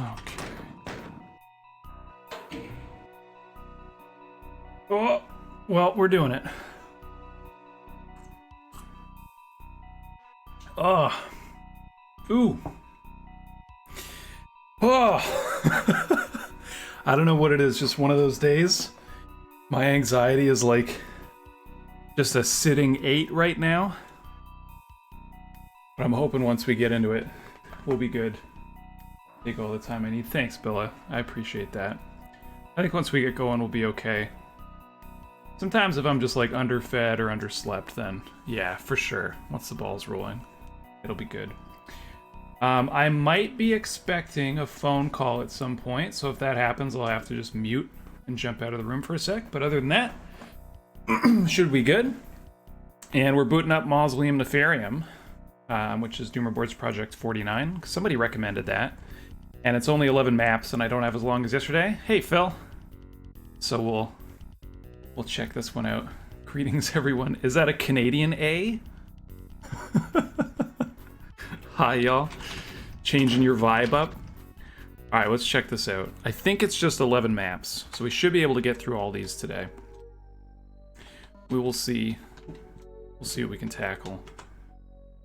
Okay. Oh, well, we're doing it. Oh. Ooh. Oh. I don't know what it is, just one of those days. My anxiety is like just a sitting 8 right now. But I'm hoping once we get into it, we'll be good. Take all the time I need. Thanks, Billa. I appreciate that. I think once we get going, we'll be okay. Sometimes if I'm just like underfed or underslept, then yeah, for sure. Once the ball's rolling, it'll be good. I might be expecting a phone call at some point, so if that happens, I'll have to just mute and jump out of the room for a sec. But other than that, should be good. And we're booting up Mausoleum Nefarium, which is Doomer Boards Project 49. Somebody recommended that. And it's only 11 maps, and I don't have as long as yesterday. Hey, Phil. So we'll check this one out. Greetings, everyone. Is that a Canadian A? Hi, y'all. Changing your vibe up. All right, let's check this out. I think it's just 11 maps, so we should be able to get through all these today. We will see. We'll see what we can tackle.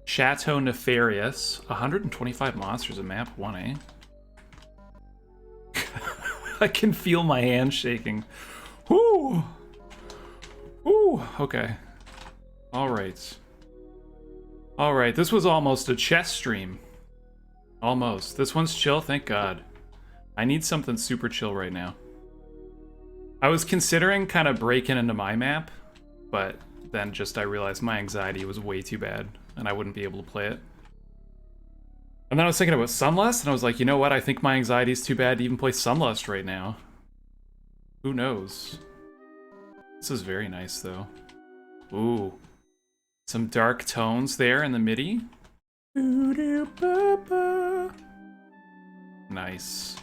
Chateau Nefarious. 125 monsters in map 1A. I can feel my hands shaking. Whoo! Whoo! Okay. Alright. Alright, this was almost a chess stream. Almost. This one's chill, thank God. I need something super chill right now. I was considering kind of breaking into my map, but then just I realized my anxiety was way too bad, and I wouldn't be able to play it. And then I was thinking about Sunlust, and I was like, you know what? I think my anxiety is too bad to even play Sunlust right now. Who knows? This is very nice, though. Ooh. Some dark tones there in the MIDI. Nice.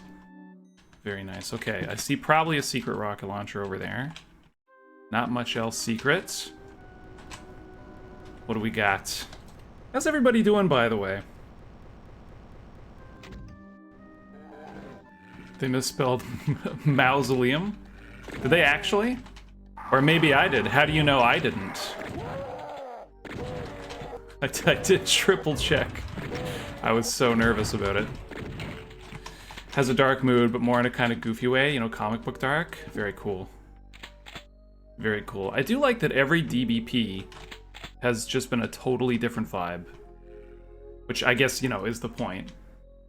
Very nice. Okay, I see probably a secret rocket launcher over there. Not much else secret. What do we got? How's everybody doing, by the way? They misspelled mausoleum. Did they actually? Or maybe I did. How do you know I didn't? I did triple check. I was so nervous about it. Has a dark mood, but more in a kind of goofy way, you know, comic book dark. Very cool. Very cool. I do like that every DBP has just been a totally different vibe. Which I guess, you know, is the point.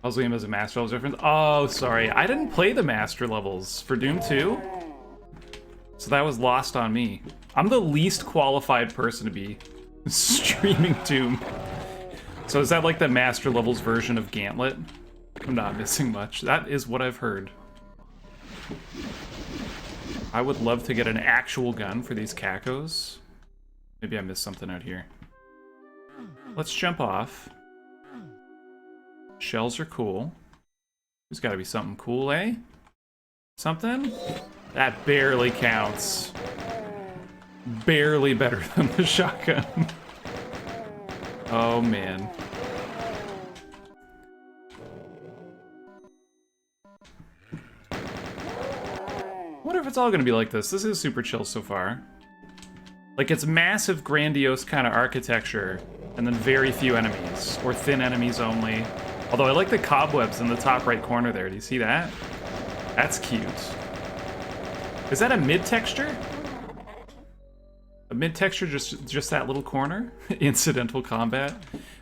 Mausoleum is a master levels reference. Oh, sorry. I didn't play the master levels for Doom 2. So that was lost on me. I'm the least qualified person to be streaming Doom. So is that like the master levels version of Gauntlet? I'm not missing much. That is what I've heard. I would love to get an actual gun for these cacos. Maybe I missed something out here. Let's jump off. Shells are cool. There's gotta be something cool, eh? Something? That barely counts. Barely better than the shotgun. Oh, man. I wonder if it's all gonna be like this. This is super chill so far. Like, it's massive, grandiose kind of architecture, and then very few enemies, or thin enemies only. Although I like the cobwebs in the top right corner there. Do you see that? That's cute. Is that a mid-texture? A mid-texture, just that little corner? Incidental combat?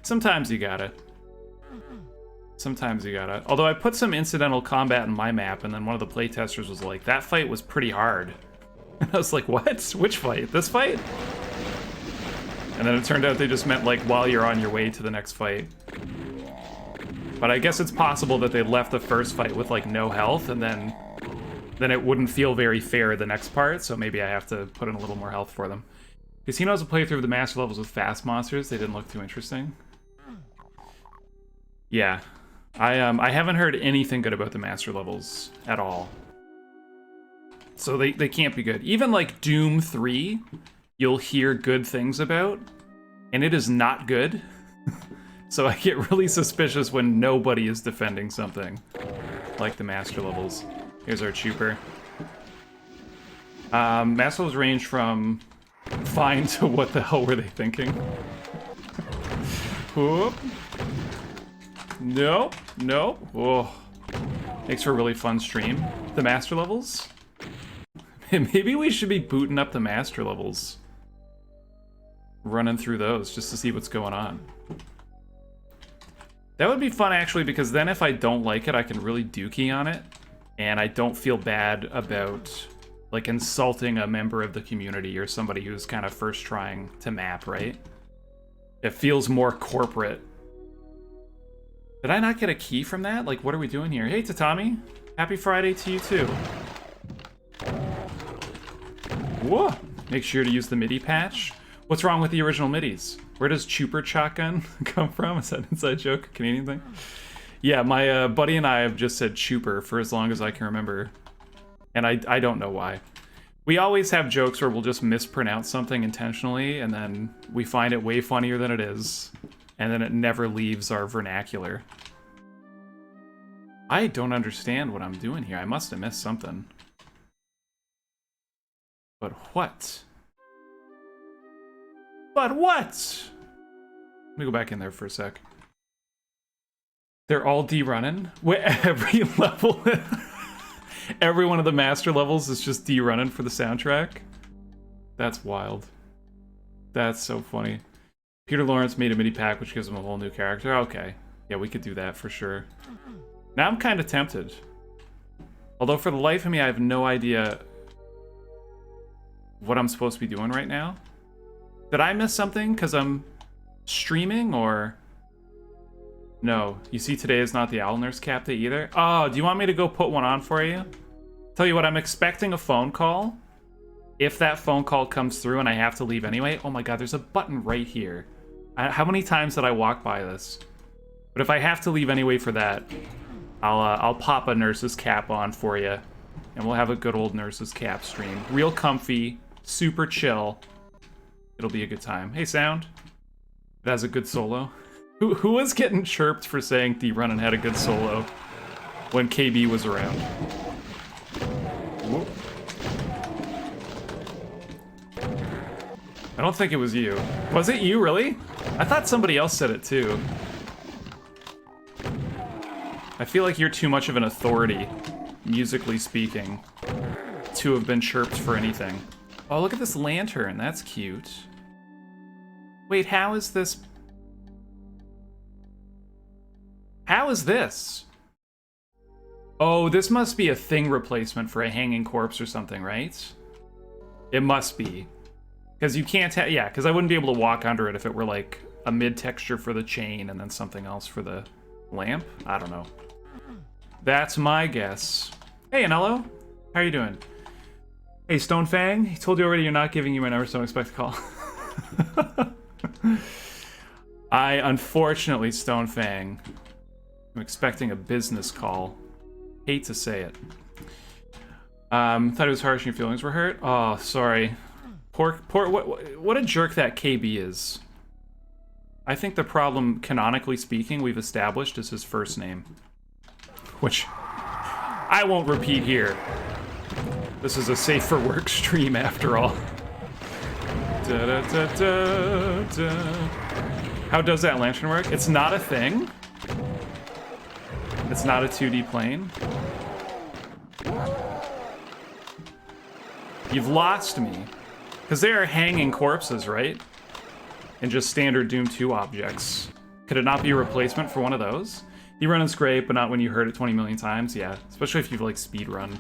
Sometimes you gotta. Sometimes you gotta. Although I put some incidental combat in my map, and then one of the playtesters was like, that fight was pretty hard. And I was like, what? Which fight? This fight? And then it turned out they just meant, like, while you're on your way to the next fight. But I guess it's possible that they left the first fight with, like, no health, and then it wouldn't feel very fair the next part, so maybe I have to put in a little more health for them. Casino has a playthrough of the master levels with fast monsters. They didn't look too interesting. Yeah. I haven't heard anything good about the master levels at all. So they can't be good. Even, like, Doom 3, you'll hear good things about, and it is not good. So I get really suspicious when nobody is defending something. like the master levels. Here's our Chuper. Master levels range from fine to what the hell were they thinking? Whoop. Nope. Nope. Oh. Makes for a really fun stream. The master levels? Maybe we should be booting up the master levels. Running through those just to see what's going on. That would be fun, actually, because then if I don't like it, I can really dookie on it. And I don't feel bad about, like, insulting a member of the community or somebody who's kind of first trying to map, right? It feels more corporate. Did I not get a key from that? Like, what are we doing here? Hey, Tatami. Happy Friday to you, too. Whoa! Make sure to use the MIDI patch. What's wrong with the original MIDIs? Where does Chuper Shotgun come from? Is that an inside joke? Canadian thing? Yeah, my buddy and I have just said Chuper for as long as I can remember. And I don't know why. We always have jokes where we'll just mispronounce something intentionally, and then we find it way funnier than it is. And then it never leaves our vernacular. I don't understand what I'm doing here. I must have missed something. But what? But what? Let me go back in there for a sec. They're all D-running? Wait, every level... every one of the master levels is just D-running for the soundtrack? That's wild. That's so funny. Peter Lawrence made a MIDI pack, which gives him a whole new character. Okay. Yeah, we could do that for sure. Now I'm kind of tempted. Although for the life of me, I have no idea what I'm supposed to be doing right now. Did I miss something because I'm streaming, or... No, you see today is not the Owl Nurse Cap Day either? Oh, do you want me to go put one on for you? Tell you what, I'm expecting a phone call. If that phone call comes through and I have to leave anyway... Oh my god, there's a button right here. How many times did I walk by this? But if I have to leave anyway for that, I'll pop a Nurse's Cap on for you. And we'll have a good old Nurse's Cap stream. Real comfy, super chill. It'll be a good time. Hey, Sound. It has a good solo. Who was getting chirped for saying D-Runnin' had a good solo when KB was around? Whoop. I don't think it was you. Was it you, really? I thought somebody else said it, too. I feel like you're too much of an authority, musically speaking, to have been chirped for anything. Oh, look at this lantern. That's cute. Wait, how is this... How is this? Oh, this must be a thing replacement for a hanging corpse or something, right? It must be. Because you can't have... Yeah, because I wouldn't be able to walk under it if it were like a mid-texture for the chain and then something else for the lamp. I don't know. That's my guess. Hey, Anello. How are you doing? Hey, Stonefang. He told you already you're not giving you my number, so don't expect a call. I, unfortunately, Stonefang, I'm expecting a business call. Hate to say it. Thought it was harsh and your feelings were hurt. Oh, sorry. What a jerk that KB is. I think the problem, canonically speaking, we've established is his first name. Which I won't repeat here. This is a safe for work stream after all. Da, da, da, da, da. How does that lantern work? It's not a thing. It's not a 2D plane. You've lost me. Because they are hanging corpses, right? And just standard Doom 2 objects. Could it not be a replacement for one of those? You run is great, but not when you heard it 20 million times. Yeah, especially if you've like speedrun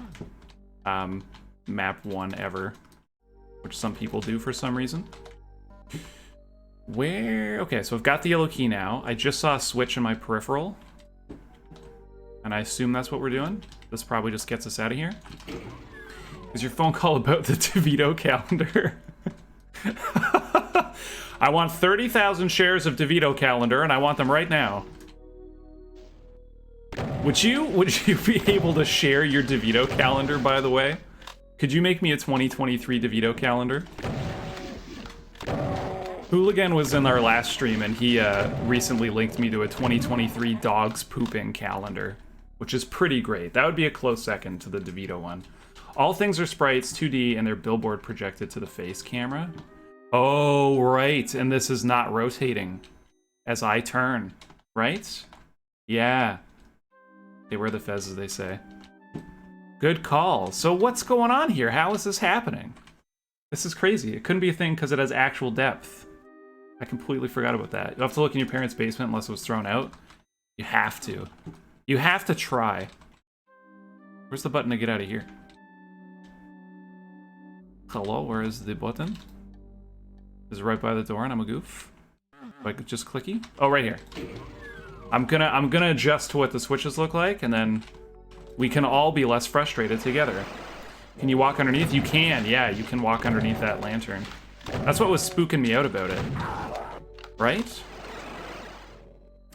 map 1 ever. Which some people do for some reason. Where... Okay, so I've got the yellow key now. I just saw a switch in my peripheral. And I assume that's what we're doing. This probably just gets us out of here. Is your phone call about the DeVito calendar? I want 30,000 shares of DeVito calendar, and I want them right now. Would you be able to share your DeVito calendar, by the way? Could you make me a 2023 DeVito calendar? Hooligan was in our last stream, and he recently linked me to a 2023 dogs pooping calendar. which is pretty great. That would be a close second to the DeVito one. All things are sprites, 2D, and their billboard projected to the face camera. Oh, right. And this is not rotating as I turn, right? Yeah. They wear the fez, as they say. Good call. So what's going on here? How is this happening? This is crazy. It couldn't be a thing because it has actual depth. I completely forgot about that. You'll have to look in your parents' basement unless it was thrown out. You have to. You have to try. Where's the button to get out of here? Hello, where is the button? Is it right by the door and I'm a goof? Like just clicky? Oh, right here. I'm gonna adjust to what the switches look like, and then we can all be less frustrated together. Can you walk underneath? You can, yeah, you can walk underneath that lantern. That's what was spooking me out about it. Right?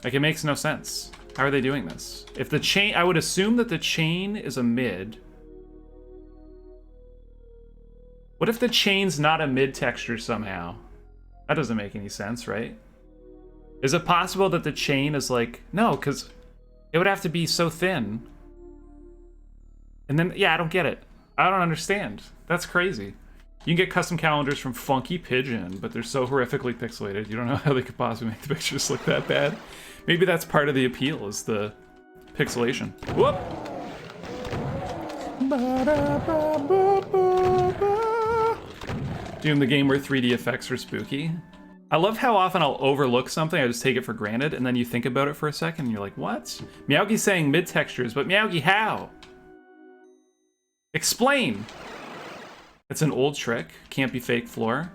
Like, it makes no sense. How are they doing this? If the chain, I would assume that the chain is a mid. What if the chain's not a mid texture somehow? That doesn't make any sense, right? Is it possible that the chain is like... No, because it would have to be so thin. And then, yeah, I don't get it. I don't understand. That's crazy. You can get custom calendars from Funky Pigeon, but they're so horrifically pixelated, you don't know how they could possibly make the pictures look that bad. Maybe that's part of the appeal, is the pixelation. Whoop! Doom, the game where 3D effects are spooky. I love how often I'll overlook something, I just take it for granted, and then you think about it for a second, and you're like, what? Meowgi's saying mid-textures, but Meowgi, how? Explain! It's an old trick, can't be fake floor.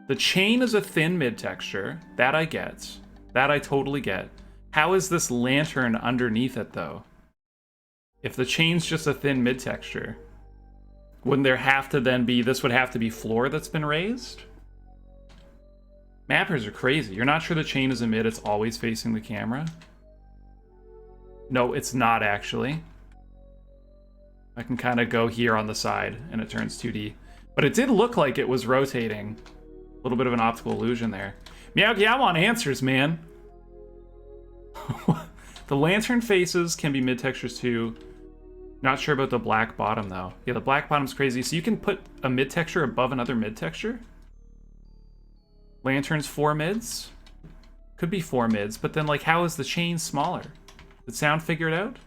The chain is a thin mid-texture, that I get. That I totally get. How is this lantern underneath it, though? If the chain's just a thin mid-texture, wouldn't there have to then be, this would have to be floor that's been raised? Mappers are crazy. You're not sure the chain is a mid, it's always facing the camera? No, it's not actually. I can kind of go here on the side and it turns 2D. But it did look like it was rotating. A little bit of an optical illusion there. Meowgi, I want answers, man. The lantern faces can be mid-textures too. Not sure about the black bottom though. Yeah, the black bottom's crazy. So you can put a mid-texture above another mid-texture? Lanterns 4 mids? Could be 4 mids, but then like how is the chain smaller? Did sound figure it out?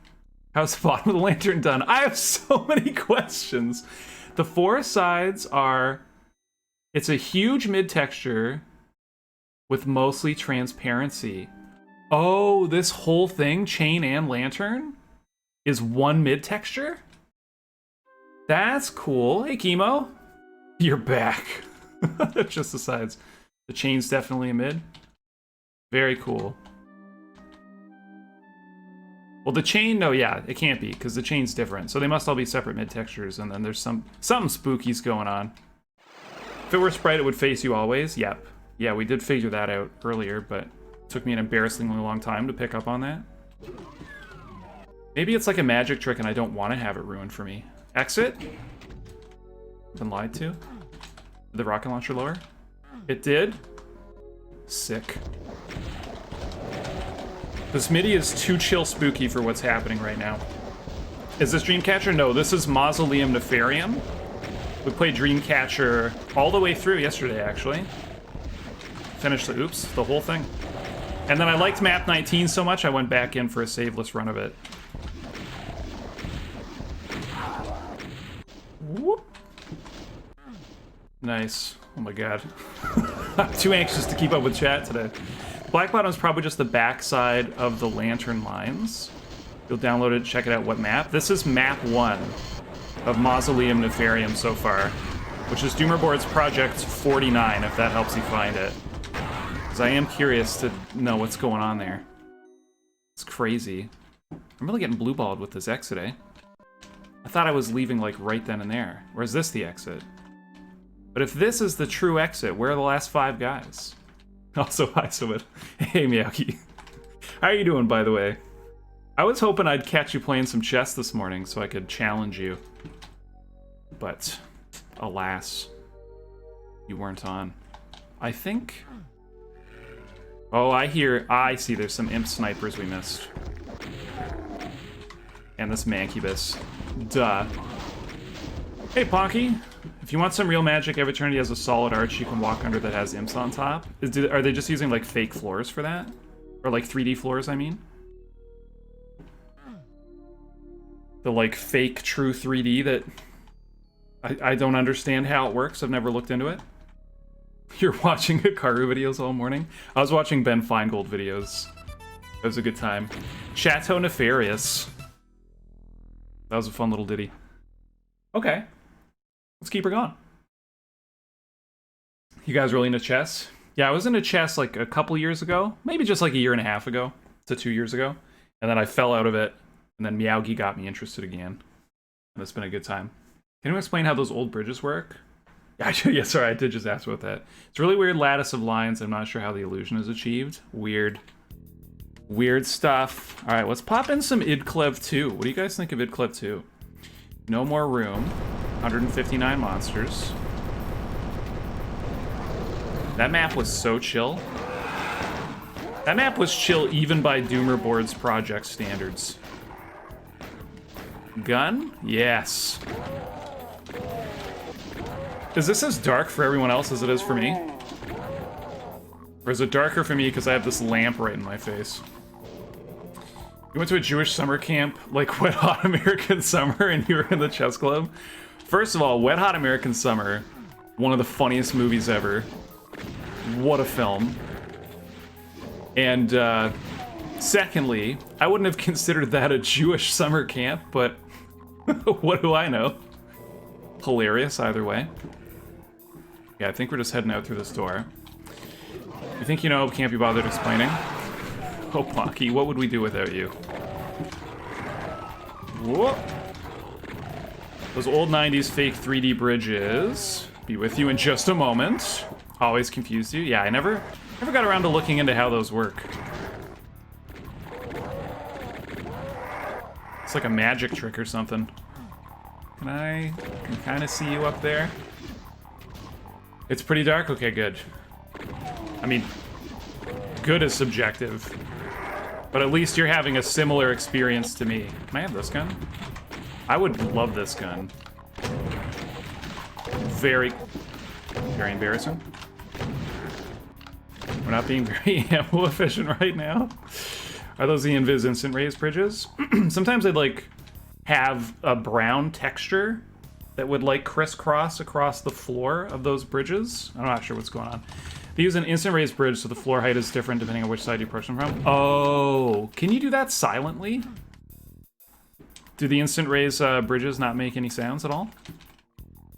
How's the bottom of the lantern done? I have so many questions. The 4 sides are... It's a huge mid-texture with mostly transparency. Oh, this whole thing, chain and lantern, is one mid-texture? That's cool. Hey, Chemo. You're back. Just the sides. The chain's definitely a mid. Very cool. Well, the chain, no, yeah, it can't be, because the chain's different. So they must all be separate mid-textures, and then there's something spooky's going on. If it were Sprite, it would face you always. Yep. Yeah, we did figure that out earlier, but it took me an embarrassingly long time to pick up on that. Maybe it's like a magic trick and I don't want to have it ruined for me. Exit? Been lied to? Did the rocket launcher lower? It did? Sick. This MIDI is too chill spooky for what's happening right now. Is this Dreamcatcher? No, this is Mausoleum Nefarium. We played Dreamcatcher all the way through yesterday, actually. Finished the, oops, the whole thing. And then I liked map 19 so much, I went back in for a saveless run of it. Whoop. Nice. Oh my god. I'm too anxious to keep up with chat today. Black bottom is probably just the backside of the lantern lines. You'll download it, check it out. What map? This is map 1 of Mausoleum Nefarium so far, which is Doomerboard's Project 49, if that helps you find it. Because I am curious to know what's going on there. It's crazy. I'm really getting blue-balled with this exit, eh? I thought I was leaving, like, right then and there. Or is this the exit? But if this is the true exit, where are the last 5 guys? Also, hi, SoBad. Hey, Miyaki. How are you doing, by the way? I was hoping I'd catch you playing some chess this morning so I could challenge you. But, alas, you weren't on. I think... Oh, I see there's some imp snipers we missed. And this Mancubus. Duh. Hey, Ponky. If you want some real magic, every eternity has a solid arch you can walk under that has imps on top. Are they just using, like, fake floors for that? Or, like, 3D floors, I mean? The, like, fake true 3D that... I don't understand how it works. I've never looked into it. You're watching Hikaru videos all morning? I was watching Ben Feingold videos. It was a good time. Chateau Nefarious. That was a fun little ditty. Okay. Let's keep her going. You guys really into chess? Yeah, I was into chess like a couple years ago. Maybe just like a year and a half ago to 2 years ago. And then I fell out of it. And then Meowgi got me interested again. And it's been a good time. Can you explain how those old bridges work? Yeah, sorry, I did just ask about that. It's a really weird lattice of lines. I'm not sure how the illusion is achieved. Weird. Weird stuff. All right, let's pop in some Idclev 2. What do you guys think of Idclev 2? No more room. 159 monsters. That map was so chill. That map was chill even by Doomer Board's project standards. Gun? Yes. Is this as dark for everyone else as it is for me? Or is it darker for me because I have this lamp right in my face? You went to a Jewish summer camp, like Wet Hot American Summer, and you were in the chess club? First of all, Wet Hot American Summer, one of the funniest movies ever. What a film. And secondly, I wouldn't have considered that a Jewish summer camp, but what do I know? Hilarious either way. Yeah, I think we're just heading out through this door. You think you know, can't be bothered explaining? Oh, Pocky, what would we do without you? Whoa. Those old 90s fake 3D bridges. Be with you in just a moment. Always confused you. Yeah, I never got around to looking into how those work. It's like a magic trick or something. Can I kind of see you up there? It's pretty dark? Okay, good. I mean, good is subjective. But at least you're having a similar experience to me. Can I have this gun? I would love this gun. Very embarrassing. We're not being very ammo efficient right now. Are those the Invis instant raise bridges? Sometimes they'd like have a brown texture that would like crisscross across the floor of those bridges. I'm not sure what's going on. They use an instant raise bridge so the floor height is different depending on which side you approach them from. Oh, can you do that silently? Do the instant raise bridges not make any sounds at all?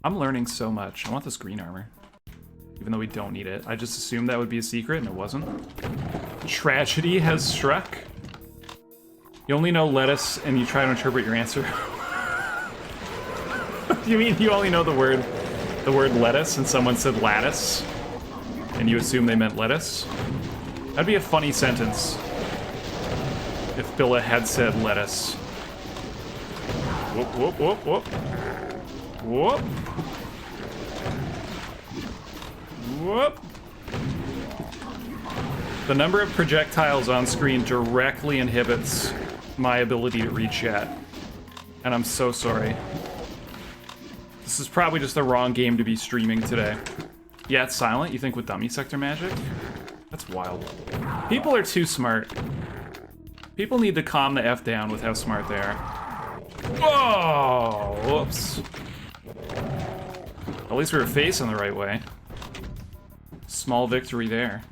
I'm learning so much. I want this green armor. Even though we don't need it. I just assumed that would be a secret and it wasn't. Tragedy has struck. You only know lettuce and you try to interpret your answer. You mean you only know the word lettuce and someone said lattice? And you assume they meant lettuce? That'd be a funny sentence. If Billa had said lettuce. Whoop, whoop, whoop, whoop. Whoop. Whoop. The number of projectiles on screen directly inhibits my ability to read chat. And I'm so sorry. This is probably just the wrong game to be streaming today. Yeah, it's silent. You think with dummy sector magic? That's wild. People are too smart. People need to calm the F down with how smart they are. Whoa! Whoops. At least we were facing the right way. Small victory there.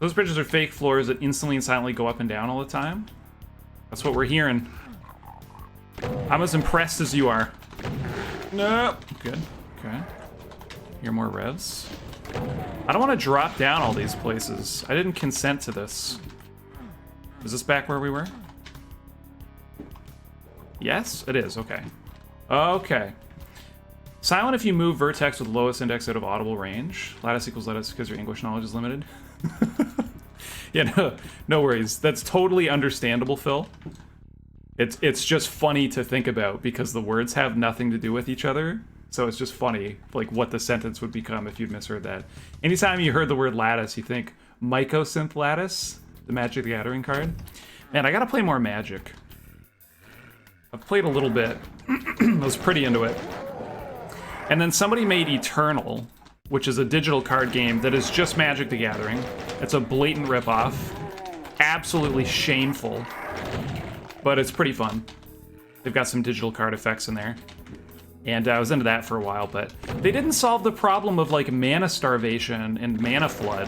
Those bridges are fake floors that instantly and silently go up and down all the time. That's what we're hearing. I'm as impressed as you are. No. Good. Okay. Hear more revs. I don't want to drop down all these places. I didn't consent to this. Is this back where we were? Yes, it is. Okay. Okay. Silent if you move vertex with lowest index out of audible range. Lattice equals lattice because your English knowledge is limited. Yeah, no worries. That's totally understandable, Phil. It's just funny to think about because the words have nothing to do with each other. So it's just funny, like, what the sentence would become if you'd misheard that. Anytime you heard the word lattice, you think Mycosynth Lattice, the Magic the Gathering card. Man, I gotta play more Magic. I've played a little bit. I was pretty into it. And then somebody made Eternal, which is a digital card game that is just Magic the Gathering. It's a blatant ripoff. Absolutely shameful. But it's pretty fun. They've got some digital card effects in there. And I was into that for a while, but they didn't solve the problem of like mana starvation and mana flood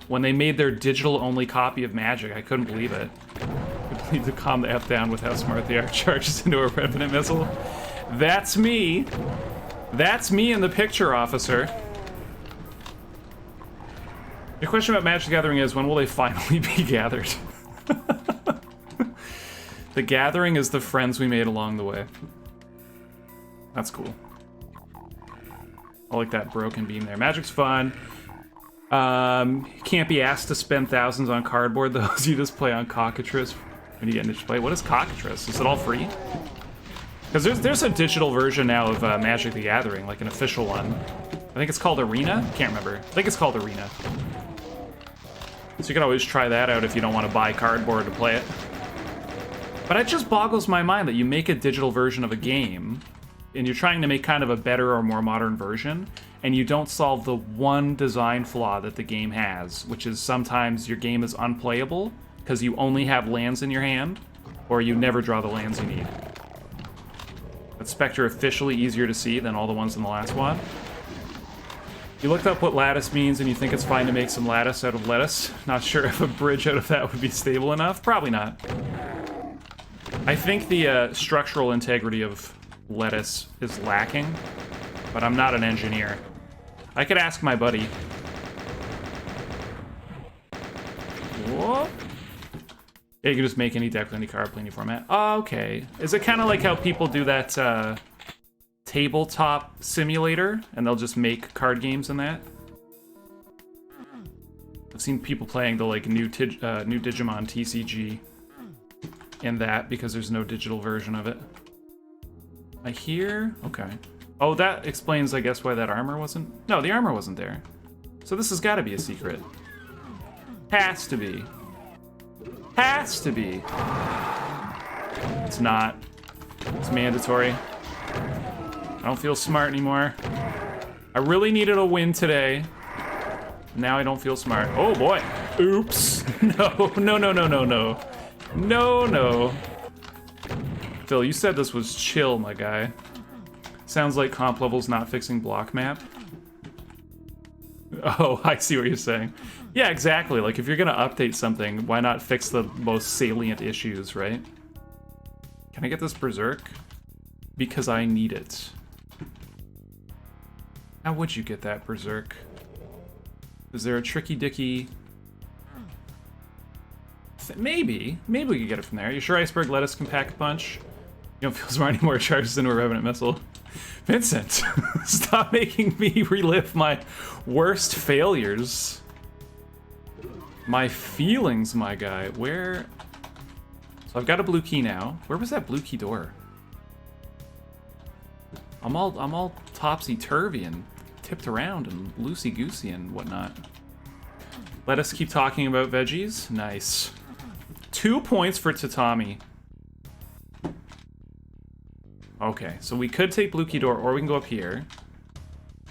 when they made their digital-only copy of Magic. I couldn't believe it. I need to calm the F down with how smart they are. Charges into a revenant missile. That's me. That's me in the picture, officer. The question about Magic the Gathering is, when will they finally be gathered? The gathering is the friends we made along the way. That's cool. I like that broken beam there. Magic's fun. Can't be asked to spend thousands on cardboard, though, so you just play on Cockatrice when you get into play. What is Cockatrice? Is it all free? Because there's a digital version now of Magic the Gathering, like an official one. I think it's called Arena? Can't remember. I think it's called Arena. So you can always try that out if you don't want to buy cardboard to play it. But it just boggles my mind that you make a digital version of a game, and you're trying to make kind of a better or more modern version, and you don't solve the one design flaw that the game has, which is sometimes your game is unplayable because you only have lands in your hand, or you never draw the lands you need. But Spectre officially easier to see than all the ones in the last one. You looked up what lattice means and you think it's fine to make some lattice out of lettuce. Not sure if a bridge out of that would be stable enough. Probably not. I think the structural integrity of lettuce is lacking, but I'm not an engineer. I could ask my buddy. Whoop. Yeah, you can just make any deck with any card, play any format. Oh, okay. Is it kind of like how people do that tabletop simulator, and they'll just make card games in that? I've seen people playing the like new Digimon TCG in that because there's no digital version of it. I hear? Okay. Oh, that explains, I guess, why that armor wasn't... No, the armor wasn't there. So this has got to be a secret. Has to be. Has to be. It's not. It's mandatory. I don't feel smart anymore. I really needed a win today. Now I don't feel smart. Oh boy. Oops. No, no, no, no, no, no. No, no. Phil, you said this was chill, my guy. Sounds like comp level's not fixing block map. Oh, I see what you're saying. Yeah, exactly. Like, if you're gonna update something, why not fix the most salient issues, right? Can I get this Berserk? Because I need it. How would you get that Berserk? Is there a tricky dicky... Maybe. Maybe we could get it from there. You sure Iceberg Lettuce can pack a punch? You don't feel smart anymore, charges into a Revenant Missile. Vincent, stop making me relive my worst failures. My feelings, my guy. Where... So I've got a blue key now. Where was that blue key door? I'm all topsy-turvy and tipped around and loosey-goosey and whatnot. Let us keep talking about veggies. Nice. 2 points for Tatami. Okay, so we could take blue key door, or we can go up here.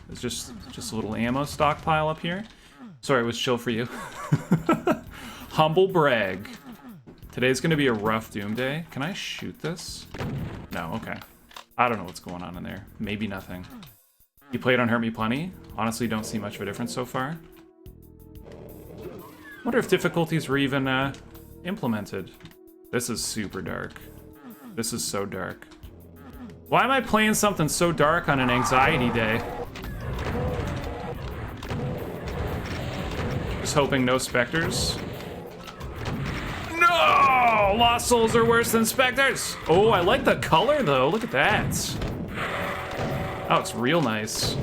There's just a little ammo stockpile up here. Sorry, it was chill for you. Humble brag. Today's gonna be a rough Doom day. Can I shoot this? No, okay. I don't know what's going on in there. Maybe nothing. You played on Hurt Me Plenty? Honestly, don't see much of a difference so far. Wonder if difficulties were even implemented. This is super dark. This is so dark. Why am I playing something so dark on an anxiety day? Just hoping no specters. No! Lost souls are worse than specters! Oh, I like the color though. Look at that. Oh, it's real nice.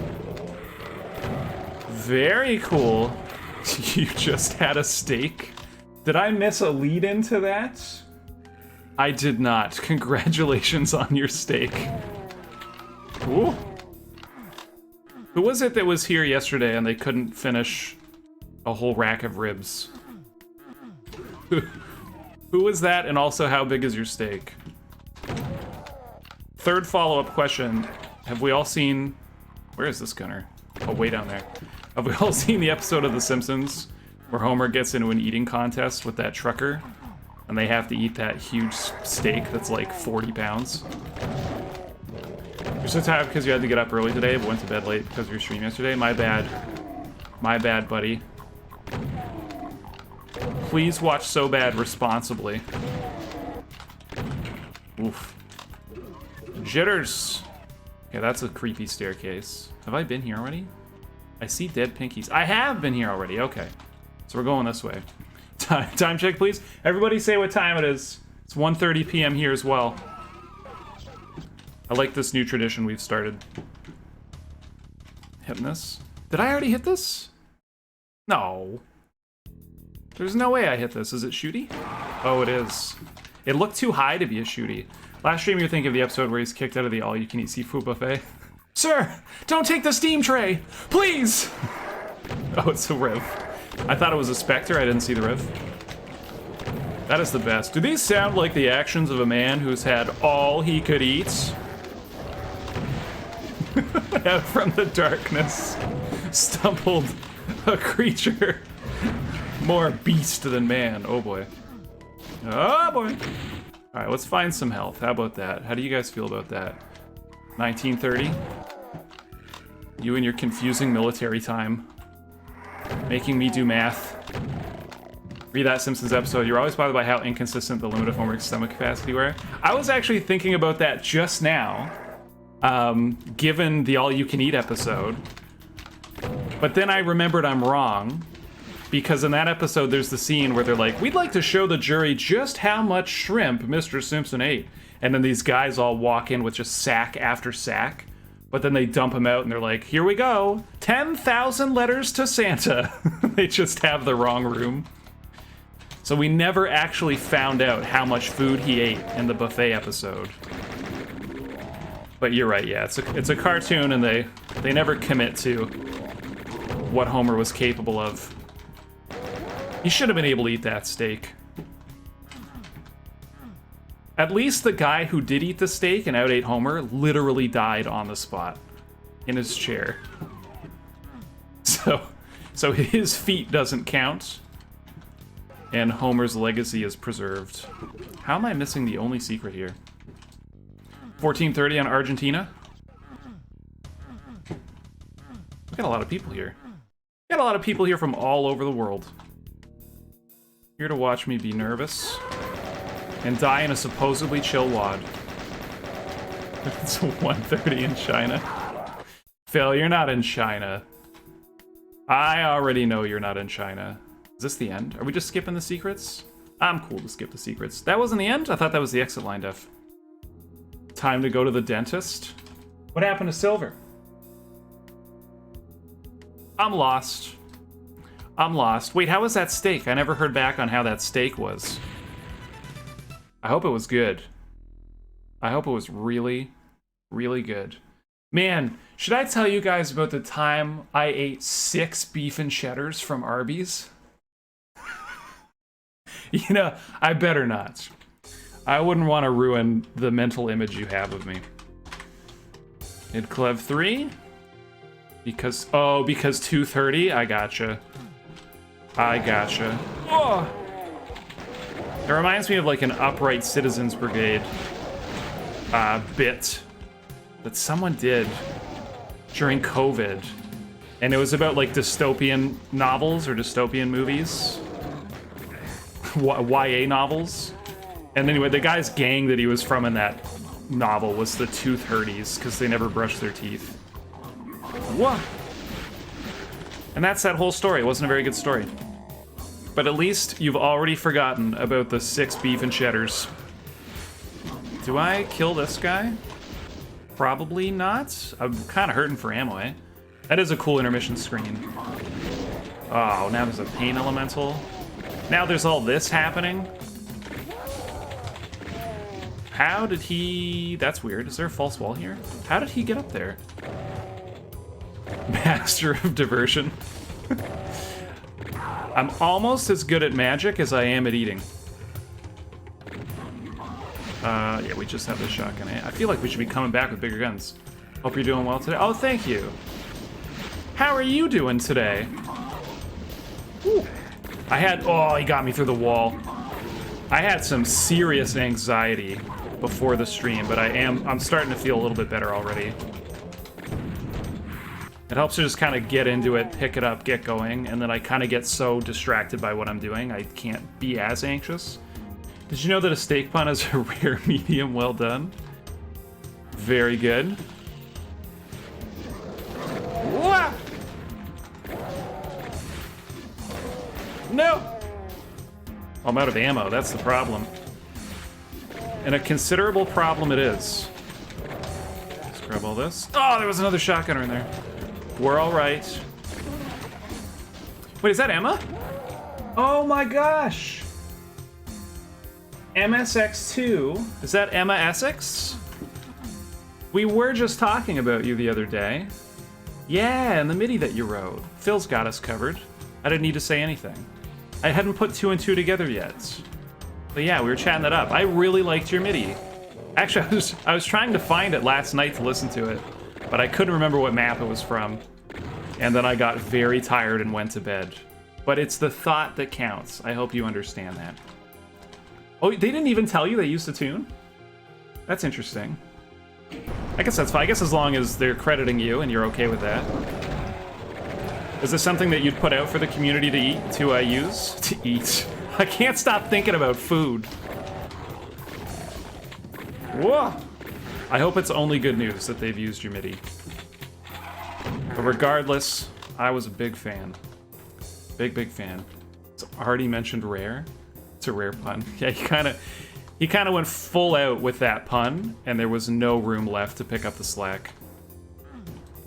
Very cool. You just had a steak? Did I miss a lead into that? I did not. Congratulations on your steak. Ooh. Who was it that was here yesterday and they couldn't finish a whole rack of ribs? Who was that, and also how big is your steak? Third follow-up question. Have we all seen... Where is this gunner? Oh, way down there. Have we all seen the episode of The Simpsons where Homer gets into an eating contest with that trucker and they have to eat that huge steak that's like 40 pounds? You're so tired because you had to get up early today but went to bed late because of your stream yesterday? My bad. My bad, buddy. Please watch SoBad responsibly. Oof. Jitters. Okay, that's a creepy staircase. Have I been here already? I see dead pinkies. I have been here already. Okay. So we're going this way. Time check, please. Everybody say what time it is. It's 1:30 p.m. here as well. I like this new tradition we've started. Hitting this? Did I already hit this? No. There's no way I hit this. Is it shooty? Oh, it is. It looked too high to be a shooty. Last stream you were thinking of the episode where he's kicked out of the all-you-can-eat seafood buffet. Sir, don't take the steam tray! Please! Oh, it's a Riv. I thought it was a Spectre. I didn't see the Riv. That is the best. Do these sound like the actions of a man who's had all he could eat? Out from the darkness stumbled a creature more beast than man. Oh boy. Oh boy. Alright, let's find some health. How about that? How do you guys feel about that? 1930? You and your confusing military time. Making me do math. Read that Simpsons episode. You're always bothered by how inconsistent the limit of Homer's stomach capacity were. I was actually thinking about that just now, given the all-you-can-eat episode. But then I remembered I'm wrong, because in that episode there's the scene where they're like, we'd like to show the jury just how much shrimp Mr. Simpson ate. And then these guys all walk in with just sack after sack. But then they dump them out and they're like, here we go, 10,000 letters to Santa. They just have the wrong room. So we never actually found out how much food he ate in the buffet episode. But you're right, yeah, it's a cartoon and they never commit to what Homer was capable of. He should have been able to eat that steak. At least the guy who did eat the steak and out-ate Homer literally died on the spot in his chair. So his feat doesn't count, and Homer's legacy is preserved. How am I missing the only secret here? 1430 on Argentina. We got a lot of people here. We got a lot of people here from all over the world. Here to watch me be nervous and die in a supposedly chill wad. It's 1:30 in China. Phil, you're not in China. I already know you're not in China. Is this the end? Are we just skipping the secrets? I'm cool to skip the secrets. That wasn't the end? I thought that was the exit line, Def. Time to go to the dentist. What happened to Silver? I'm lost. I'm lost. Wait, how was that steak? I never heard back on how that steak was. I hope it was good. I hope it was really, really good. Man, should I tell you guys about the time I ate 6 beef and cheddars from Arby's? You know, I better not. I wouldn't want to ruin the mental image you have of me. Hit Clev 3? Because 230? I gotcha. I gotcha. Oh! It reminds me of like an Upright Citizens Brigade bit that someone did during COVID. And it was about like dystopian novels or dystopian movies. YA novels. And anyway, the guy's gang that he was from in that novel was the 230s because they never brushed their teeth. What? And that's that whole story. It wasn't a very good story. But at least you've already forgotten about the 6 beef and cheddars. Do I kill this guy? Probably not. I'm kind of hurting for ammo, eh? That is a cool intermission screen. Oh, now there's a pain elemental. Now there's all this happening. How did he... That's weird. Is there a false wall here? How did he get up there? Master of diversion. I'm almost as good at magic as I am at eating. Yeah, we just have the shotgun. I feel like we should be coming back with bigger guns. Hope you're doing well today. Oh, thank you. How are you doing today? Ooh. Oh, he got me through the wall. I had some serious anxiety before the stream, but I'm starting to feel a little bit better already. It helps to just kind of get into it, pick it up, get going, and then I kind of get so distracted by what I'm doing, I can't be as anxious. Did you know that a steak pun is a rare medium well done? Very good. Wah! No! I'm out of ammo, that's the problem. And a considerable problem it is. Let's grab all this. Oh, there was another shotgunner in there. We're all right. Wait, is that Emma? Oh my gosh! MSX2? Is that Emma Essex? We were just talking about you the other day. Yeah, and the MIDI that you wrote. Phil's got us covered. I didn't need to say anything. I hadn't put 2 and 2 together yet. But yeah, we were chatting that up. I really liked your MIDI. Actually, I was trying to find it last night to listen to it, but I couldn't remember what map it was from. And then I got very tired and went to bed. But it's the thought that counts. I hope you understand that. Oh, they didn't even tell you they used the tune? That's interesting. I guess that's fine. I guess as long as they're crediting you and you're okay with that. Is this something that you'd put out for the community to eat, to use? To eat. I can't stop thinking about food. Whoa! I hope it's only good news that they've used your MIDI. But regardless, I was a big fan. Big fan. It's already mentioned rare. It's a rare pun. Yeah, he kind of went full out with that pun, and there was no room left to pick up the slack.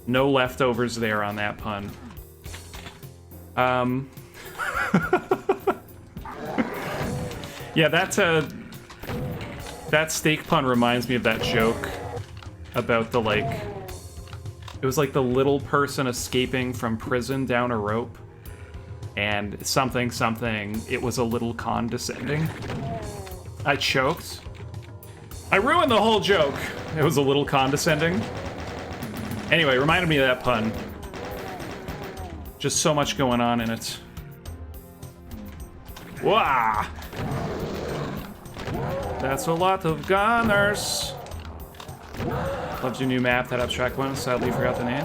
No leftovers there on that pun. Yeah, that steak pun reminds me of that joke about the, like, it was like the little person escaping from prison down a rope, and something, it was a little condescending. I choked. I ruined the whole joke. It was a little condescending. Anyway, reminded me of that pun. Just so much going on in it. Wah! That's a lot of gunners. Loved your new map, that abstract one. Sadly, forgot the name.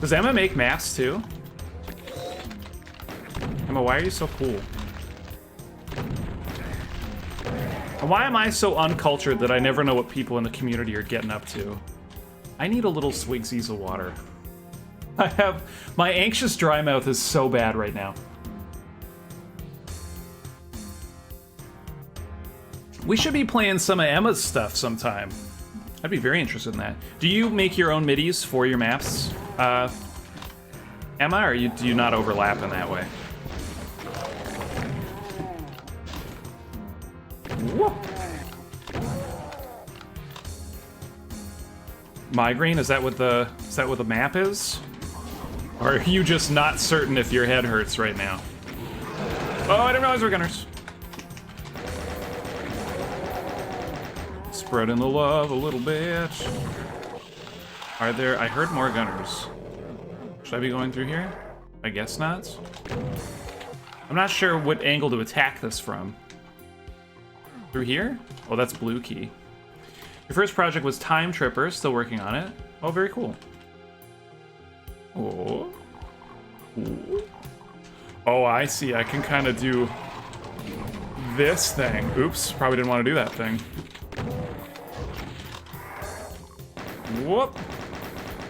Does Emma make maps too? Emma, why are you so cool? And why am I so uncultured that I never know what people in the community are getting up to? I need a little swigsies of water. My anxious dry mouth is so bad right now. We should be playing some of Emma's stuff sometime. I'd be very interested in that. Do you make your own MIDIs for your maps, Emma, or do you not overlap in that way? Whoa. Migraine? Is that what the map is? Or are you just not certain if your head hurts right now? Oh, I didn't realize we're gunners. Spreading the love a little bit. Are there? I heard more gunners. Should I be going through here? I guess not. I'm not sure what angle to attack this from. Through here? Oh, that's blue key. Your first project was Time Tripper, still working on it. Oh, very cool. Oh. Ooh. Oh, I see. I can kind of do this thing. Oops, probably didn't want to do that thing. Whoop.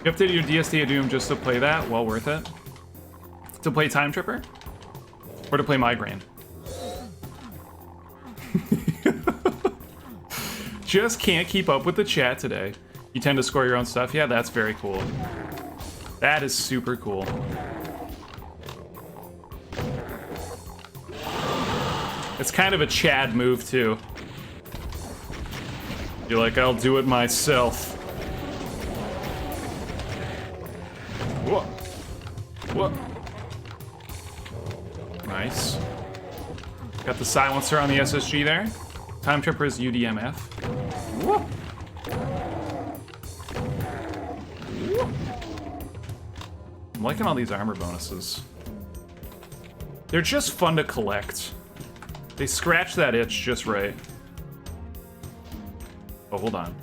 You updated your DSD of Doom just to play that? Well worth it. To play Time Tripper? Or to play Migraine? Just can't keep up with the chat today. You tend to score your own stuff? Yeah, that's very cool. That is super cool. It's kind of a Chad move, too. You're like, I'll do it myself. Whoa. Whoa. Nice. Got the silencer on the SSG there. Time Trippers UDMF. Woo. I'm liking all these armor bonuses. They're just fun to collect. They scratch that itch just right. Oh, hold on.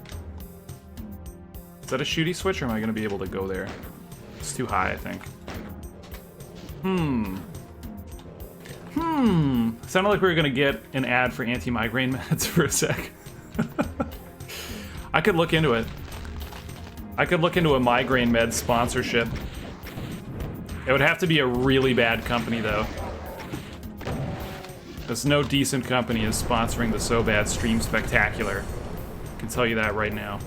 Is that a shooty switch, or am I going to be able to go there? It's too high, I think. Sounded like we were going to get an ad for anti-migraine meds for a sec. I could look into it. I could look into a migraine med sponsorship. It would have to be a really bad company, though. Because no decent company is sponsoring the SoBad Stream Spectacular. I can tell you that right now.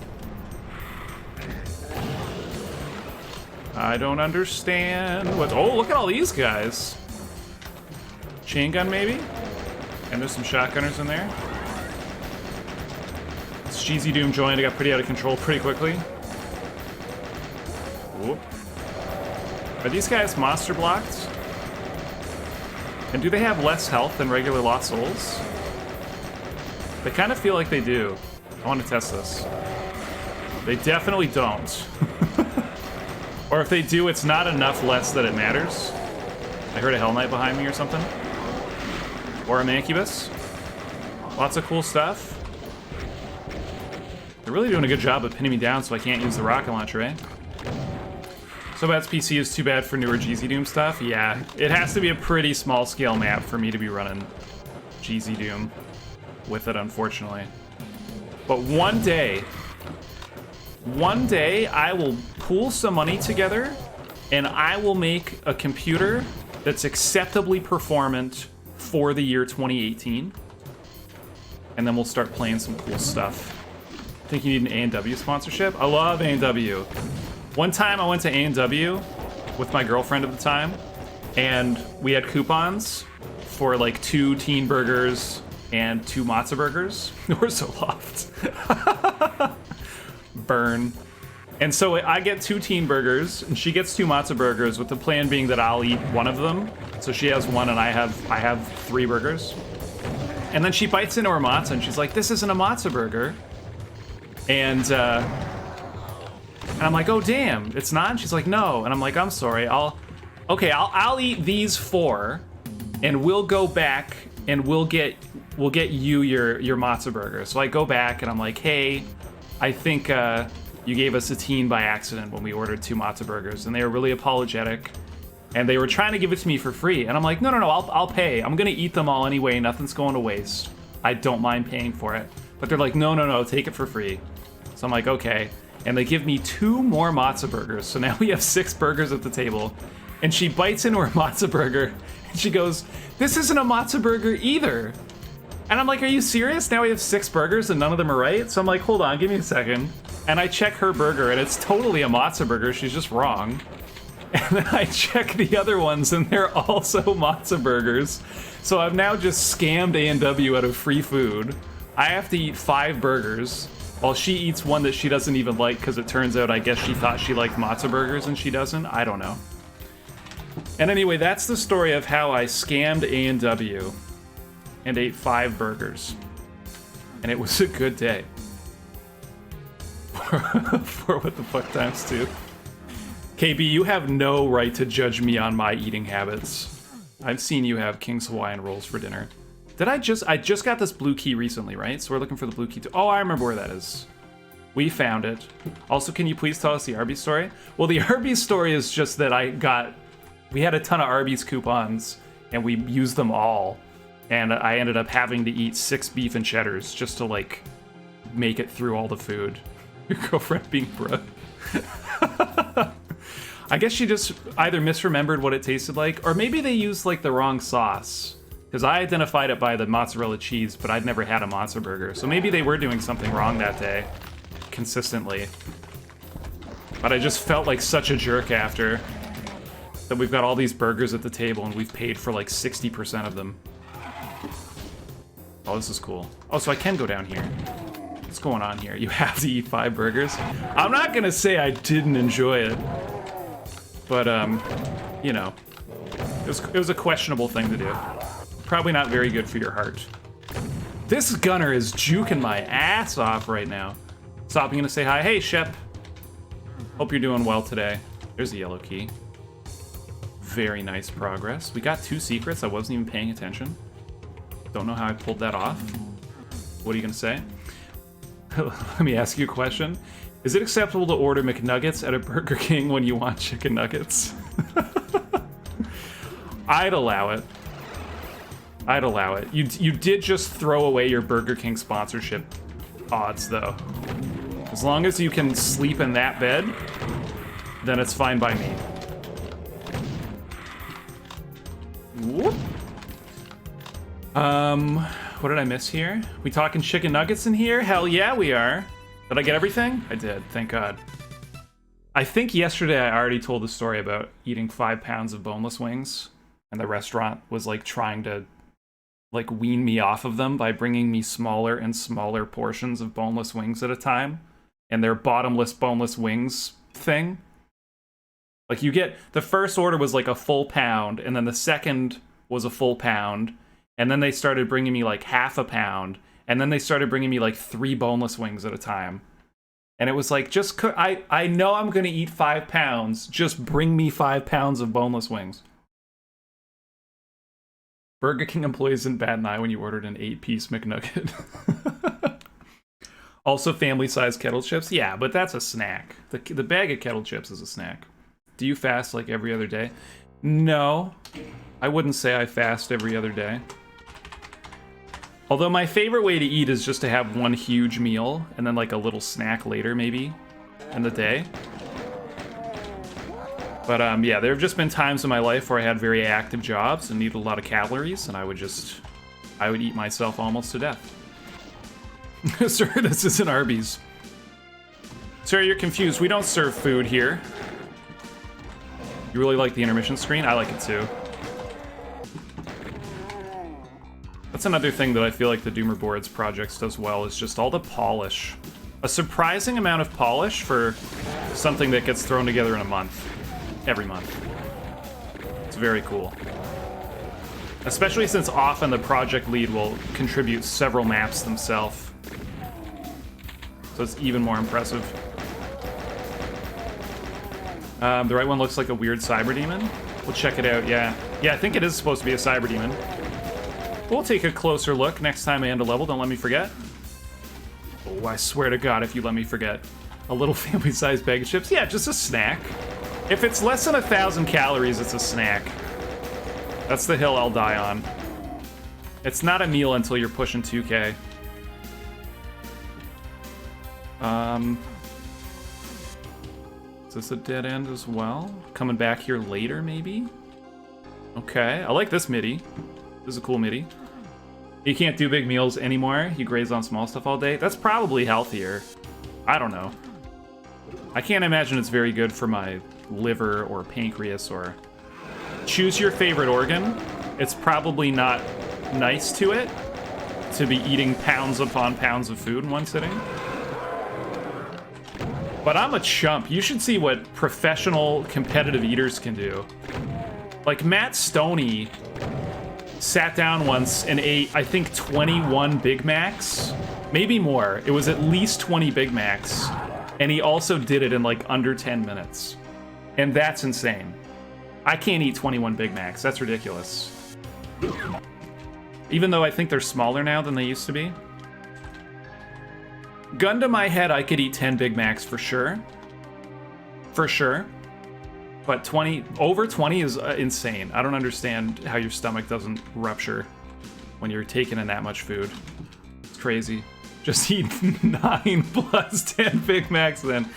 I don't understand what... Oh, look at all these guys. Chain gun, maybe? And there's some shotgunners in there. Cheesy Doom joined. I got pretty out of control pretty quickly. Whoop. Are these guys monster blocked? And do they have less health than regular Lost Souls? They kind of feel like they do. I want to test this. They definitely don't. Or if they do, it's not enough less that it matters. I heard a Hell Knight behind me or something. Or a Mancubus. Lots of cool stuff. They're really doing a good job of pinning me down so I can't use the rocket launcher, eh? SoBad's PC is too bad for newer GZ Doom stuff. Yeah, it has to be a pretty small scale map for me to be running GZ Doom with it, unfortunately. But one day I will pool some money together and I will make a computer that's acceptably performant for the year 2018. And then we'll start playing some cool stuff. I think you need an A&W sponsorship. I love A&W. One time I went to A&W with my girlfriend at the time, and we had coupons for like 2 teen burgers and 2 matzo burgers. We're so loft. Burn. And so I get 2 teen burgers, and she gets 2 matzo burgers, with the plan being that I'll eat one of them. So she has 1, and I have 3 burgers. And then she bites into her matzo, and she's like, "This isn't a matzo burger." And I'm like, "Oh damn, it's not?" And she's like, "No." And I'm like, "I'm sorry. I'll eat these 4, and we'll go back and we'll get you your matzo burger." So I go back and I'm like, "Hey, I think you gave us a teen by accident when we ordered 2 matzo burgers," and they were really apologetic, and they were trying to give it to me for free. And I'm like, "No, I'll pay. I'm gonna eat them all anyway. Nothing's going to waste. I don't mind paying for it." But they're like, no, take it for free." So I'm like, okay. And they give me 2 more matzo burgers. So now we have 6 burgers at the table. And she bites into her matzo burger and she goes, "This isn't a matzo burger either." And I'm like, "Are you serious? Now we have 6 burgers and none of them are right?" So I'm like, "Hold on, give me a second." And I check her burger and it's totally a matzo burger. She's just wrong. And then I check the other ones and they're also matzo burgers. So I've now just scammed A&W out of free food. I have to eat 5 burgers while she eats one that she doesn't even like, because it turns out I guess she thought she liked matzo burgers and she doesn't. I don't know. And anyway, that's the story of how I scammed A&W and ate 5 burgers. And it was a good day. For what the fuck times 2. KB, you have no right to judge me on my eating habits. I've seen you have King's Hawaiian rolls for dinner. I just got this blue key recently, right? So we're looking for the blue key too. Oh, I remember where that is. We found it. Also, can you please tell us the Arby's story? Well, the Arby's story is just that we had a ton of Arby's coupons and we used them all. And I ended up having to eat 6 beef and cheddars just to like make it through all the food. Your girlfriend being bruh. I guess she just either misremembered what it tasted like, or maybe they used like the wrong sauce. Because I identified it by the mozzarella cheese, but I'd never had a matzo burger. So maybe they were doing something wrong that day, consistently. But I just felt like such a jerk after that we've got all these burgers at the table and we've paid for like 60% of them. Oh, this is cool. Oh, so I can go down here. What's going on here? You have to eat 5 burgers? I'm not gonna say I didn't enjoy it. But, you know, it was a questionable thing to do. Probably not very good for your heart. This gunner is juking my ass off right now. Stopping to say hi. Hey, Shep. Hope you're doing well today. There's a yellow key. Very nice progress. We got 2 secrets. I wasn't even paying attention. Don't know how I pulled that off. What are you gonna say? Let me ask you a question. Is it acceptable to order McNuggets at a Burger King when you want chicken nuggets? I'd allow it. I'd allow it. You did just throw away your Burger King sponsorship odds, though. As long as you can sleep in that bed, then it's fine by me. Whoop. What did I miss here? We talking chicken nuggets in here? Hell yeah, we are. Did I get everything? I did, thank God. I think yesterday I already told the story about eating 5 pounds of boneless wings, and the restaurant was like trying to like wean me off of them by bringing me smaller and smaller portions of boneless wings at a time, and their bottomless boneless wings thing. Like you get, the first order was like a full pound, and then the second was a full pound, and then they started bringing me like half a pound, and then they started bringing me like 3 boneless wings at a time. And it was like, just I know I'm gonna eat 5 pounds, just bring me 5 pounds of boneless wings. Burger King employees didn't bat an eye when you ordered an 8-piece McNugget. Also family-sized kettle chips? Yeah, but that's a snack. The bag of kettle chips is a snack. Do you fast like every other day? No, I wouldn't say I fast every other day. Although my favorite way to eat is just to have one huge meal and then like a little snack later maybe in the day. But yeah, there have just been times in my life where I had very active jobs and needed a lot of calories, and I would eat myself almost to death. Sir, this isn't Arby's. Sir, you're confused. We don't serve food here. You really like the intermission screen? I like it too. That's another thing that I feel like the Doomer Boards projects does well, is just all the polish. A surprising amount of polish for something that gets thrown together in a month. Every month. It's very cool. Especially since often the project lead will contribute several maps themselves. So it's even more impressive. The right one looks like a weird cyber demon. We'll check it out, yeah. Yeah, I think it is supposed to be a cyber demon. We'll take a closer look next time I end a level, don't let me forget. Oh, I swear to God if you let me forget. A little family-sized bag of chips? Yeah, just a snack. If it's less than 1,000 calories, it's a snack. That's the hill I'll die on. It's not a meal until you're pushing 2K. Is this a dead end as well? Coming back here later, maybe? Okay, I like this MIDI. This is a cool MIDI. You can't do big meals anymore. You graze on small stuff all day. That's probably healthier. I don't know. I can't imagine it's very good for my liver or pancreas or... Choose your favorite organ. It's probably not nice to it to be eating pounds upon pounds of food in one sitting. But I'm a chump. You should see what professional competitive eaters can do. Like Matt Stoney sat down once and ate, I think, 21 Big Macs. Maybe more. It was at least 20 Big Macs. And he also did it in like under 10 minutes. And that's insane. I can't eat 21 Big Macs. That's ridiculous. Even though I think they're smaller now than they used to be. Gun to my head, I could eat 10 Big Macs for sure. For sure. But over 20 is insane. I don't understand how your stomach doesn't rupture when you're taking in that much food. It's crazy. Just eat 9 plus 10 Big Macs then.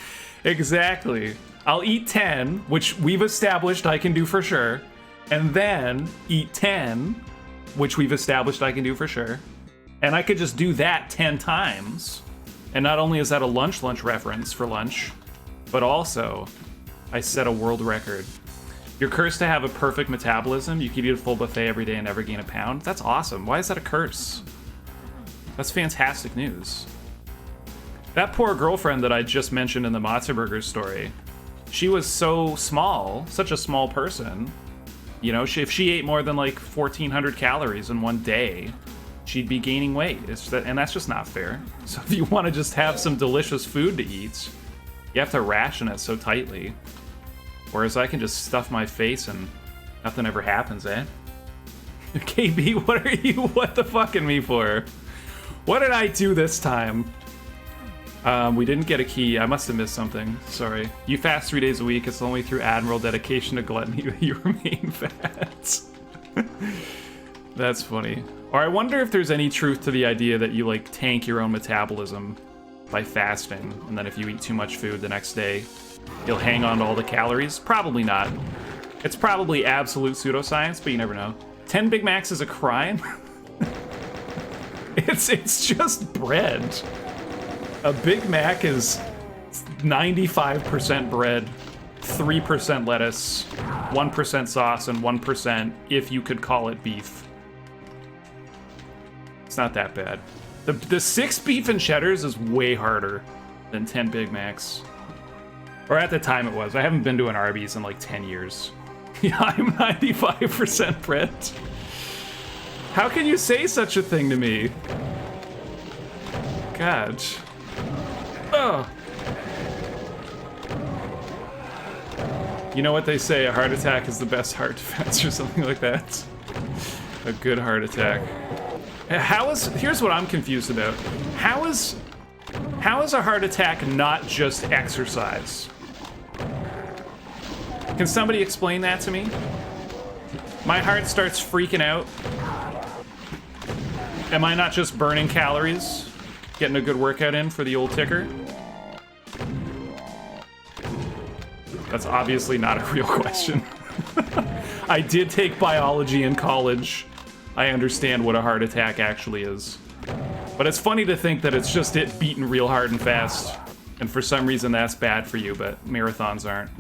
Exactly. I'll eat 10, which we've established I can do for sure, and then eat 10, which we've established I can do for sure. And I could just do that 10 times. And not only is that a lunch reference for lunch, but also I set a world record. You're cursed to have a perfect metabolism. You could eat a full buffet every day and never gain a pound. That's awesome. Why is that a curse? That's fantastic news. That poor girlfriend that I just mentioned in the Matzo Burger story, she was so small, such a small person. You know, if she ate more than like 1,400 calories in one day, she'd be gaining weight. And that's just not fair. So if you want to just have some delicious food to eat, you have to ration it so tightly. Whereas I can just stuff my face and nothing ever happens, eh? KB, what are you what the fucking me for? What did I do this time? We didn't get a key. I must have missed something. Sorry. You fast 3 days a week. It's only through admiral dedication to gluttony that you remain fat. That's funny. Or I wonder if there's any truth to the idea that you, like, tank your own metabolism by fasting, and then if you eat too much food the next day, you'll hang on to all the calories? Probably not. It's probably absolute pseudoscience, but you never know. 10 Big Macs is a crime? It's just bread. A Big Mac is 95% bread, 3% lettuce, 1% sauce, and 1% if you could call it beef. It's not that bad. The 6 beef and cheddars is way harder than 10 Big Macs. Or at the time it was. I haven't been to an Arby's in like 10 years. Yeah, I'm 95% bread. How can you say such a thing to me? God. Oh. You know what they say, a heart attack is the best heart defense or something like that. A good heart attack. Here's what I'm confused about. How is a heart attack not just exercise? Can somebody explain that to me? My heart starts freaking out. Am I not just burning calories? Getting a good workout in for the old ticker? That's obviously not a real question. I did take biology in college. I understand what a heart attack actually is. But it's funny to think that it's just it beating real hard and fast. And for some reason that's bad for you, but marathons aren't.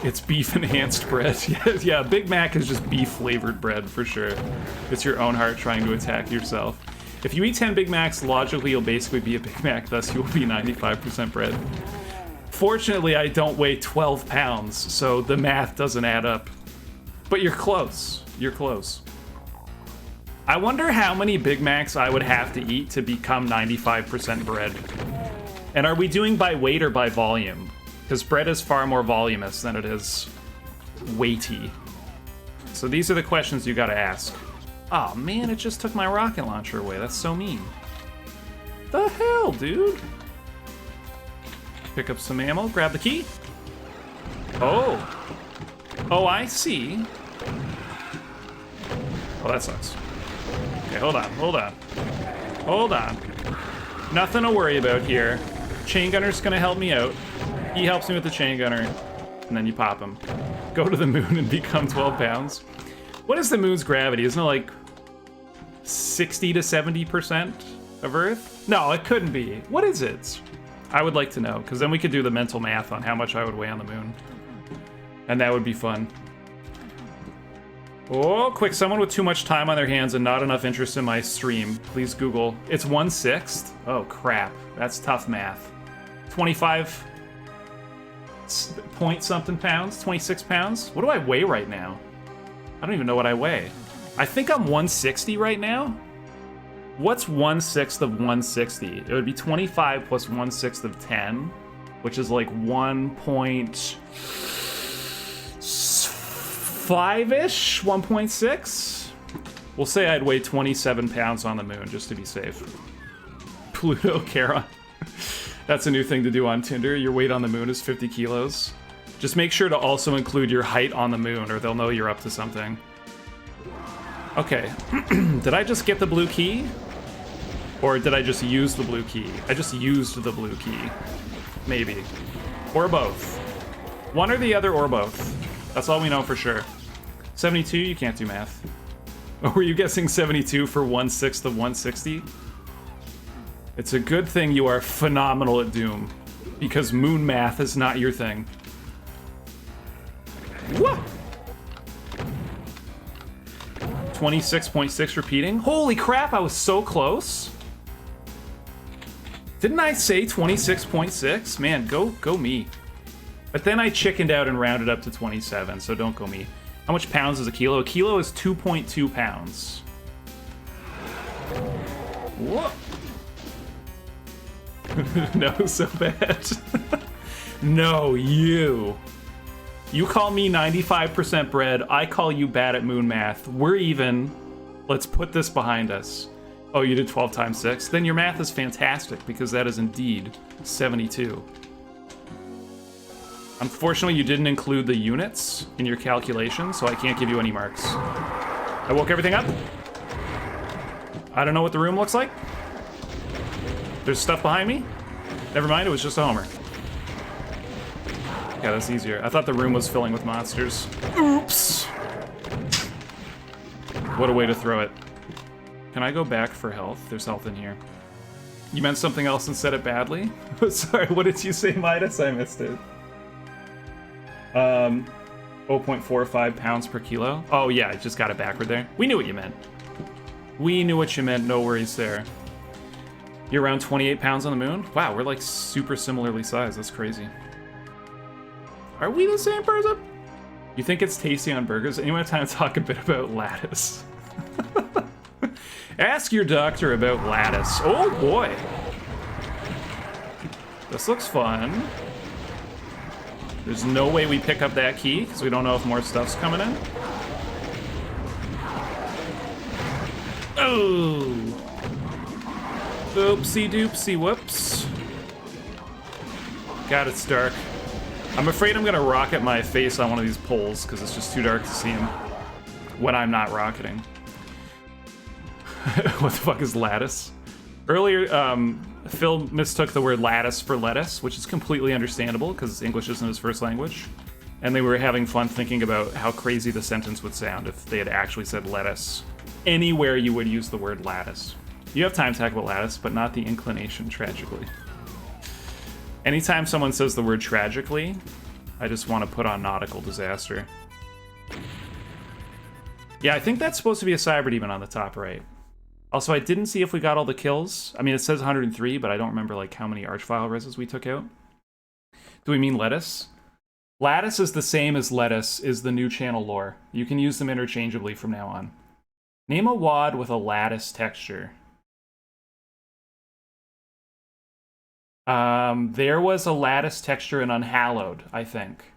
It's beef enhanced bread. Yeah, Big Mac is just beef flavored bread for sure. It's your own heart trying to attack yourself. If you eat 10 Big Macs, logically you'll basically be a Big Mac, thus you will be 95% bread. Fortunately, I don't weigh 12 pounds, so the math doesn't add up. But you're close. You're close. I wonder how many Big Macs I would have to eat to become 95% bread. And are we doing by weight or by volume? Because bread is far more voluminous than it is weighty. So these are the questions you gotta ask. Oh man, it just took my rocket launcher away. That's so mean. The hell, dude? Pick up some ammo, grab the key. Oh. Oh, I see. Oh, that sucks. Okay, hold on. Nothing to worry about here. Chain gunner's gonna help me out. He helps me with the chain gunner, and then you pop him. Go to the moon and become 12 pounds. What is the moon's gravity? Isn't it like 60 to 70% of Earth? No, it couldn't be. What is it? I would like to know, because then we could do the mental math on how much I would weigh on the moon. And that would be fun. Oh, quick, someone with too much time on their hands and not enough interest in my stream. Please Google. It's 1/6? Oh, crap. That's tough math. 25 point something pounds? 26 pounds? What do I weigh right now? I don't even know what I weigh. I think I'm 160 right now. What's 1/6 of 160? It would be 25 plus 1/6 of 10, which is like 1.5-ish, 1.6. We'll say I'd weigh 27 pounds on the moon, just to be safe. Pluto Charon. That's a new thing to do on Tinder. Your weight on the moon is 50 kilos. Just make sure to also include your height on the moon, or they'll know you're up to something. Okay. Did I just get the blue key? Or did I just use the blue key? I just used the blue key. Maybe. Or both. One or the other, or both. That's all we know for sure. 72, you can't do math. Or were you guessing 72 for 1/6 of 160? It's a good thing you are phenomenal at Doom, because moon math is not your thing. What? 26.6 repeating? Holy crap, I was so close. Didn't I say 26.6? Man, go me. But then I chickened out and rounded up to 27, so don't go me. How much pounds is a kilo? A kilo is 2.2 pounds. Whoa. No, so bad. No, you. You call me 95% bread. I call you bad at moon math. We're even. Let's put this behind us. Oh, you did 12 times 6? Then your math is fantastic, because that is indeed 72. Unfortunately, you didn't include the units in your calculation, so I can't give you any marks. I woke everything up. I don't know what the room looks like. There's stuff behind me. Never mind, it was just a homer. Yeah, that's easier. I thought the room was filling with monsters. Oops! What a way to throw it. Can I go back for health? There's health in here. You meant something else and said it badly? Sorry, what did you say, Midas? I missed it. 0.45 pounds per kilo. Oh yeah, I just got it backward there. We knew what you meant. We knew what you meant, no worries there. You're around 28 pounds on the moon? Wow, we're like super similarly sized, that's crazy. Are we the same person? You think it's tasty on burgers? Anyone have time to talk a bit about lettuce? Ask your doctor about lettuce. Oh boy. This looks fun. There's no way we pick up that key, because we don't know if more stuff's coming in. Oh! Oopsie doopsie whoops. God, it's dark. I'm afraid I'm gonna rocket my face on one of these poles, because it's just too dark to see him when I'm not rocketing. What the fuck is lattice? Earlier, Phil mistook the word lattice for lettuce, which is completely understandable because English isn't his first language. And they were having fun thinking about how crazy the sentence would sound if they had actually said lettuce. Anywhere you would use the word lattice. You have time to talk about lattice, but not the inclination, tragically. Anytime someone says the word tragically, I just want to put on nautical disaster. Yeah, I think that's supposed to be a cyber demon on the top right. Also, I didn't see if we got all the kills. I mean, it says 103, but I don't remember like how many archvile reses we took out. Do we mean lettuce? Lattice is the same as lettuce is the new channel lore. You can use them interchangeably from now on. Name a wad with a lattice texture. There was a lattice texture in Unhallowed, I think.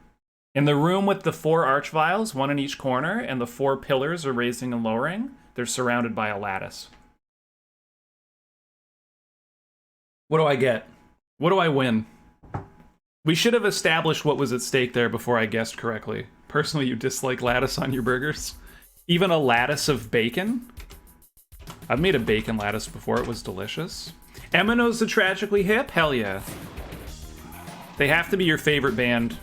In the room with the 4 archviles, one in each corner, and the 4 pillars are raising and lowering, they're surrounded by a lattice. What do I get? What do I win? We should have established what was at stake there before I guessed correctly. Personally, you dislike lattice on your burgers? Even a lattice of bacon? I've made a bacon lattice before, it was delicious. Emma knows the Tragically Hip? Hell yeah. They have to be your favorite band.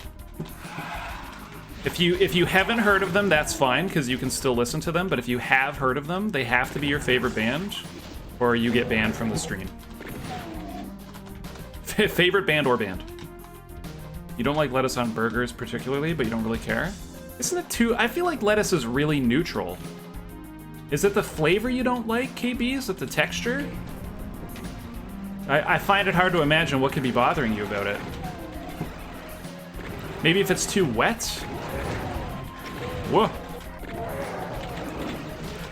If you haven't heard of them, that's fine, because you can still listen to them, but if you have heard of them, they have to be your favorite band, or you get banned from the stream. Favorite band or band. You don't like lettuce on burgers particularly, but you don't really care? Isn't it too... I feel like lettuce is really neutral. Is it the flavor you don't like, KB? Is it the texture? I find it hard to imagine what could be bothering you about it. Maybe if it's too wet? Whoa.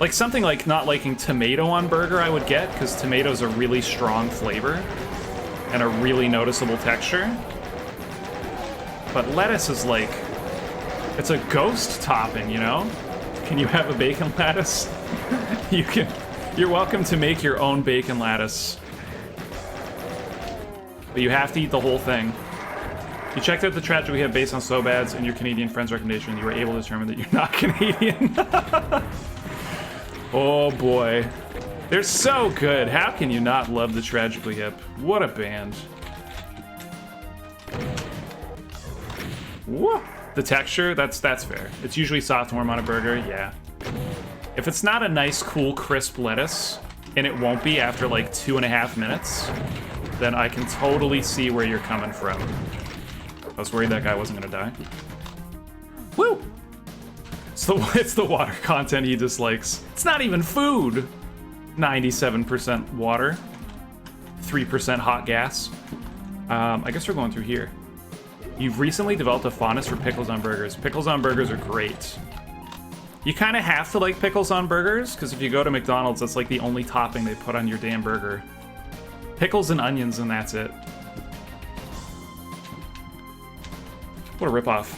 Like something like not liking tomato on burger I would get, because tomato's a really strong flavor and a really noticeable texture. But lettuce is like, it's a ghost topping, you know? Can you have a bacon lattice? You're welcome to make your own bacon lattice. But you have to eat the whole thing. You checked out the tragedy we have based on SoBads and your Canadian friend's recommendation. You were able to determine that you're not Canadian. Oh boy. They're so good. How can you not love the Tragically Hip? What a band. Whoa. The texture, that's fair. It's usually soft warm on a burger, yeah. If it's not a nice, cool, crisp lettuce, and it won't be after like 2.5 minutes, then I can totally see where you're coming from. I was worried that guy wasn't gonna die. Woo! It's the water content he dislikes. It's not even food! 97% water. 3% hot gas. I guess we're going through here. You've recently developed a fondness for pickles on burgers. Pickles on burgers are great. You kind of have to like pickles on burgers, because if you go to McDonald's, that's like the only topping they put on your damn burger. Pickles and onions, and that's it. What a ripoff.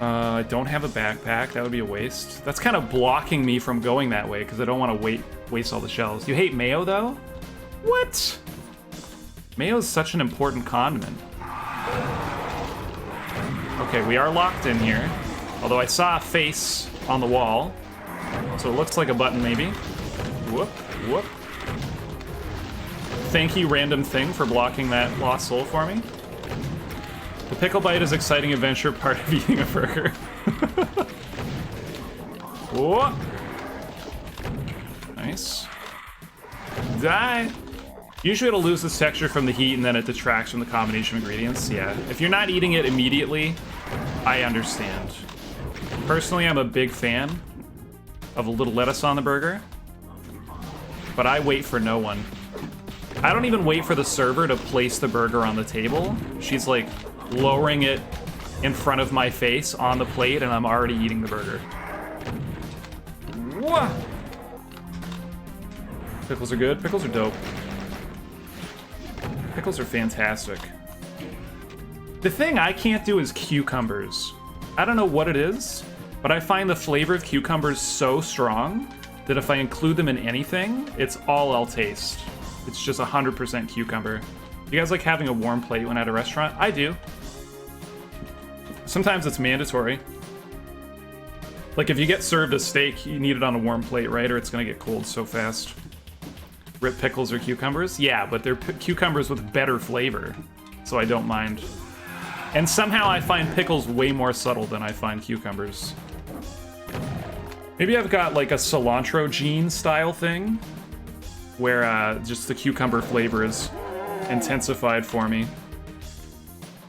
I don't have a backpack. That would be a waste. That's kind of blocking me from going that way, because I don't want to waste all the shells. You hate mayo, though? What? Mayo is such an important condiment. Okay, we are locked in here. Although I saw a face on the wall. So it looks like a button, maybe. Whoop, whoop. Thank you, random thing, for blocking that lost soul for me. The pickle bite is exciting adventure part of eating a burger. Whoop. Nice. Die. Usually it'll lose its texture from the heat and then it detracts from the combination of ingredients. Yeah, if you're not eating it immediately, I understand. Personally, I'm a big fan of a little lettuce on the burger, but I wait for no one. I don't even wait for the server to place the burger on the table. She's like lowering it in front of my face on the plate and I'm already eating the burger. Whoa. Pickles are good. Pickles are dope. Pickles are fantastic. The thing I can't do is cucumbers. I don't know what it is, but I find the flavor of cucumbers so strong that if I include them in anything, it's all I'll taste. It's just 100% cucumber. You guys like having a warm plate when at a restaurant? I do. Sometimes it's mandatory. Like if you get served a steak, you need it on a warm plate, right? Or it's gonna get cold so fast. Rip pickles or cucumbers? Yeah, but they're cucumbers with better flavor, so I don't mind. And somehow I find pickles way more subtle than I find cucumbers. Maybe I've got like a cilantro gene style thing, where just the cucumber flavor is intensified for me.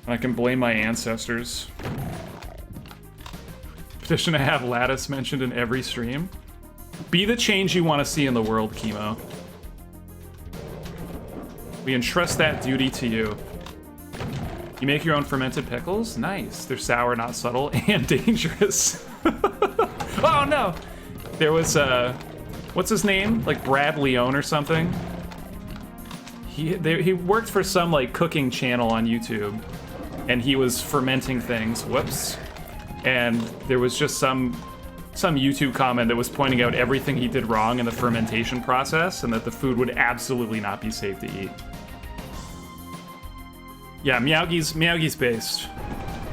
And I can blame my ancestors. Petition to have lattice mentioned in every stream. Be the change you want to see in the world, Chemo. We entrust that duty to you. You make your own fermented pickles? Nice. They're sour, not subtle, and dangerous. Oh no! There was, what's his name? Like Brad Leone or something? He worked for some, like, cooking channel on YouTube. And he was fermenting things. Whoops. And there was just some YouTube comment that was pointing out everything he did wrong in the fermentation process and that the food would absolutely not be safe to eat. Yeah, Meowgi's based.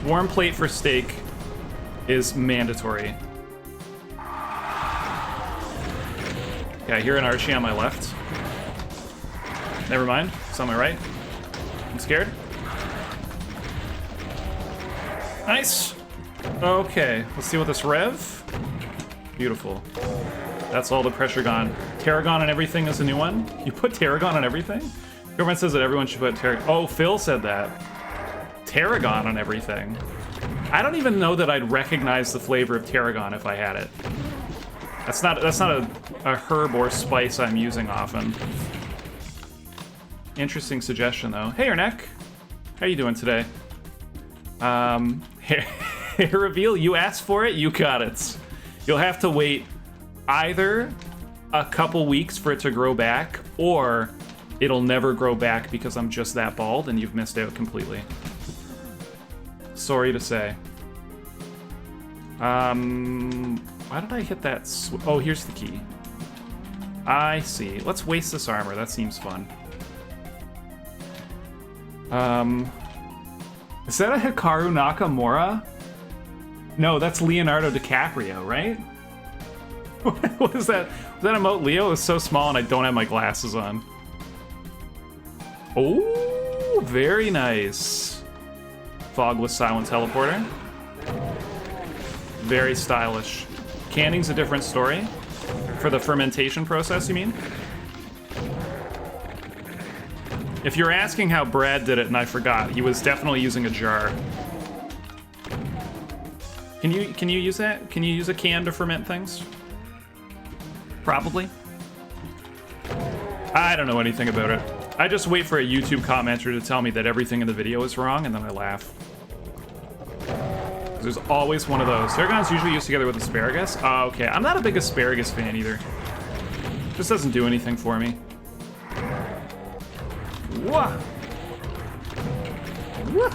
Warm plate for steak is mandatory. Yeah, I hear an Archie on my left. Never mind, it's on my right. I'm scared. Nice. Okay, let's see what this rev. Beautiful. That's all the pressure gone. Tarragon on everything is a new one? You put tarragon on everything? Government says that everyone should put tarragon. Oh, Phil said that. Tarragon on everything. I don't even know that I'd recognize the flavor of tarragon if I had it. That's not a herb or spice I'm using often. Interesting suggestion though. Hey, Ernek. How you doing today? Hair reveal, you asked for it, you got it. You'll have to wait either a couple weeks for it to grow back, or it'll never grow back because I'm just that bald and you've missed out completely. Sorry to say. Why did I hit that? Oh, here's the key. I see. Let's waste this armor. That seems fun. Is that a Hikaru Nakamura? No, that's Leonardo DiCaprio, right? What is that? Was that emote? Leo is so small and I don't have my glasses on. Oh, very nice. Fogless silent teleporter. Very stylish. Canning's a different story. For the fermentation process, you mean? If you're asking how Brad did it and I forgot, he was definitely using a jar. Can you use that? Can you use a can to ferment things? Probably. I don't know anything about it. I just wait for a YouTube commenter to tell me that everything in the video is wrong, and then I laugh. There's always one of those. Tarragon's usually used together with asparagus. Oh, okay. I'm not a big asparagus fan either. Just doesn't do anything for me. Whoa. Whoa.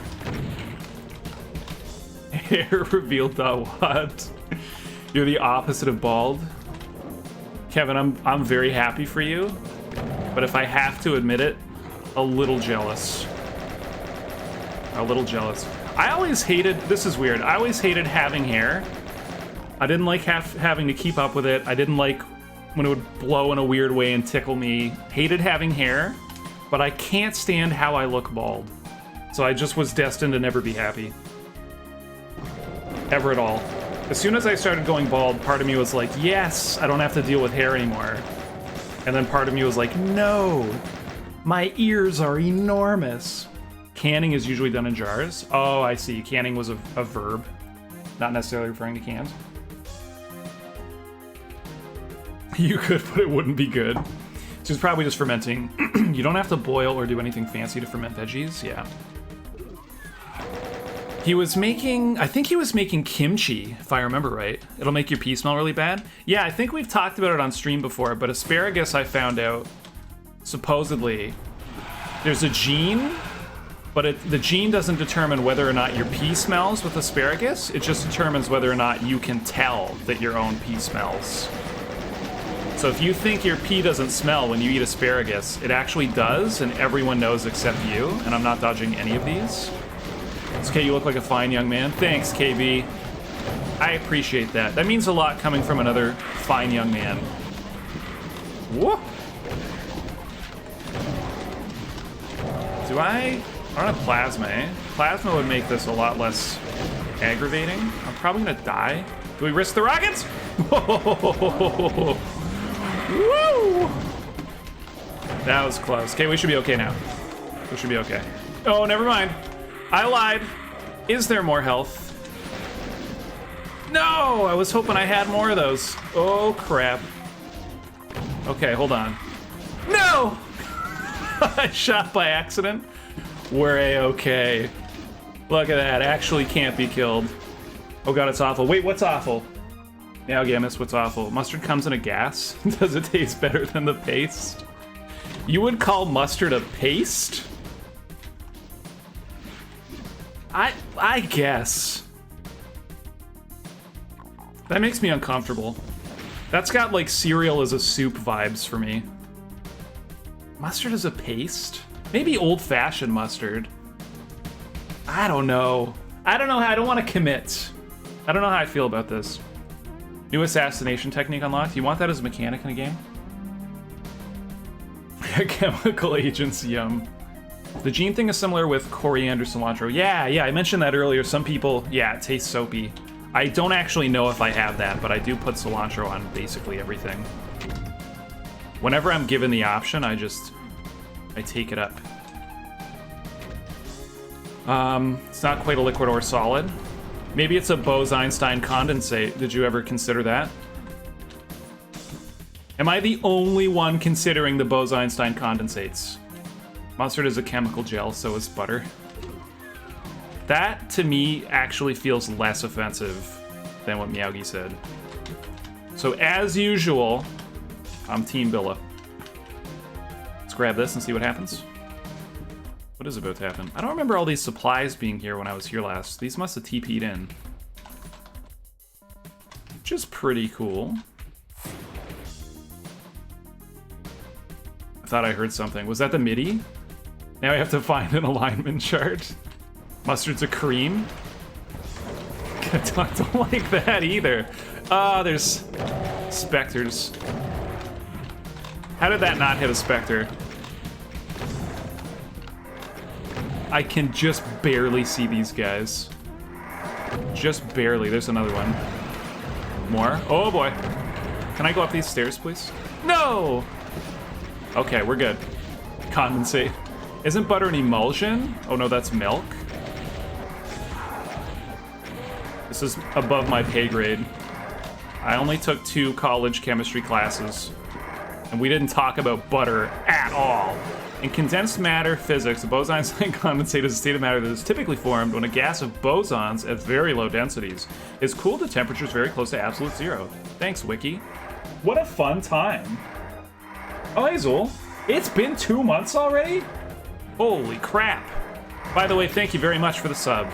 Hair revealed. What? You're the opposite of bald. Kevin, I'm very happy for you, but if I have to admit it, a little jealous. A little jealous. I always hated, this is weird, I always hated having hair. I didn't like having to keep up with it. I didn't like when it would blow in a weird way and tickle me. Hated having hair, but I can't stand how I look bald. So I just was destined to never be happy. Ever at all. As soon as I started going bald, part of me was like, yes, I don't have to deal with hair anymore. And then part of me was like, no, my ears are enormous. Canning is usually done in jars. Oh, I see. Canning was a verb, not necessarily referring to cans. You could, but it wouldn't be good. So it's probably just fermenting. You don't have to boil or do anything fancy to ferment veggies. Yeah. He was making, I think he was making kimchi, if I remember right. It'll make your pee smell really bad. Yeah, I think we've talked about it on stream before, but asparagus, I found out, supposedly, there's a gene, but the gene doesn't determine whether or not your pee smells with asparagus. It just determines whether or not you can tell that your own pee smells. So if you think your pee doesn't smell when you eat asparagus, it actually does, and everyone knows except you, and I'm not dodging any of these. It's okay, you look like a fine young man. Thanks, KB. I appreciate that. That means a lot coming from another fine young man. Whoa! I don't have plasma, eh? Plasma would make this a lot less aggravating. I'm probably gonna die. Do we risk the rockets? Whoa! Woo! That was close. Okay, we should be okay now. We should be okay. Oh, never mind. I lied. Is there more health? No! I was hoping I had more of those. Oh, crap. Okay, hold on. No! I shot by accident. We're A-okay. Look at that. Actually can't be killed. Oh god, it's awful. Wait, what's awful? Now again, I missed what's awful. Mustard comes in a gas? Does it taste better than the paste? You would call mustard a paste? I guess. That makes me uncomfortable. That's got like cereal as a soup vibes for me. Mustard as a paste? Maybe old-fashioned mustard. I don't know. I don't know how, I don't want to commit. I don't know how I feel about this. New assassination technique unlocked. You want that as a mechanic in a game? Chemical agents, yum. The gene thing is similar with coriander cilantro. Yeah, I mentioned that earlier. Some people, yeah, it tastes soapy. I don't actually know if I have that, but I do put cilantro on basically everything. Whenever I'm given the option, I take it up. It's not quite a liquid or solid. Maybe it's a Bose-Einstein condensate. Did you ever consider that? Am I the only one considering the Bose-Einstein condensates? Mustard is a chemical gel, so is butter. That, to me, actually feels less offensive than what Miyagi said. So, as usual, I'm Team Billa. Let's grab this and see what happens. What is about to happen? I don't remember all these supplies being here when I was here last. These must have TP'd in. Which is pretty cool. I thought I heard something. Was that the MIDI? Now I have to find an alignment chart. Mustard's a cream. I don't like that either. Ah, there's specters. How did that not hit a specter? I can just barely see these guys. Just barely. There's another one. More? Oh boy. Can I go up these stairs, please? No! Okay, we're good. Condensate. Isn't butter an emulsion? Oh no, that's milk. This is above my pay grade. I only took 2 college chemistry classes, and we didn't talk about butter at all. In condensed matter physics, a boson-like condensate is a state of matter that is typically formed when a gas of bosons at very low densities is cooled to temperatures very close to absolute zero. Thanks, Wiki. What a fun time. Oh, hey, Zool. It's been 2 months already? Holy crap. By the way, thank you very much for the sub.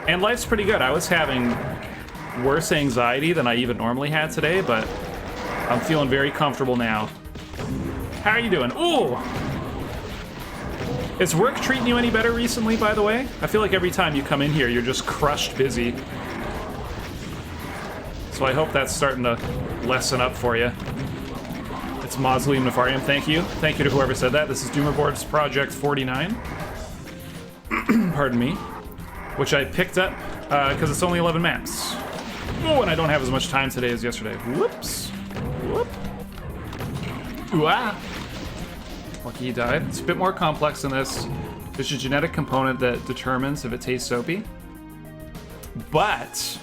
And life's pretty good. I was having worse anxiety than I even normally had today, but I'm feeling very comfortable now. How are you doing? Ooh! Is work treating you any better recently, by the way? I feel like every time you come in here, you're just crushed busy. So I hope that's starting to lessen up for you. It's Mausoleum Nefarium, thank you. Thank you to whoever said that. This is Doomerboard's Project 49. Pardon me. Which I picked up because it's only 11 maps. Oh, and I don't have as much time today as yesterday. Whoops. Whoop. Ooh, ah. Lucky he died. It's a bit more complex than this. There's a genetic component that determines if it tastes soapy. But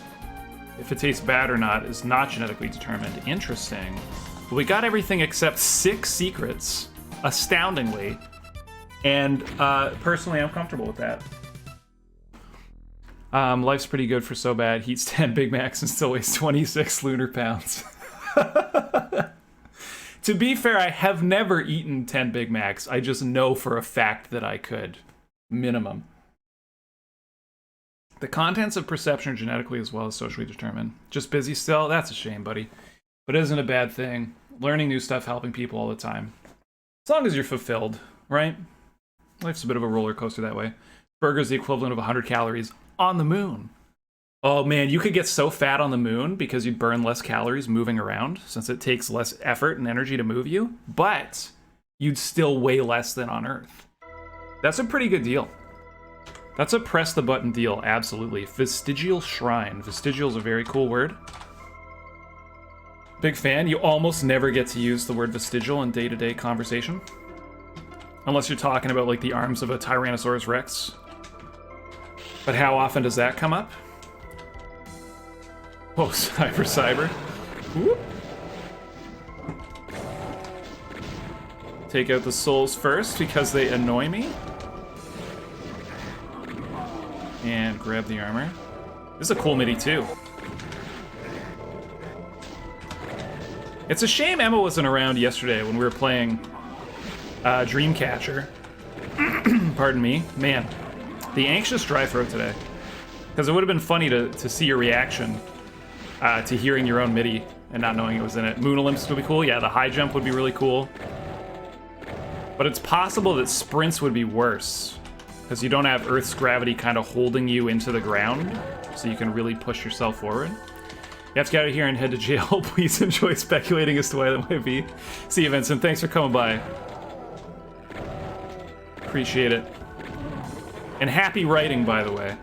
if it tastes bad or not is not genetically determined. Interesting. Well, we got everything except 6 secrets, astoundingly. And personally, I'm comfortable with that. Life's pretty good for SoBad. He eats 10 Big Macs and still weighs 26 lunar pounds. To be fair, I have never eaten 10 Big Macs. I just know for a fact that I could. Minimum. The contents of perception are genetically as well as socially determined. Just busy still? That's a shame, buddy. But it isn't a bad thing. Learning new stuff, helping people all the time. As long as you're fulfilled, right? Life's a bit of a roller coaster that way. Burger's the equivalent of 100 calories on the moon. Oh man, you could get so fat on the moon because you'd burn less calories moving around, since it takes less effort and energy to move you, but you'd still weigh less than on Earth. That's a pretty good deal. That's a press the button deal, absolutely. Vestigial Shrine. Vestigial is a very cool word. Big fan. You almost never get to use the word vestigial in day-to-day conversation. Unless you're talking about like the arms of a Tyrannosaurus Rex. But how often does that come up? Oh, cyber. Whoop. Take out the souls first because they annoy me. And grab the armor. This is a cool MIDI too. It's a shame Emma wasn't around yesterday when we were playing Dreamcatcher. Pardon me. Man, the anxious dry throat today. Because it would have been funny to see your reaction to hearing your own MIDI and not knowing it was in it. Moon Olympics would be cool. Yeah, the high jump would be really cool. But it's possible that sprints would be worse. Because you don't have Earth's gravity kind of holding you into the ground. So you can really push yourself forward. You have to get out of here and head to jail. Please enjoy speculating as to why that might be. See you, Vincent. Thanks for coming by. Appreciate it. And happy writing, by the way.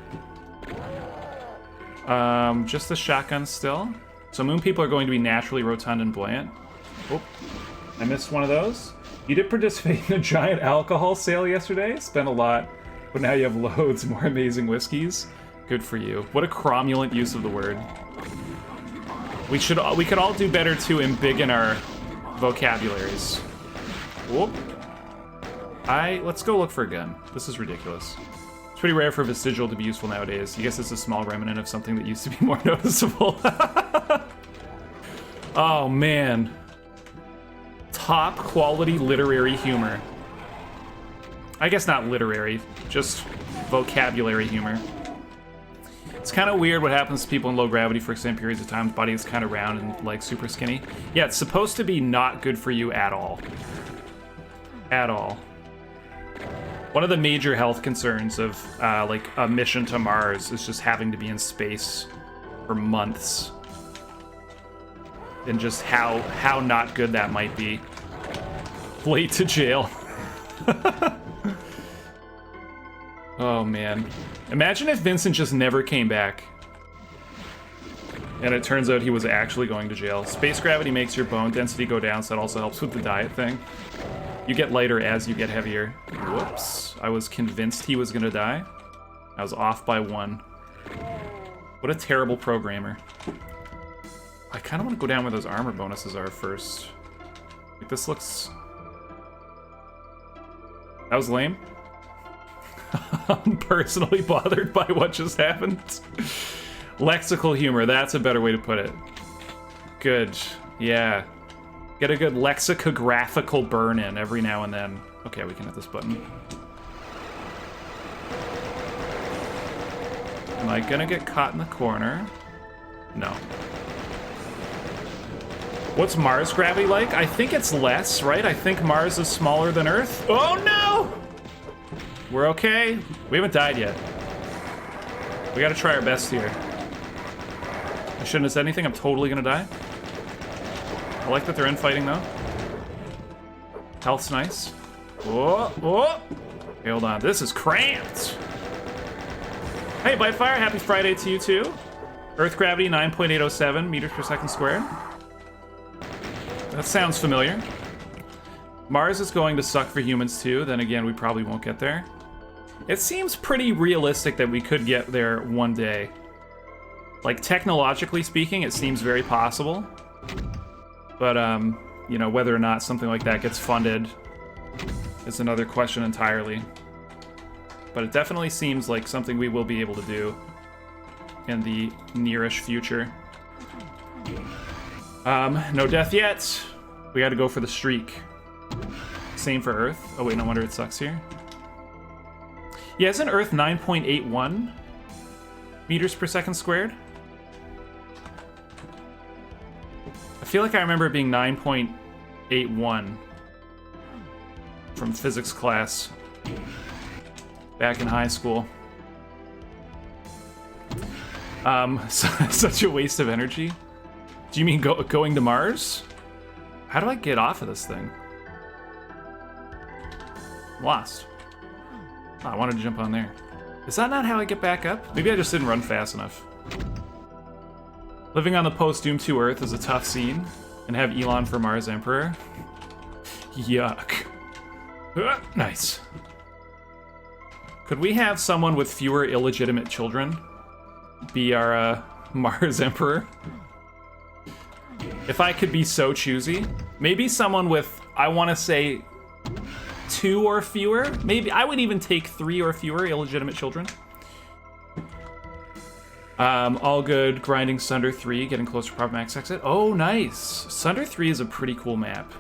Just the shotgun still. So moon people are going to be naturally rotund and buoyant. Oh, I missed one of those. You did participate in a giant alcohol sale yesterday. Spent a lot, but now you have loads more amazing whiskeys. Good for you. What a cromulent use of the word. We could all do better to embiggen our vocabularies. Whoop. Let's go look for a gun. This is ridiculous. It's pretty rare for vestigial to be useful nowadays. I guess it's a small remnant of something that used to be more noticeable. Oh man. Top quality literary humor. I guess not literary, just vocabulary humor. It's kind of weird what happens to people in low gravity for extended periods of time. The body is kind of round and like super skinny. Yeah, it's supposed to be not good for you at all. At all. One of the major health concerns of like a mission to Mars is just having to be in space for months. And just how not good that might be. Late to jail. Oh man. Imagine if Vincent just never came back. And it turns out he was actually going to jail. Space gravity makes your bone density go down, so that also helps with the diet thing. You get lighter as you get heavier. Whoops. I was convinced he was gonna die. I was off by 1. What a terrible programmer. I kind of want to go down where those armor bonuses are first. Like, this looks... That was lame. I'm personally bothered by what just happened. Lexical humor, that's a better way to put it. Good, yeah. Get a good lexicographical burn in every now and then. Okay, we can hit this button. Am I gonna get caught in the corner? No. What's Mars gravity like? I think it's less, right? I think Mars is smaller than Earth. Oh no! We're okay. We haven't died yet. We gotta try our best here. I shouldn't have said anything. I'm totally gonna die. I like that they're infighting though. Health's nice. Whoa, whoa! Okay, hold on. This is cramped. Hey, Bitefire, happy Friday to you too. Earth gravity 9.807 meters per second squared. That sounds familiar. Mars is going to suck for humans too. Then again, we probably won't get there. It seems pretty realistic that we could get there one day. Like, technologically speaking, it seems very possible. But, you know, whether or not something like that gets funded is another question entirely. But it definitely seems like something we will be able to do in the nearish future. No death yet. We gotta go for the streak. Same for Earth. Oh wait, no wonder it sucks here. Yeah, isn't Earth 9.81 meters per second squared? I feel like I remember it being 9.81 from physics class back in high school. Such a waste of energy. Do you mean going to Mars? How do I get off of this thing? I'm lost. Oh, I wanted to jump on there. Is that not how I get back up? Maybe I just didn't run fast enough. Living on the post-Doom 2 Earth is a tough scene, and have Elon for Mars Emperor. Yuck. Nice. Could we have someone with fewer illegitimate children be our Mars Emperor? If I could be so choosy. Maybe someone with, I want to say, 2 or fewer? Maybe, I would even take 3 or fewer illegitimate children. All good, grinding Sunder 3, getting close to proper max exit. Oh, nice. Sunder 3 is a pretty cool map.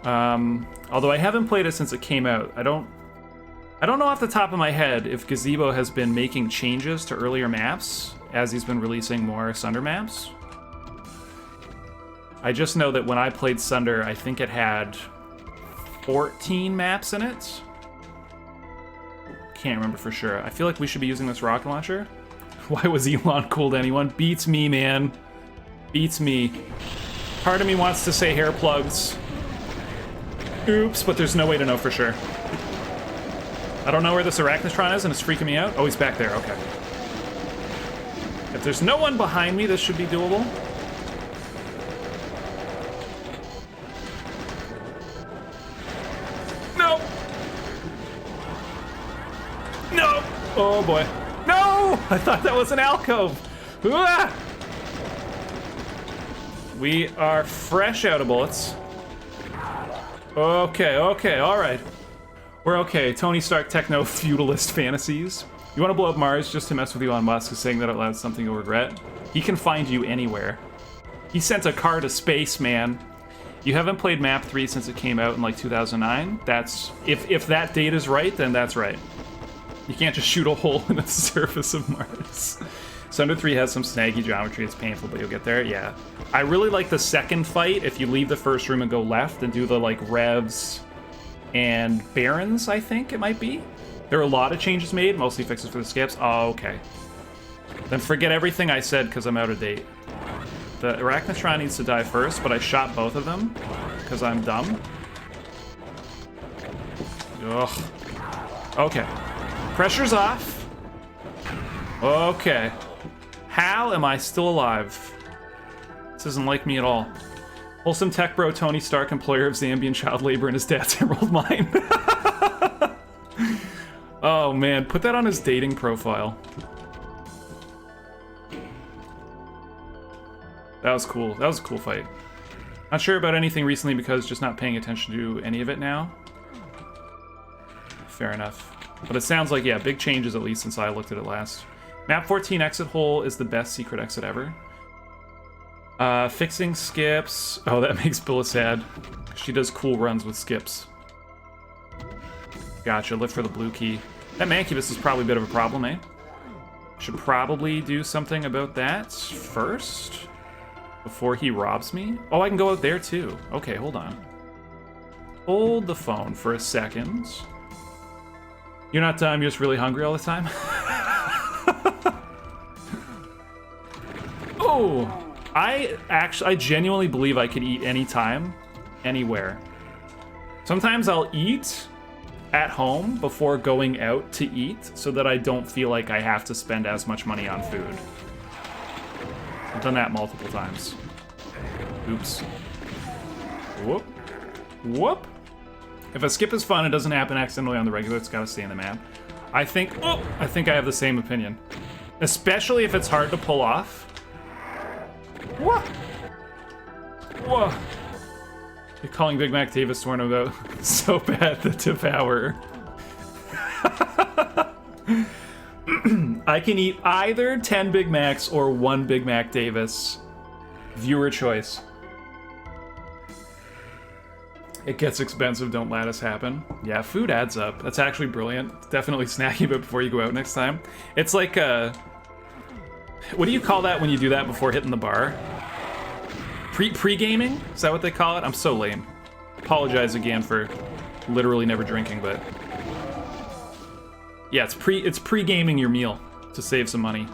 Although I haven't played it since it came out. I don't know off the top of my head if Gazebo has been making changes to earlier maps as he's been releasing more Sunder maps. I just know that when I played Sunder, I think it had 14 maps in it. Can't remember for sure. I feel like we should be using this rocket launcher. Why was Elon cool to anyone? Beats me, man. Beats me. Part of me wants to say hair plugs. Oops, but there's no way to know for sure. I don't know where this Arachnotron is, and it's freaking me out. Oh, he's back there. Okay. If there's no one behind me, this should be doable. No! No! Oh, boy. No! I thought that was an alcove. Ah! We are fresh out of bullets. Okay, okay, all right. We're okay. Tony Stark techno feudalist fantasies. You want to blow up Mars just to mess with Elon Musk, is saying that out loud something you'll regret. He can find you anywhere. He sent a car to space, man. You haven't played Map 3 since it came out in like 2009. That's if that date is right, then that's right. You can't just shoot a hole in the surface of Mars. Sunder 3 has some snaggy geometry. It's painful, but you'll get there. Yeah. I really like the second fight if you leave the first room and go left and do the like Revs and Barons, I think it might be. There are a lot of changes made, mostly fixes for the skips. Oh, okay. Then forget everything I said because I'm out of date. The Arachnotron needs to die first, but I shot both of them because I'm dumb. Ugh. Okay. Pressure's off. Okay. How am I still alive? This isn't like me at all. Wholesome tech bro Tony Stark, employer of Zambian child labor in his dad's emerald mine. Oh man, put that on his dating profile. That was cool. That was a cool fight. Not sure about anything recently because just not paying attention to any of it now. Fair enough. But it sounds like, yeah, big changes at least since I looked at it last. Map 14 exit hole is the best secret exit ever. Fixing skips. Oh, that makes Billa sad. She does cool runs with skips. Gotcha, look for the blue key. That Mancubus is probably a bit of a problem, eh? Should probably do something about that first. Before he robs me? Oh, I can go out there too. Okay, hold on. Hold the phone for a second. You're not you're just really hungry all the time? Oh! I genuinely believe I could eat anytime, anywhere. Sometimes I'll eat at home before going out to eat so that I don't feel like I have to spend as much money on food. I've done that multiple times. Oops. Whoop. Whoop. If a skip is fun, it doesn't happen accidentally on the regular, it's gotta stay in the map. I think I have the same opinion. Especially if it's hard to pull off. Whoa! Whoa! You're calling Big Mac Davis sworn about SoBad the Devourer. I can eat either 10 Big Macs or 1 Big Mac Davis. Viewer choice. It gets expensive, don't let us happen. Yeah, food adds up. That's actually brilliant. Definitely snacky a bit before you go out next time. It's like what do you call that when you do that before hitting the bar? Pre-gaming? Is that what they call it? I'm so lame. Apologize again for literally never drinking, but yeah, it's pre-gaming your meal to save some money.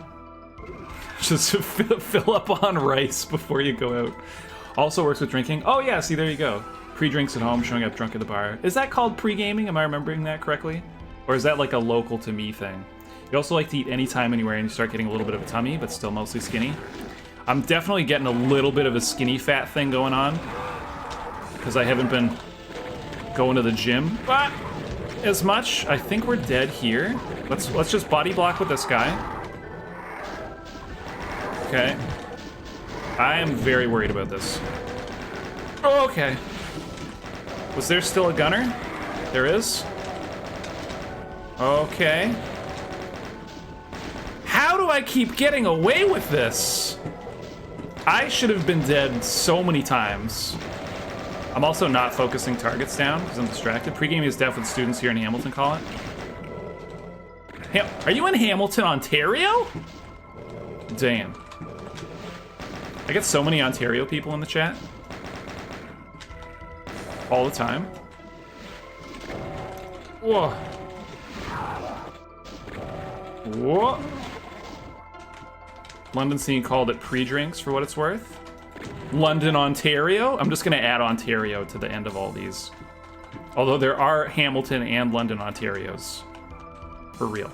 Just fill up on rice before you go out. Also works with drinking. Oh yeah, see, there you go. Pre-drinks at home, showing up drunk at the bar. Is that called pre-gaming? Am I remembering that correctly? Or is that like a local to me thing? You also like to eat anytime, anywhere, and you start getting a little bit of a tummy, but still mostly skinny. I'm definitely getting a little bit of a skinny fat thing going on because I haven't been going to the gym as much. I think we're dead here. Let's just body block with this guy. Okay. I am very worried about this. Oh, okay. Was there still a gunner? There is. Okay. How do I keep getting away with this? I should have been dead so many times. I'm also not focusing targets down because I'm distracted. Pre-gaming is deaf with students here in Hamilton, call it. Are you in Hamilton, Ontario? Damn. I get so many Ontario people in the chat. All the time. Whoa. Whoa. London scene called it pre-drinks for what it's worth. London, Ontario. I'm just gonna add Ontario to the end of all these. Although there are Hamilton and London Ontarios. For real.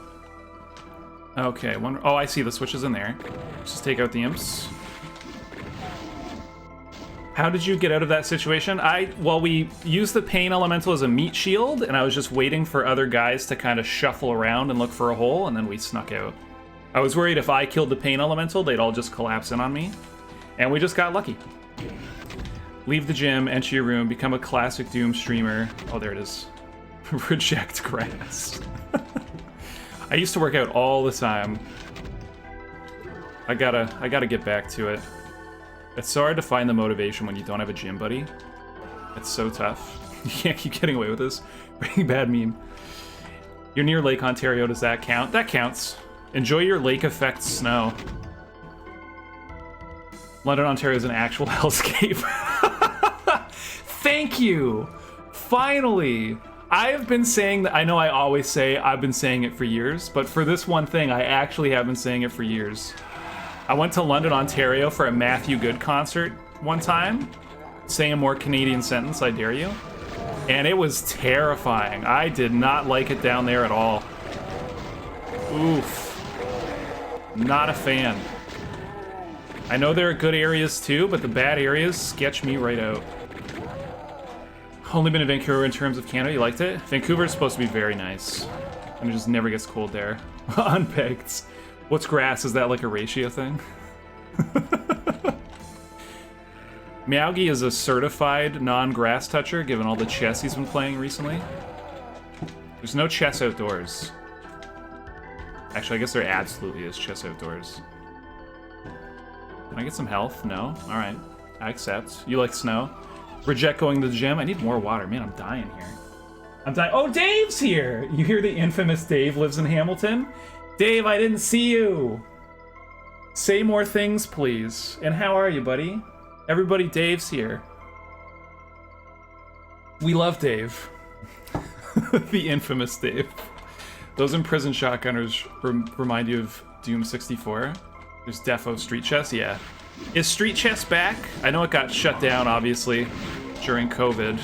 Okay, oh, I see the switches in there. Let's just take out the imps. How did you get out of that situation? Well, we used the pain elemental as a meat shield, and I was just waiting for other guys to kind of shuffle around and look for a hole, and then we snuck out. I was worried if I killed the pain elemental, they'd all just collapse in on me. And we just got lucky. Leave the gym, enter your room, become a classic Doom streamer. Oh, there it is. Reject grass. I used to work out all the time. I gotta get back to it. It's so hard to find the motivation when you don't have a gym buddy. It's so tough. You can't keep getting away with this. Breaking Bad meme. You're near Lake Ontario, does that count? That counts. Enjoy your lake effect snow. London, Ontario is an actual hellscape. Thank you! Finally! I have been saying that, I know I always say I've been saying it for years, but for this one thing, I actually have been saying it for years. I went to London, Ontario for a Matthew Good concert one time. Say a more Canadian sentence, I dare you. And it was terrifying. I did not like it down there at all. Oof. Not a fan. I know there are good areas too, but the bad areas sketch me right out. Only been in Vancouver in terms of Canada. You liked it? Vancouver is supposed to be very nice. And it just never gets cold there. Unpegged. What's grass? Is that like a ratio thing? Meowgi is a certified non-grass toucher, given all the chess he's been playing recently. There's no chess outdoors. Actually, I guess there absolutely is chess outdoors. Can I get some health? No? Alright. I accept. You like snow? Reject going to the gym? I need more water. Man, I'm dying here. I'm dying. Oh, Dave's here! You hear the infamous Dave lives in Hamilton? Dave, I didn't see you! Say more things, please. And how are you, buddy? Everybody, Dave's here. We love Dave. The infamous Dave. Those imprisoned shotgunners remind you of Doom 64. There's Defo Street Chess, yeah. Is Street Chess back? I know it got shut down, obviously, during COVID.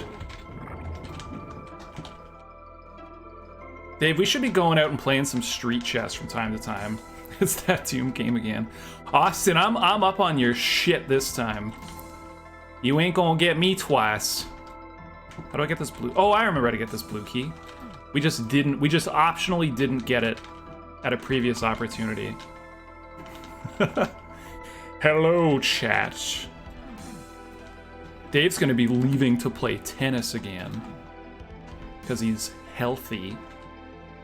Dave, we should be going out and playing some Street Chess from time to time. It's that Doom game again. Austin, I'm up on your shit this time. You ain't gonna get me twice. How do I get this blue? Oh, I remember how to get this blue key. We just optionally didn't get it at a previous opportunity. Hello, chat. Dave's gonna be leaving to play tennis again. Because he's healthy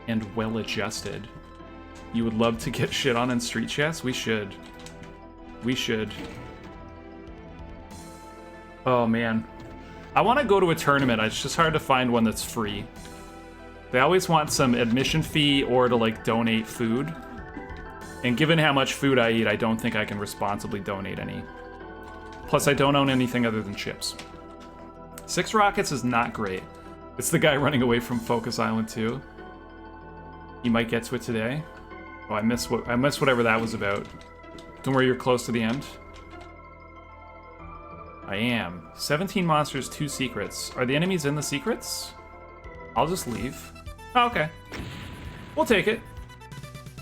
and well-adjusted. You would love to get shit on in Street Chess? We should. We should. Oh, man. I want to go to a tournament. It's just hard to find one that's free. They always want some admission fee or to, like, donate food. And given how much food I eat, I don't think I can responsibly donate any. Plus, I don't own anything other than chips. 6 Rockets is not great. It's the guy running away from Focus Island 2. You might get to it today. Oh, I missed whatever that was about. Don't worry, you're close to the end. I am. 17 monsters, 2 secrets. Are the enemies in the secrets? I'll just leave. Oh, okay. We'll take it.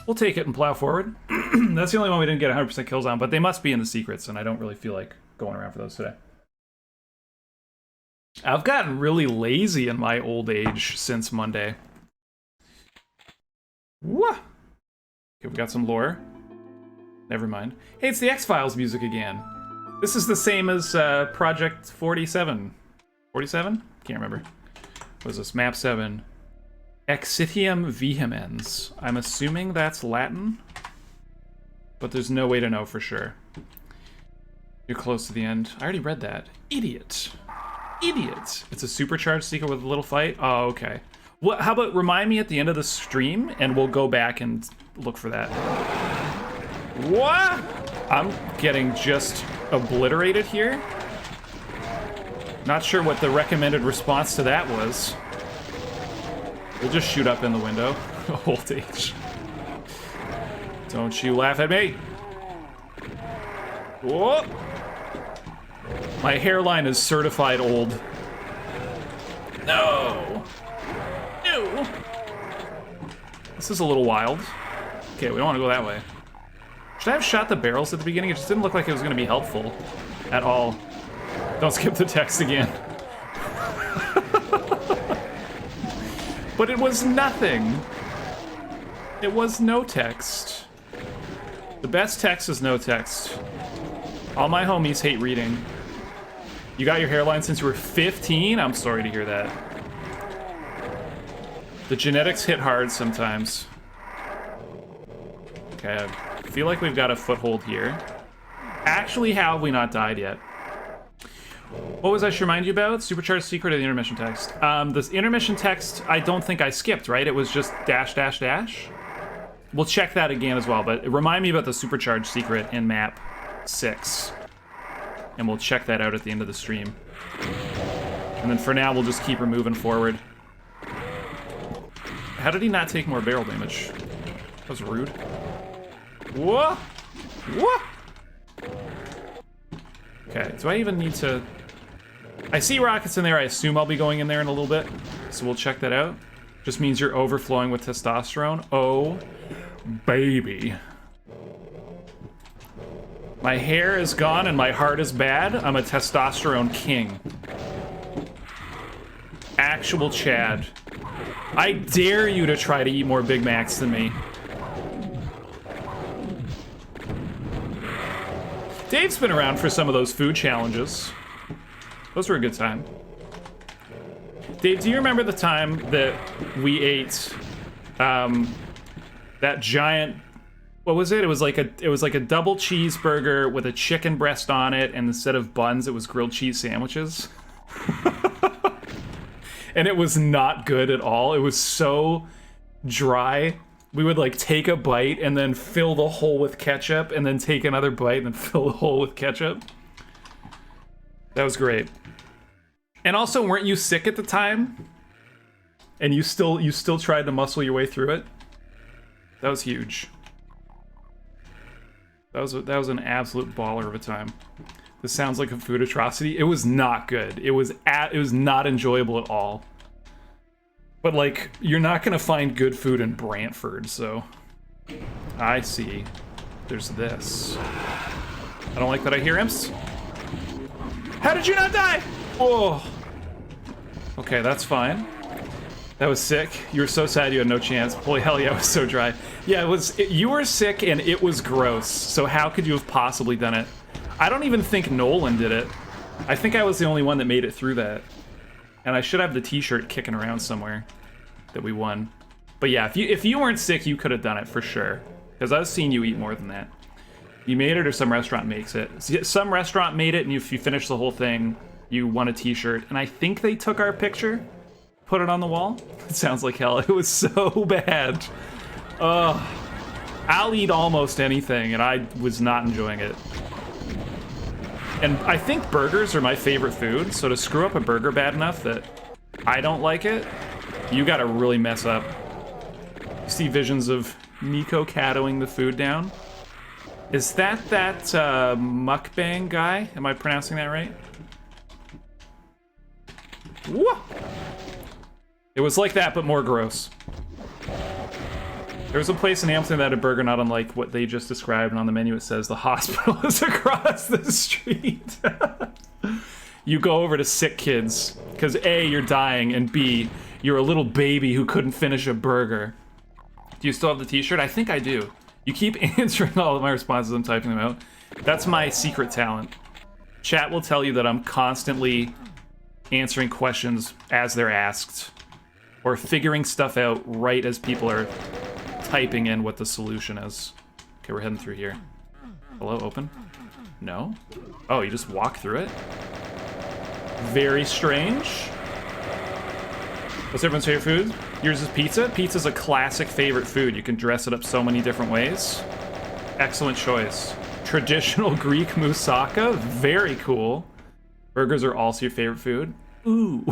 We'll take it and plow forward. That's the only one we didn't get 100% kills on, but they must be in the secrets, and I don't really feel like going around for those today. I've gotten really lazy in my old age since Monday. Whoa! Okay, we got some lore. Never mind. Hey, it's the X-Files music again. This is the same as Project 47. 47? Can't remember. What is this? Map 7. Exitium vehemens. I'm assuming that's Latin, but there's no way to know for sure. You're close to the end. I already read that. Idiot. Idiot. It's a supercharged secret with a little fight? Oh, okay. What? How about remind me at the end of the stream, and we'll go back and look for that. What? I'm getting just obliterated here. Not sure what the recommended response to that was. We'll just shoot up in the window. Old age. Don't you laugh at me. Whoa. My hairline is certified old. No. No. This is a little wild. Okay, we don't want to go that way. Should I have shot the barrels at the beginning? It just didn't look like it was going to be helpful at all. Don't skip the text again. But it was nothing. It was no text. The best text is no text. All my homies hate reading. You got your hairline since you were 15? I'm sorry to hear that. The genetics hit hard sometimes. Okay, I feel like we've got a foothold here. Actually, how have we not died yet? What was I to remind you about? Supercharged secret or the intermission text? This intermission text, I don't think I skipped, right? It was just dash, dash, dash. We'll check that again as well, but remind me about the supercharged secret in map 6. And we'll check that out at the end of the stream. And then for now, we'll just keep her moving forward. How did he not take more barrel damage? That was rude. Whoa! Whoa! Okay, do I even need to... I see rockets in there. I assume I'll be going in there in a little bit. So we'll check that out. Just means you're overflowing with testosterone. Oh, baby. My hair is gone and my heart is bad. I'm a testosterone king. Actual Chad. I dare you to try to eat more Big Macs than me. Dave's been around for some of those food challenges. Those were a good time. Dave, do you remember the time that we ate that giant, what was it? It was like a double cheeseburger with a chicken breast on it, and instead of buns, it was grilled cheese sandwiches. And it was not good at all. It was so dry. We would like take a bite and then fill the hole with ketchup, and then take another bite and then fill the hole with ketchup. That was great. And also, weren't you sick at the time? And you still tried to muscle your way through it? That was huge. That was an absolute baller of a time. This sounds like a food atrocity. It was not good. It was not enjoyable at all. But like, you're not gonna find good food in Brantford, so I see. There's this. I don't like that I hear imps. How did you not die? Oh. Okay, that's fine. That was sick. You were so sad you had no chance. Holy hell yeah, it was so dry. Yeah, you were sick and it was gross. So how could you have possibly done it? I don't even think Nolan did it. I think I was the only one that made it through that. And I should have the t-shirt kicking around somewhere that we won. But yeah, if you weren't sick, you could have done it for sure. Because I've seen you eat more than that. You made it or some restaurant makes it. Some restaurant made it, and if you finish the whole thing, you won a t-shirt. And I think they took our picture, put it on the wall. It sounds like hell. It was so bad. I'll eat almost anything, and I was not enjoying it. And I think burgers are my favorite food, so to screw up a burger bad enough that I don't like it, you gotta really mess up. You see visions of Nico cattling the food down. Is that mukbang guy? Am I pronouncing that right? Whoa! It was like that, but more gross. There was a place in Amsterdam that had a burger not unlike what they just described, and on the menu it says the hospital is across the street. You go over to sick kids, because A, you're dying, and B, you're a little baby who couldn't finish a burger. Do you still have the t-shirt? I think I do. You keep answering all of my responses, I'm typing them out. That's my secret talent. Chat will tell you that I'm constantly answering questions as they're asked, or figuring stuff out right as people are typing in what the solution is. Okay, we're heading through here. Hello, open? No? Oh, you just walk through it? Very strange. What's everyone's favorite food? Yours is pizza? Pizza's a classic favorite food. You can dress it up so many different ways. Excellent choice. Traditional Greek moussaka? Very cool. Burgers are also your favorite food? Ooh.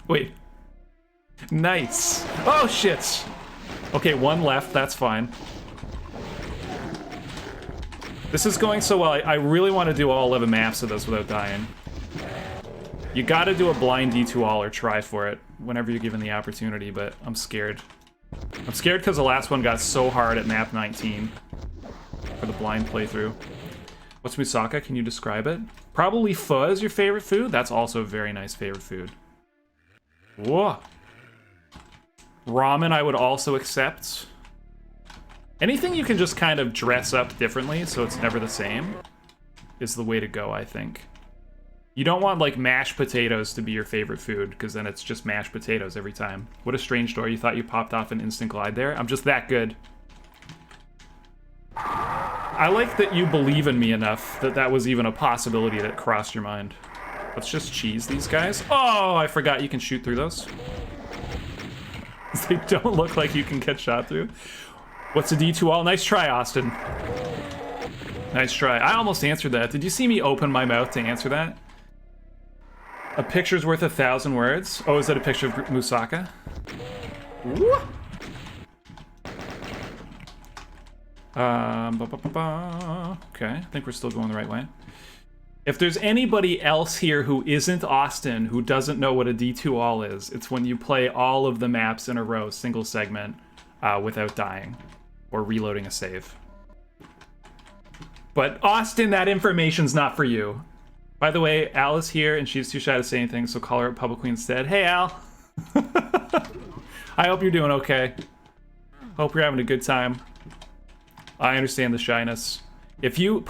Wait. Nice. Oh, shit. Okay, one left, that's fine. This is going so well. I really want to do all 11 maps of this without dying. You gotta do a blind D2-all or try for it whenever you're given the opportunity, but I'm scared. I'm scared because the last one got so hard at map 19 for the blind playthrough. What's moussaka? Can you describe it? Probably pho is your favorite food? That's also a very nice favorite food. Whoa. Ramen I would also accept. Anything you can just kind of dress up differently so it's never the same is the way to go, I think. You don't want, like, mashed potatoes to be your favorite food, because then it's just mashed potatoes every time. What a strange story. You thought you popped off an instant glide there? I'm just that good. I like that you believe in me enough that that was even a possibility that crossed your mind. Let's just cheese these guys. Oh, I forgot you can shoot through those. They don't look like you can get shot through. What's a D2-all? Nice try, Austin. Nice try. I almost answered that. Did you see me open my mouth to answer that? A picture's worth 1,000 words. Oh, is that a picture of moussaka? Woo! Okay, I think we're still going the right way. If there's anybody else here who isn't Austin, who doesn't know what a D2-all is, it's when you play all of the maps in a row, single segment, without dying, or reloading a save. But Austin, that information's not for you. By the way, Al is here, and she's too shy to say anything, so call her up publicly instead. Hey, Al! I hope you're doing okay. Hope you're having a good time. I understand the shyness. If you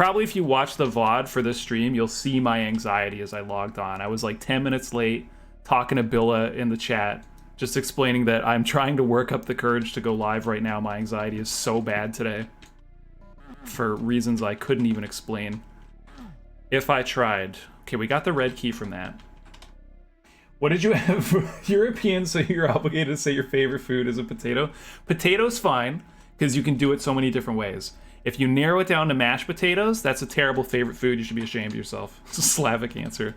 watch the VOD for this stream, you'll see my anxiety as I logged on. I was like 10 minutes late talking to Billa in the chat, just explaining that I'm trying to work up the courage to go live right now. My anxiety is so bad today for reasons I couldn't even explain if I tried. Okay, we got the red key from that. What did you have? European, so you're obligated to say your favorite food is a potato. Potato's fine, because you can do it so many different ways. If you narrow it down to mashed potatoes, that's a terrible favorite food. You should be ashamed of yourself. It's a Slavic answer.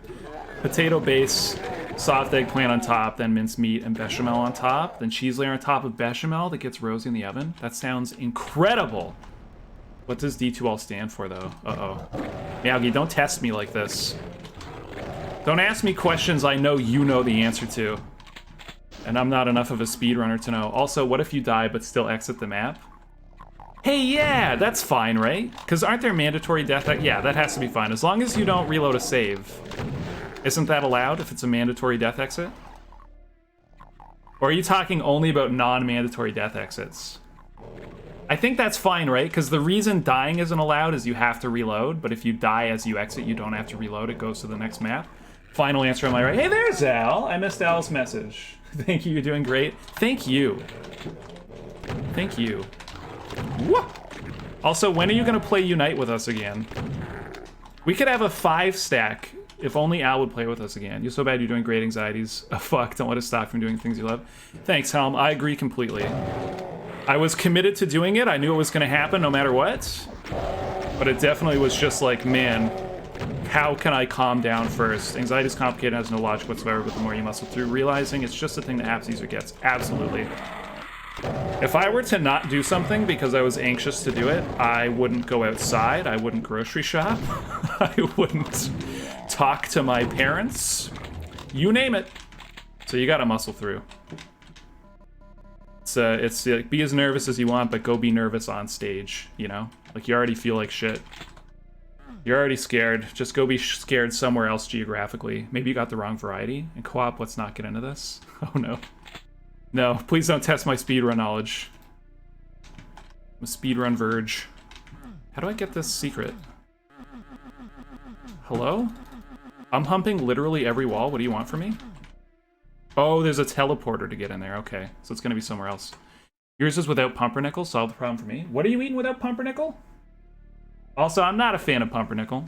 Potato base, soft eggplant on top, then minced meat and bechamel on top, then cheese layer on top of bechamel that gets rosy in the oven. That sounds incredible. What does D2 all stand for, though? Uh-oh. Miyagi, don't test me like this. Don't ask me questions I know you know the answer to. And I'm not enough of a speedrunner to know. Also, what if you die but still exit the map? Hey, yeah, that's fine, right? Because aren't there mandatory death? Yeah, that has to be fine. As long as you don't reload a save. Isn't that allowed if it's a mandatory death exit? Or are you talking only about non-mandatory death exits? I think that's fine, right? Because the reason dying isn't allowed is you have to reload, but if you die as you exit, you don't have to reload. It goes to the next map. Final answer on my right. Hey, there's Al. I missed Al's message. Thank you, you're doing great. Thank you. Thank you. Woo! Also, when are you going to play Unite with us again? We could have a 5-stack if only Al would play with us again. You're so bad, you're doing great. Anxieties. Oh, fuck, don't let us stop from doing things you love. Thanks, Helm. I agree completely. I was committed to doing it. I knew it was going to happen no matter what. But it definitely was just like, man, how can I calm down first? Anxiety is complicated and has no logic whatsoever, but the more you muscle through, realizing it's just a thing that happens easier gets. Absolutely. If I were to not do something because I was anxious to do it, I wouldn't go outside, I wouldn't grocery shop, I wouldn't talk to my parents, you name it. So you gotta muscle through. It's like, be as nervous as you want, but go be nervous on stage, you know? Like, you already feel like shit. You're already scared, just go be scared somewhere else geographically. Maybe you got the wrong variety. And co-op, let's not get into this. Oh no. No, please don't test my speedrun knowledge. I'm a speedrun verge. How do I get this secret? Hello? I'm humping literally every wall. What do you want from me? Oh, there's a teleporter to get in there. Okay, so it's gonna be somewhere else. Yours is without pumpernickel. Solve the problem for me. What are you eating without pumpernickel? Also, I'm not a fan of pumpernickel.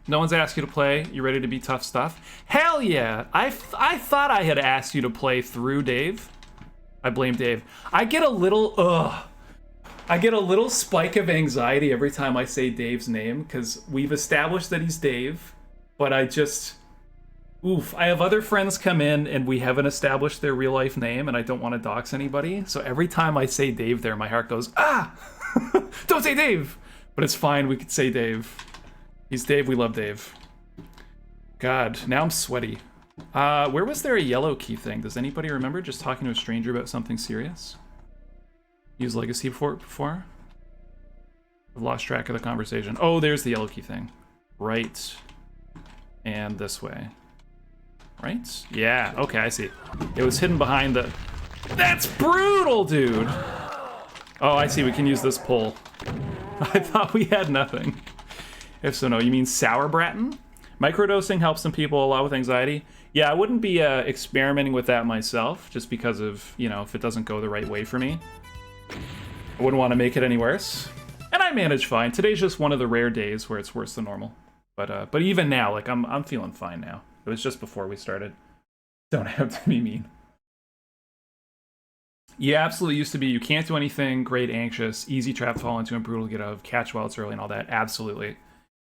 No one's asked you to play. You ready to be tough stuff? Hell yeah! I thought I had asked you to play through Dave. I blame Dave. I get a little spike of anxiety every time I say Dave's name, because we've established that he's Dave, but I just... Oof, I have other friends come in and we haven't established their real life name and I don't want to dox anybody, so every time I say Dave there, my heart goes, ah! Don't say Dave! But it's fine, we could say Dave. He's Dave, we love Dave. God, now I'm sweaty. Where was there a yellow key thing? Does anybody remember just talking to a stranger about something serious? Use Legacy before? I've lost track of the conversation. Oh, there's the yellow key thing. Right. And this way. Right? Yeah, okay, I see. It was hidden behind the... That's brutal, dude! Oh, I see, we can use this pull. I thought we had nothing. If so, no. You mean sour Bratton? Microdosing helps some people a lot with anxiety. Yeah, I wouldn't be experimenting with that myself, just because of, you know, if it doesn't go the right way for me. I wouldn't want to make it any worse. And I manage fine. Today's just one of the rare days where it's worse than normal. But even now, like, I'm feeling fine now. It was just before we started. Don't have to be mean. Yeah, absolutely used to be. You can't do anything, great, anxious, easy trap to fall into and brutal to get out of, catch while it's early and all that. Absolutely.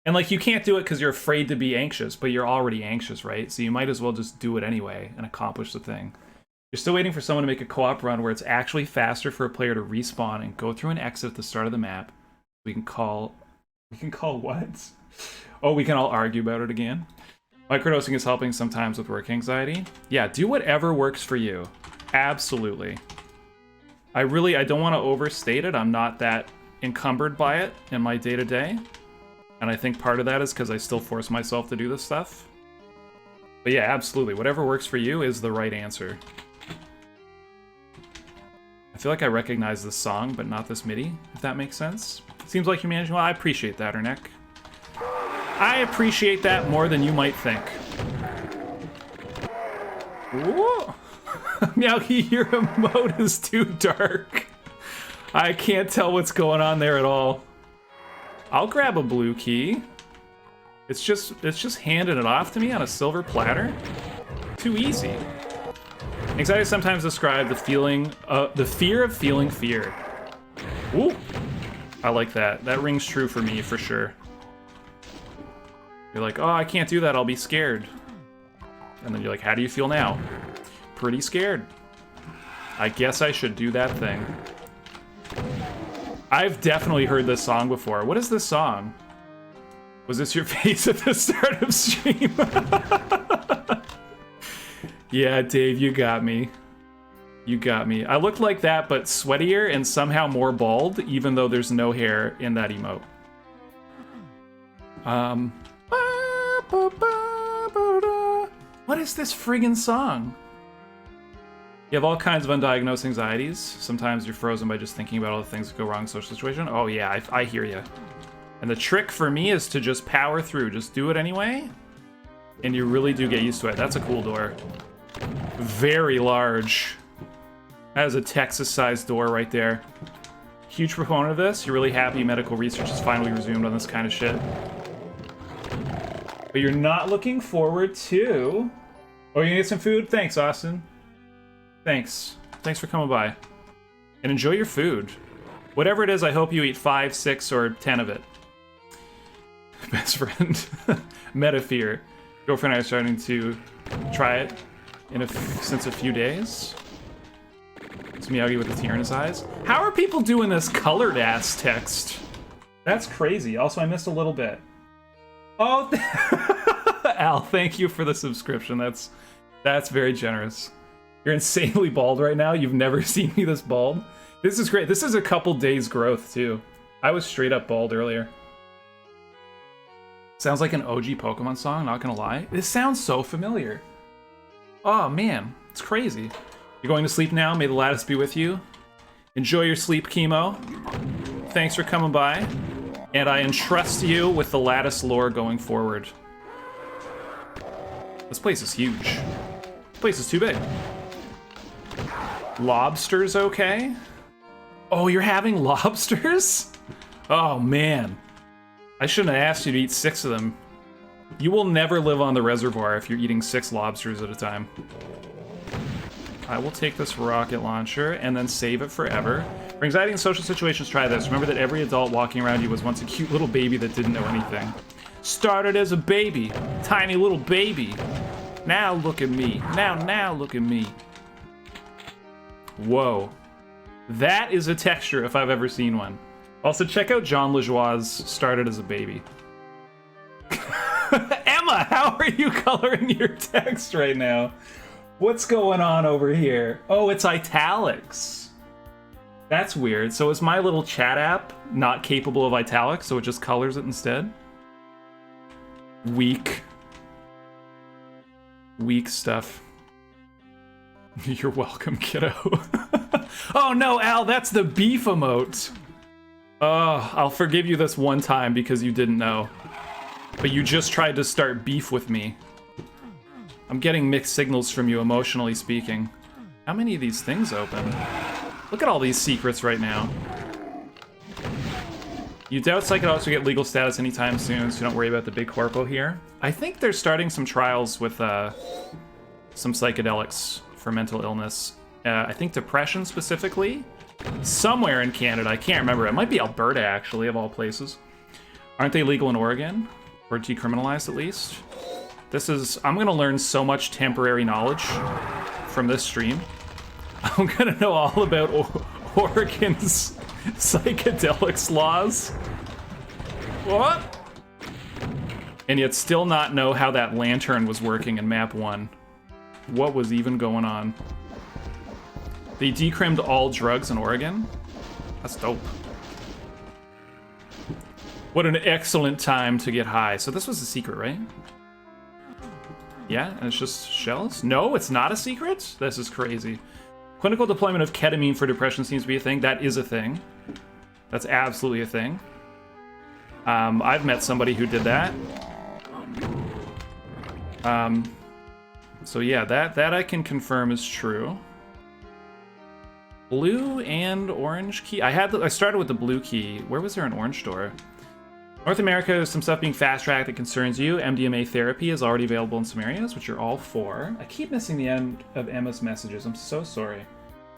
And, like, you can't do it because you're afraid to be anxious, but you're already anxious, right? So you might as well just do it anyway and accomplish the thing. You're still waiting for someone to make a co-op run where it's actually faster for a player to respawn and go through an exit at the start of the map. We can call what? Oh, we can all argue about it again. Microdosing is helping sometimes with work anxiety. Yeah, do whatever works for you. Absolutely. I don't want to overstate it. I'm not that encumbered by it in my day-to-day. And I think part of that is because I still force myself to do this stuff. But yeah, absolutely. Whatever works for you is the right answer. I feel like I recognize this song, but not this MIDI, if that makes sense. Seems like you're managing well. I appreciate that, Ernek. I appreciate that more than you might think. Whoa! Meowky, your emote is too dark. I can't tell what's going on there at all. I'll grab a blue key. It's just handing it off to me on a silver platter. Too easy. Anxiety sometimes describe the fear of feeling fear. Ooh, I like that. That rings true for me for sure. You're like, oh, I can't do that. I'll be scared. And then you're like, how do you feel now? Pretty scared. I guess I should do that thing. I've definitely heard this song before. What is this song? Was this your face at the start of stream? Yeah, Dave, you got me. You got me. I look like that, but sweatier and somehow more bald, even though there's no hair in that emote. What is this friggin' song? You have all kinds of undiagnosed anxieties. Sometimes you're frozen by just thinking about all the things that go wrong in a social situation. Oh yeah, I hear you. And the trick for me is to just power through. Just do it anyway. And you really do get used to it. That's a cool door. Very large. That is a Texas-sized door right there. Huge proponent of this. You're really happy medical research is finally resumed on this kind of shit. But you're not looking forward to... Oh, you need some food? Thanks, Austin. Thanks. Thanks for coming by. And enjoy your food. Whatever it is, I hope you eat 5, 6, or 10 of it. Best friend. Metafear. Girlfriend and I are starting to try it since a few days. It's Miyagi with a tear in his eyes. How are people doing this colored ass text? That's crazy. Also, I missed a little bit. Oh, Al, thank you for the subscription. That's very generous. You're insanely bald right now. You've never seen me this bald. This is great. This is a couple days growth too. I was straight up bald earlier. Sounds like an OG Pokemon song, not gonna lie. This sounds so familiar. Oh man, it's crazy. You're going to sleep now. May the lattice be with you. Enjoy your sleep, Chemo. Thanks for coming by. And I entrust you with the lattice lore going forward. This place is huge. This place is too big. Lobsters okay? Oh, you're having lobsters? Oh, man. I shouldn't have asked you to eat 6 of them. You will never live on the reservoir if you're eating 6 lobsters at a time. I will take this rocket launcher and then save it forever. For anxiety in social situations, try this. Remember that every adult walking around you was once a cute little baby that didn't know anything. Started as a baby. Tiny little baby. Now look at me. Now look at me. Whoa. That is a texture if I've ever seen one. Also, check out John LaJoie's Started as a Baby. Emma, how are you coloring your text right now? What's going on over here? Oh, it's italics. That's weird. So is my little chat app not capable of italics, so it just colors it instead? Weak. Weak stuff. You're welcome, kiddo. Oh no, Al, that's the beef emote. Oh, I'll forgive you this one time because you didn't know. But you just tried to start beef with me. I'm getting mixed signals from you, emotionally speaking. How many of these things open? Look at all these secrets right now. You doubt psychedelics will get legal status anytime soon, so don't worry about the big corpo here. I think they're starting some trials with some psychedelics for mental illness. I think depression specifically. Somewhere in Canada, I can't remember. It might be Alberta, actually, of all places. Aren't they legal in Oregon? Or decriminalized, at least? I'm gonna learn so much temporary knowledge from this stream. I'm gonna know all about Oregon's psychedelics laws. What? And yet still not know how that lantern was working in map 1. What was even going on? They decrimmed all drugs in Oregon? That's dope. What an excellent time to get high. So this was a secret, right? Yeah, and it's just shells? No, it's not a secret? This is crazy. Clinical deployment of ketamine for depression seems to be a thing. That is a thing. That's absolutely a thing. I've met somebody who did that. So yeah, that I can confirm is true. Blue and orange key. I started with the blue key. Where was there an orange door? North America, there's some stuff being fast-tracked that concerns you. MDMA therapy is already available in some areas, which you're all for. I keep missing the end of Emma's messages. I'm so sorry.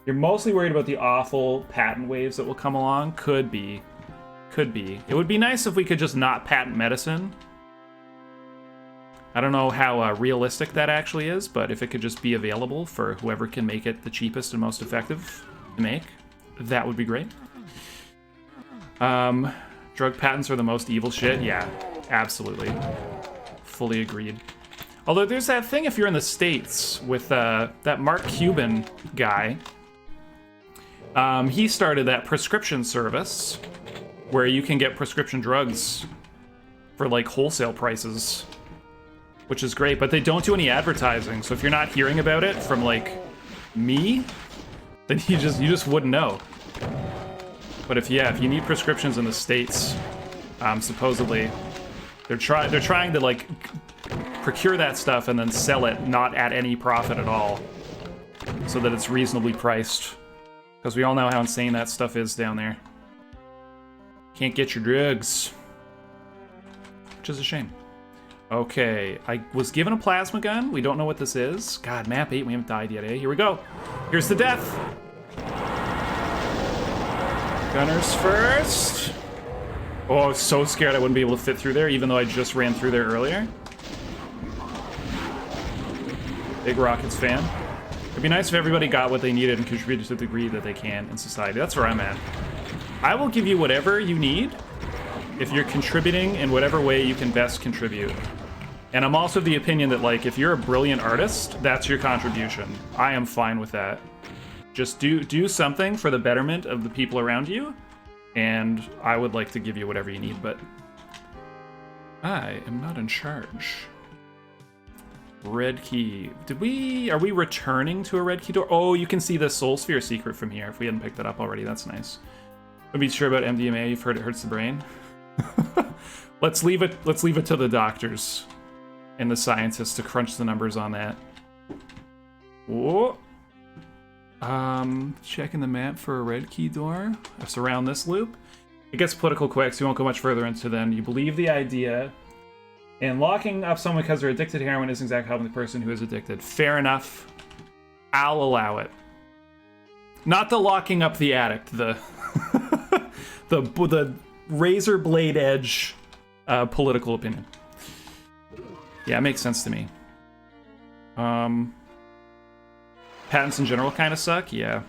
You're mostly worried about the awful patent waves that will come along. Could be. Could be. It would be nice if we could just not patent medicine. I don't know how realistic that actually is, but if it could just be available for whoever can make it the cheapest and most effective to make, that would be great. Drug patents are the most evil shit. Yeah, absolutely. Fully agreed. Although there's that thing if you're in the States with that Mark Cuban guy. He started that prescription service where you can get prescription drugs for like wholesale prices, which is great, but they don't do any advertising. So if you're not hearing about it from like me, then you just wouldn't know. But if you need prescriptions in the States, supposedly they're trying to like procure that stuff and then sell it not at any profit at all, so that it's reasonably priced. Because we all know how insane that stuff is down there. Can't get your drugs, which is a shame. Okay, I was given a plasma gun. We don't know what this is. God, map 8, we haven't died yet, eh? Here we go. Here's the death. Gunners first. Oh, I was so scared I wouldn't be able to fit through there, even though I just ran through there earlier. Big Rockets fan. It'd be nice if everybody got what they needed and contributed to the degree that they can in society. That's where I'm at. I will give you whatever you need if you're contributing in whatever way you can best contribute. And I'm also of the opinion that, like, if you're a brilliant artist, that's your contribution. I am fine with that. Just do something for the betterment of the people around you, and I would like to give you whatever you need, but I am not in charge. Red key. Are we returning to a red key door? Oh, you can see the Soul Sphere secret from here if we hadn't picked that up already. That's nice. Don't be sure about MDMA. You've heard it hurts the brain. Let's leave it to the doctors and the scientists to crunch the numbers on that. Whoa. Checking the map for a red key door. I surround this loop. It gets political quick, so you won't go much further into them. You believe the idea, and locking up someone because they're addicted to heroin isn't exactly helping the person who is addicted. Fair enough. I'll allow it. Not the locking up the addict, the the razor blade edge political opinion. Yeah, it makes sense to me. Patents in general kind of suck, yeah.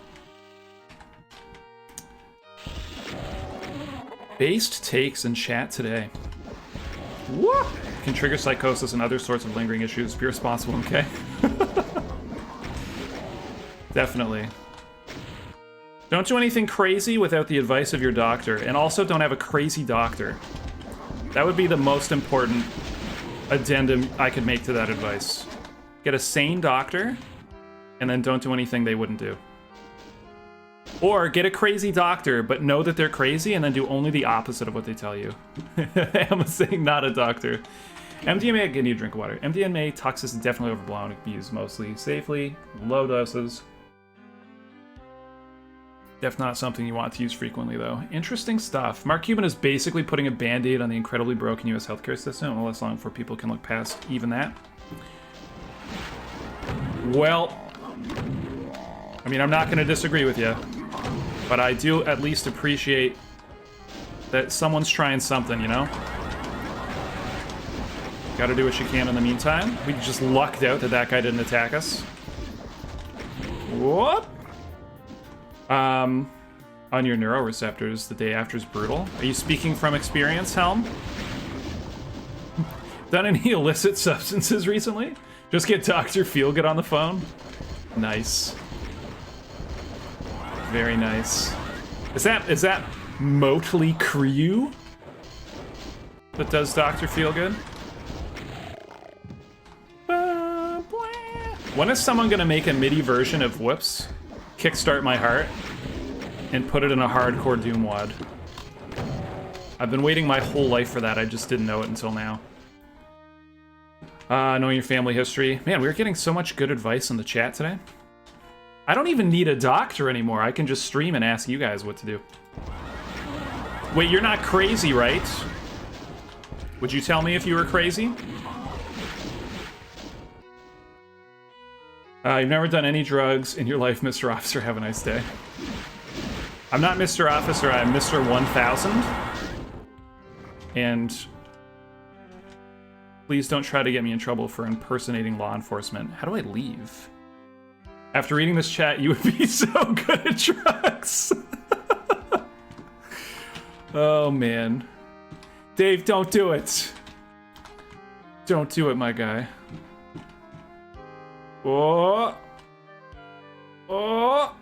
Based takes in chat today. Woo! Can trigger psychosis and other sorts of lingering issues. Be responsible, okay? Definitely. Don't do anything crazy without the advice of your doctor, and also don't have a crazy doctor. That would be the most important addendum I could make to that advice. Get a sane doctor, and then don't do anything they wouldn't do. Or get a crazy doctor, but know that they're crazy, and then do only the opposite of what they tell you. I'm saying not a doctor. MDMA, I need a drink of water. MDMA toxicity is definitely overblown. It can be used mostly safely, low doses. Definitely not something you want to use frequently, though. Interesting stuff. Mark Cuban is basically putting a band-aid on the incredibly broken U.S. healthcare system. Well, that's long before people can look past even that. Well, I mean, I'm not going to disagree with you, but I do at least appreciate that someone's trying something, you know? Gotta do what you can in the meantime. We just lucked out that that guy didn't attack us. Whoop! On your neuroreceptors, the day after is brutal. Are you speaking from experience, Helm? Done any illicit substances recently? Just get Dr. Feelgood on the phone? Nice. Very nice. Is that Motley Crue that does Dr. Feelgood? When is someone gonna make a MIDI version of Whoops, Kickstart My Heart, and put it in a hardcore Doom wad? I've been waiting my whole life for that. I just didn't know it until now. Knowing your family history. Man, we're getting so much good advice in the chat today. I don't even need a doctor anymore. I can just stream and ask you guys what to do. Wait, you're not crazy, right? Would you tell me if you were crazy? You've never done any drugs in your life, Mr. Officer. Have a nice day. I'm not Mr. Officer, I'm Mr. 1000. And please don't try to get me in trouble for impersonating law enforcement. How do I leave? After reading this chat, you would be so good at drugs. Oh, man. Dave, don't do it. Don't do it, my guy. Oh. Oh.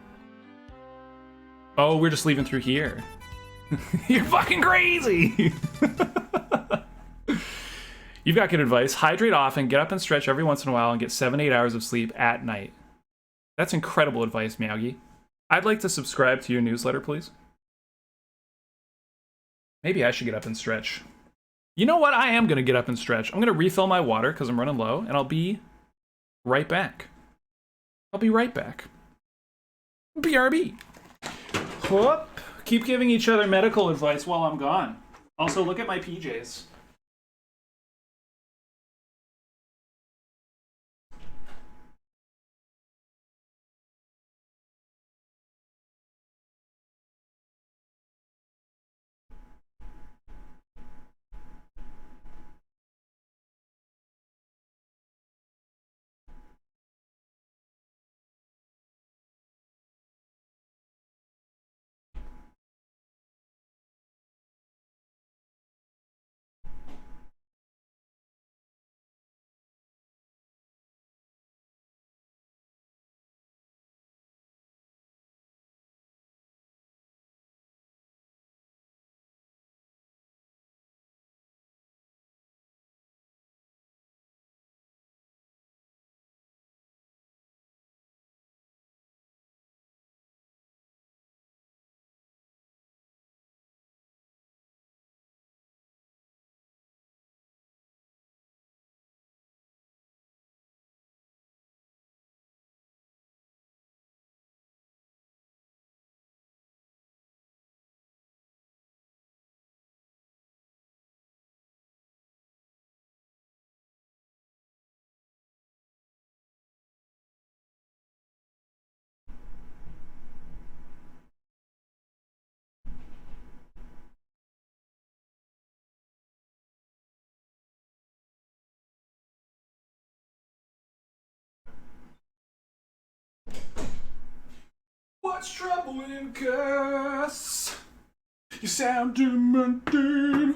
Oh, we're just leaving through here. You're fucking crazy. You've got good advice. Hydrate often, get up and stretch every once in a while, and get 7-8 hours of sleep at night. That's incredible advice, Meowgy. I'd like to subscribe to your newsletter, please. Maybe I should get up and stretch. You know what? I am going to get up and stretch. I'm going to refill my water because I'm running low, and I'll be right back. I'll be right back. BRB. Whoop. Keep giving each other medical advice while I'm gone. Also, look at my PJs. What's trouble in cuss? You sound demented.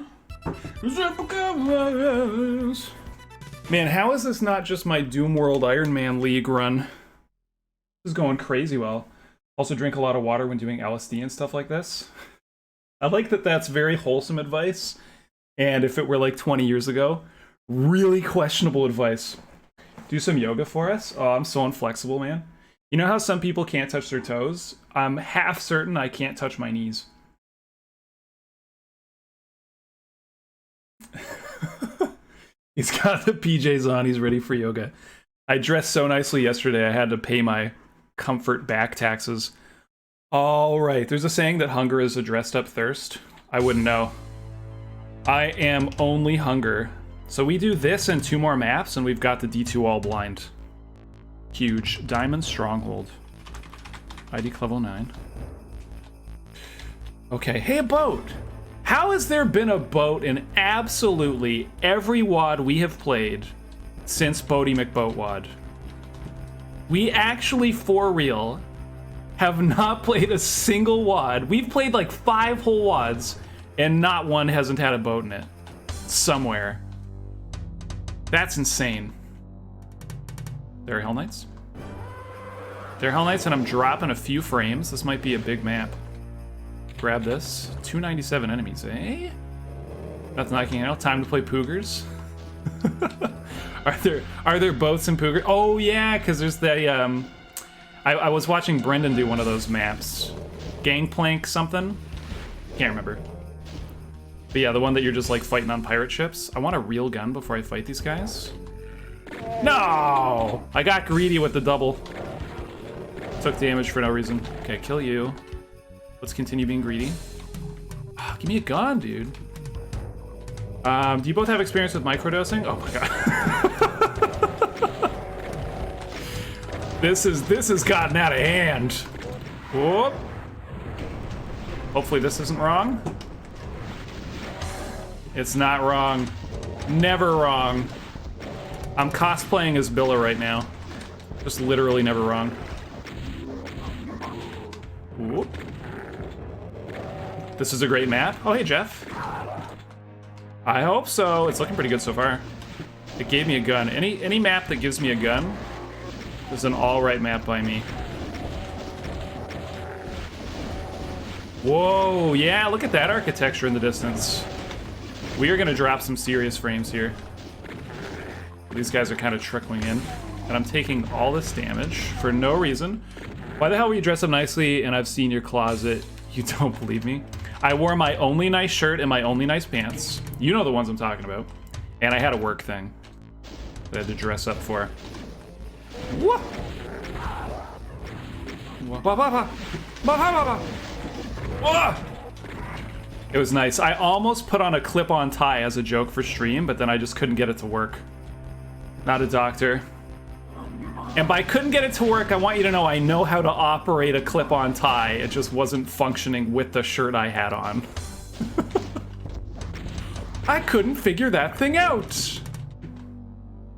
Man, how is this not just my Doom World Iron Man League run? This is going crazy well. Also drink a lot of water when doing LSD and stuff like this. I like that that's very wholesome advice. And if it were like 20 years ago, really questionable advice. Do some yoga for us? Oh, I'm so inflexible, man. You know how some people can't touch their toes? I'm half certain I can't touch my knees. He's got the PJs on, he's ready for yoga. I dressed so nicely yesterday, I had to pay my comfort back taxes. All right, there's a saying that hunger is a dressed up thirst. I wouldn't know. I am only hunger. So we do this and 2 more maps, and we've got the D2 all blind. Huge. Diamond Stronghold. ID level 9. Okay, hey, a boat! How has there been a boat in absolutely every WOD we have played since Bodie McBoatWOD? We actually, for real, have not played a single WOD. We've played like 5 whole WODs, and not one hasn't had a boat in it. Somewhere. That's insane. There are Hell Knights. There are Hell Knights, and I'm dropping a few frames. This might be a big map. Grab this. 297 enemies, eh? That's knocking out. Time to play Poogers. Are there boats in Pooger? Oh yeah, because there's the I was watching Brendan do one of those maps. Gangplank something? Can't remember. But yeah, the one that you're just like fighting on pirate ships. I want a real gun before I fight these guys. No! I got greedy with the double. Took damage for no reason. Okay, kill you. Let's continue being greedy. Oh, give me a gun, dude. Do you both have experience with microdosing? Oh my god. This has gotten out of hand. Whoop. Hopefully this isn't wrong. It's not wrong. Never wrong. I'm cosplaying as Billa right now. Just literally never wrong. Whoop. This is a great map. Oh, hey, Jeff. I hope so. It's looking pretty good so far. It gave me a gun. Any map that gives me a gun is an all-right map by me. Whoa, yeah, look at that architecture in the distance. We are gonna drop some serious frames here. These guys are kind of trickling in, and I'm taking all this damage for no reason. Why the hell were you dressed up nicely and I've seen your closet? You don't believe me? I wore my only nice shirt and my only nice pants. You know the ones I'm talking about. And I had a work thing that I had to dress up for. Whoa! It was nice. I almost put on a clip-on tie as a joke for stream, but then I just couldn't get it to work. Not a doctor. And by couldn't get it to work, I want you to know I know how to operate a clip-on tie. It just wasn't functioning with the shirt I had on. I couldn't figure that thing out.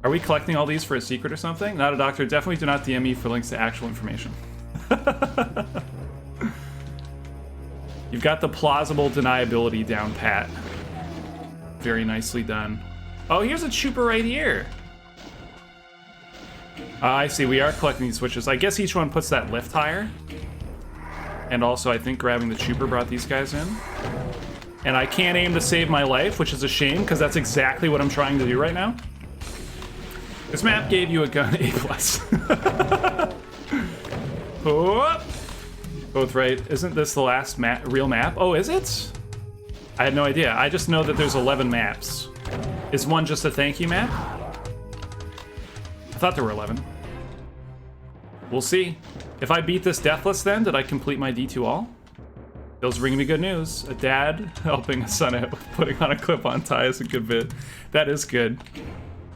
Are we collecting all these for a secret or something? Not a doctor. Definitely do not DM me for links to actual information. You've got the plausible deniability down pat. Very nicely done. Oh, here's a trooper right here. I see, we are collecting these switches. I guess each one puts that lift higher. And also, I think grabbing the trooper brought these guys in. And I can't aim to save my life, which is a shame, because that's exactly what I'm trying to do right now. This map gave you a gun, A+. Oh, both right. Isn't this the last real map? Oh, is it? I had no idea. I just know that there's 11 maps. Is one just a thank you map? I thought there were 11. We'll see. If I beat this deathless then, did I complete my D2 all? Bill's bringing me good news. A dad helping a son out with putting on a clip-on tie is a good bit. That is good.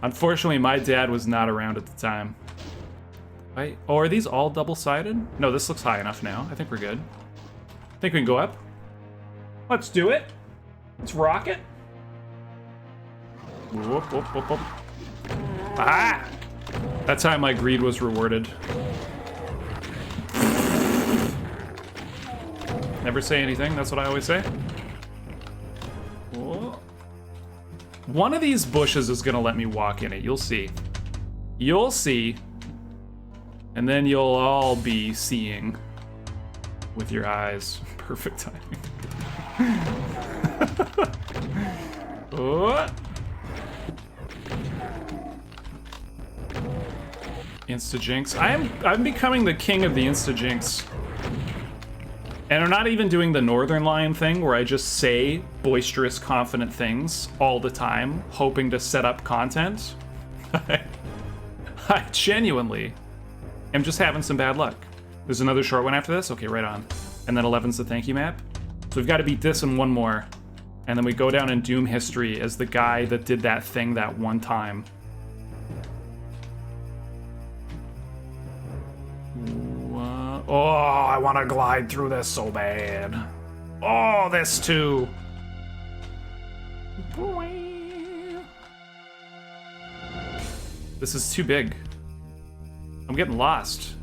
Unfortunately, my dad was not around at the time. Right? Oh, are these all double-sided? No, this looks high enough now. I think we're good. I think we can go up. Let's do it. Let's rock it. Whoop, whoop, whoop, whoop. Ah! That time my greed was rewarded. Never say anything, that's what I always say. Whoa. One of these bushes is gonna let me walk in it, you'll see. You'll see. And then you'll all be seeing with your eyes. Perfect timing. Oh. Insta-jinx. I'm becoming the king of the insta-jinx. And I'm not even doing the Northern Lion thing where I just say boisterous, confident things all the time, hoping to set up content. I genuinely am just having some bad luck. There's another short one after this? Okay, right on. And then 11's the thank you map. So we've got to beat this and one more. And then we go down in Doom history as the guy that did that thing that one time. Oh, I want to glide through this so bad. Oh, this too. This is too big. I'm getting lost.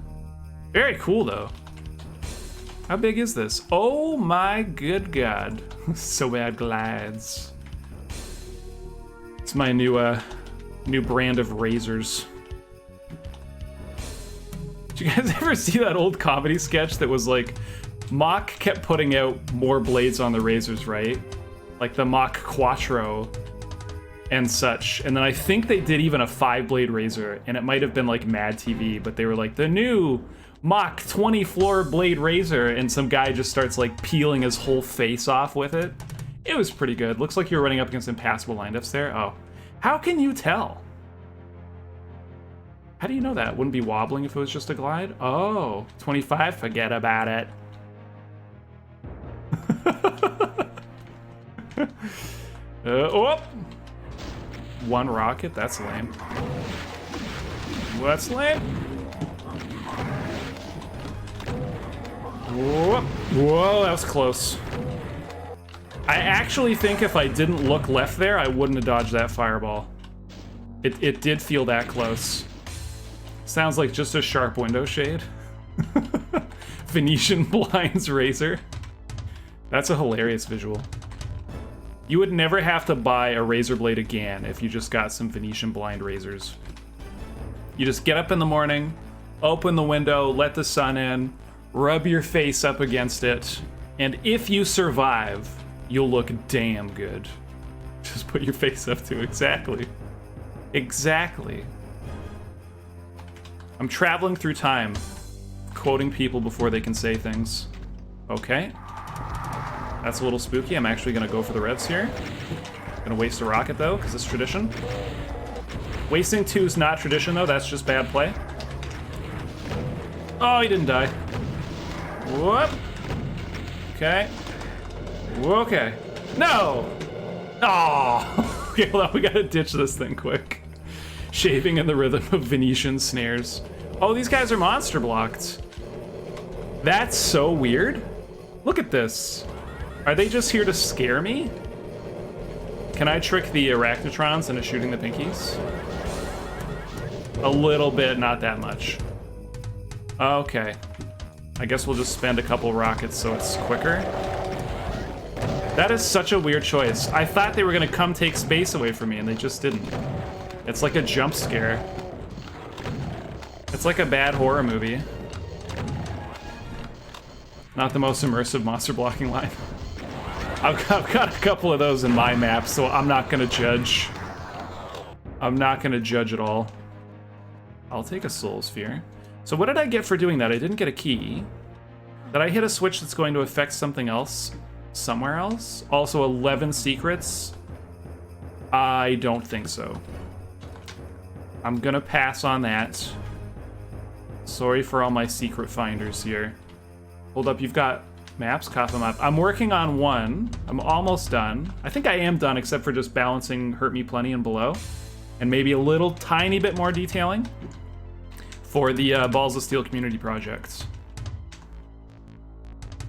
Very cool, though. How big is this? Oh my good god. SoBad glides. It's my new brand of razors. Did you guys ever see that old comedy sketch that was like, Mach kept putting out more blades on the razors, right? Like the Mach Quattro and such. And then I think they did even a 5-blade razor, and it might have been like Mad TV, but they were like, the new Mach 20 floor blade razor, and some guy just starts like peeling his whole face off with it. It was pretty good. Looks like you were running up against impassable line diffs there. Oh. How can you tell? How do you know that? Wouldn't be wobbling if it was just a glide? Oh, 25? Forget about it. Oh! One rocket? That's lame. What's lame? Whoa, whoa, that was close. I actually think if I didn't look left there, I wouldn't have dodged that fireball. It did feel that close. Sounds like just a sharp window shade. Venetian blinds razor. That's a hilarious visual. You would never have to buy a razor blade again if you just got some Venetian blind razors. You just get up in the morning, open the window, let the sun in, rub your face up against it, and if you survive, you'll look damn good. Just put your face up to it. Exactly. Exactly. I'm traveling through time, quoting people before they can say things. Okay. That's a little spooky. I'm actually gonna go for the revs here. Gonna waste a rocket though, because it's tradition. Wasting 2 is not tradition though, that's just bad play. Oh, he didn't die. Whoop. Okay. Okay. No! Oh! Okay, hold on, we gotta ditch this thing quick. Shaving in the rhythm of Venetian snares. Oh, these guys are monster blocked. That's so weird. Look at this. Are they just here to scare me? Can I trick the Arachnotrons into shooting the pinkies? A little bit, not that much. Okay. I guess we'll just spend a couple rockets so it's quicker. That is such a weird choice. I thought they were gonna come take space away from me and they just didn't. It's like a jump scare. It's like a bad horror movie. Not the most immersive monster blocking line. I've got a couple of those in my map, so I'm not gonna judge. I'm not gonna judge at all. I'll take a soul sphere. So what did I get for doing that? I didn't get a key. Did I hit a switch that's going to affect something else? Somewhere else? Also 11 secrets? I don't think so. I'm gonna pass on that. Sorry for all my secret finders here. Hold up, you've got maps? Cough them up. I'm working on one. I'm almost done. I think I am done, except for just balancing Hurt Me Plenty and Below. And maybe a little tiny bit more detailing for the Balls of Steel community project.